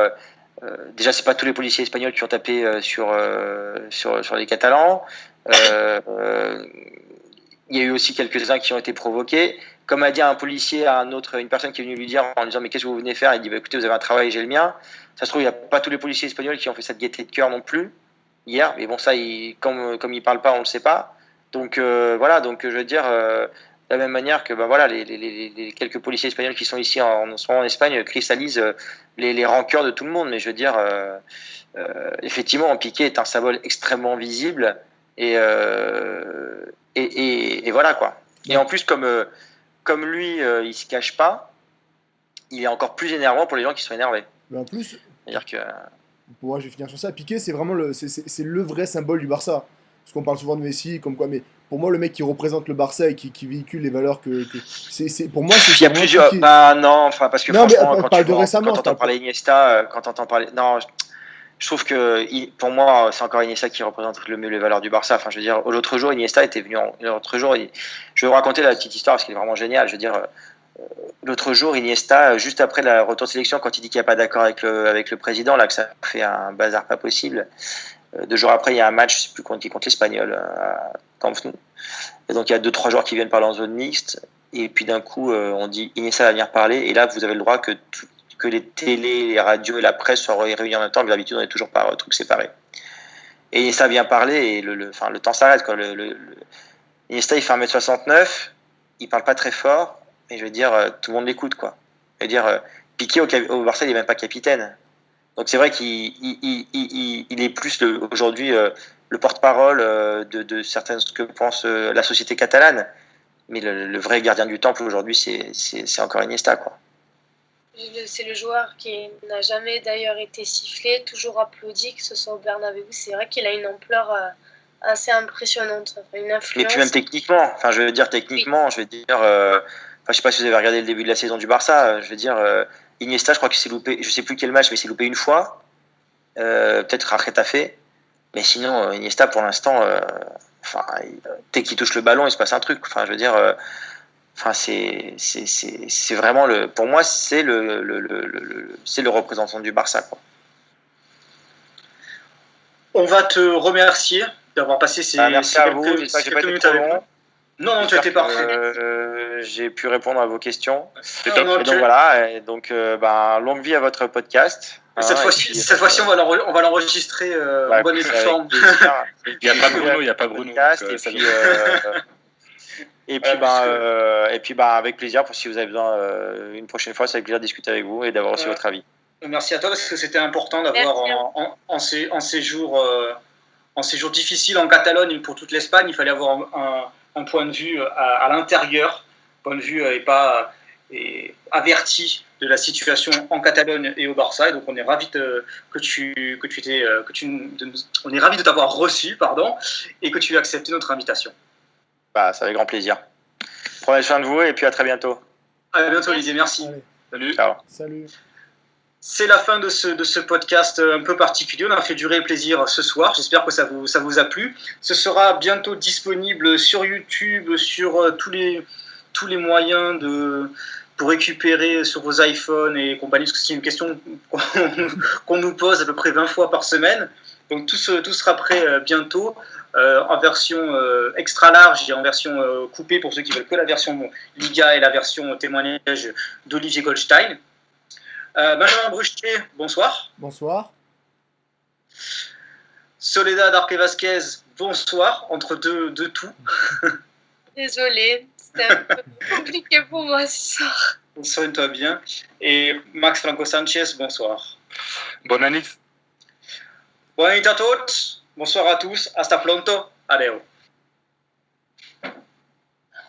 déjà, c'est pas tous les policiers espagnols qui ont tapé sur les Catalans. Il y a eu aussi quelques-uns qui ont été provoqués. Comme a dit un policier à une personne qui est venue lui dire en disant mais qu'est-ce que vous venez faire, il dit bah, écoutez, vous avez un travail, j'ai le mien. Ça se trouve, il n'y a pas tous les policiers espagnols qui ont fait cette gaieté de cœur non plus hier, mais bon, ça, comme ils parlent pas, on le sait pas. Donc voilà, donc je veux dire, de la même manière que voilà, les quelques policiers espagnols qui sont ici en ce moment en Espagne cristallisent les rancœurs de tout le monde. Mais je veux dire, effectivement, Piqué est un symbole extrêmement visible et voilà quoi. Et en plus, comme lui, il se cache pas, il est encore plus énervant pour les gens qui sont énervés. Mais en plus, c'est-à-dire que moi je vais finir sur ça. Piqué, c'est vraiment c'est le vrai symbole du Barça. Parce qu'on parle souvent de Messi, comme quoi, mais pour moi, le mec qui représente le Barça et qui véhicule les valeurs c'est pour moi, c'est. Il y a plusieurs. Non, parce que non, franchement, mais parle de récemment. Quand t'entends parler Iniesta, quand t'entends parler, non. Je trouve que pour moi, c'est encore Iniesta qui représente le mieux les valeurs du Barça. Enfin, je veux dire, l'autre jour, Iniesta était venu. L'autre jour, je vais vous raconter la petite histoire parce qu'il est vraiment génial. Je veux dire, l'autre jour, Iniesta, juste après la retour de sélection, quand il dit qu'il n'y a pas d'accord avec le président, là, que ça fait un bazar pas possible. 2 jours après, il y a un match, je ne sais plus contre l'Espagnol, à Camp Nou. Et donc, il y a 2-3 joueurs qui viennent parler en zone mixte. Et puis, d'un coup, on dit Iniesta va venir parler. Et là, vous avez le droit que les télés, les radios et la presse soient réunis en même temps. D'habitude, on est toujours par trucs séparés. Et Iniesta vient parler et le temps s'arrête. Iniesta, il fait 1m69. Il parle pas très fort. Mais je veux dire, tout le monde l'écoute, quoi. Je veux dire, Piqué au Barça, il n'est même pas capitaine. Donc c'est vrai qu'il est plus aujourd'hui le porte-parole de certaines ce que pense la société catalane. Mais le vrai gardien du temple aujourd'hui, c'est encore Iniesta, quoi. C'est le joueur qui n'a jamais d'ailleurs été sifflé, toujours applaudi, que ce soit au Bernabéu. C'est vrai qu'il a une ampleur assez impressionnante, une influence. Et puis même techniquement, je veux dire, je sais pas si vous avez regardé le début de la saison du Barça, je veux dire, Iniesta, je crois qu'il s'est loupé, je sais plus quel match, mais il s'est loupé une fois, peut-être à Getafe, mais sinon, Iniesta, pour l'instant, dès qu'il touche le ballon, il se passe un truc. Je veux dire, c'est vraiment pour moi, c'est le représentant du Barça, quoi. On va te remercier d'avoir passé ces quelques minutes avec nous. Non, tu étais parfait. J'ai pu répondre à vos questions. C'est top. Et donc voilà, longue vie à votre podcast. Cette fois-ci, on va l'enregistrer en bonne et due forme. Il n'y a pas Bruno. Et puis, avec plaisir, si vous avez besoin une prochaine fois, c'est avec plaisir de discuter avec vous et d'avoir aussi votre avis. Merci à toi parce que c'était important d'avoir en ces jours difficiles en Catalogne et pour toute l'Espagne, il fallait avoir un point de vue à l'intérieur, point de vue averti de la situation en Catalogne et au Barça. Et donc on est ravis on est ravis de t'avoir reçu, et que tu aies accepté notre invitation. C'est avec grand plaisir. Prenez soin de vous et puis à très bientôt. À bientôt Olivier, merci. Allez. Salut. Ciao. Salut. C'est la fin de ce podcast un peu particulier. On a fait durer le plaisir ce soir. J'espère que ça vous a plu. Ce sera bientôt disponible sur YouTube, sur tous les moyens pour récupérer sur vos iPhones et compagnie, parce que c'est une question qu'on nous pose à peu près 20 fois par semaine. Donc tout sera prêt bientôt, en version extra large et en version coupée pour ceux qui veulent que la version Liga et la version témoignage d'Olivier Goldstein. Benjamin Bruchet, bonsoir. Bonsoir. Soledad Arque Vasquez, bonsoir, entre deux tout. Désolée, c'était un peu compliqué pour moi ce soir. Soigne-toi bien. Et Max Franco Sanchez, bonsoir. Bonne année. Bonne année à tous. Bonsoir à tous. Hasta pronto. Adeo.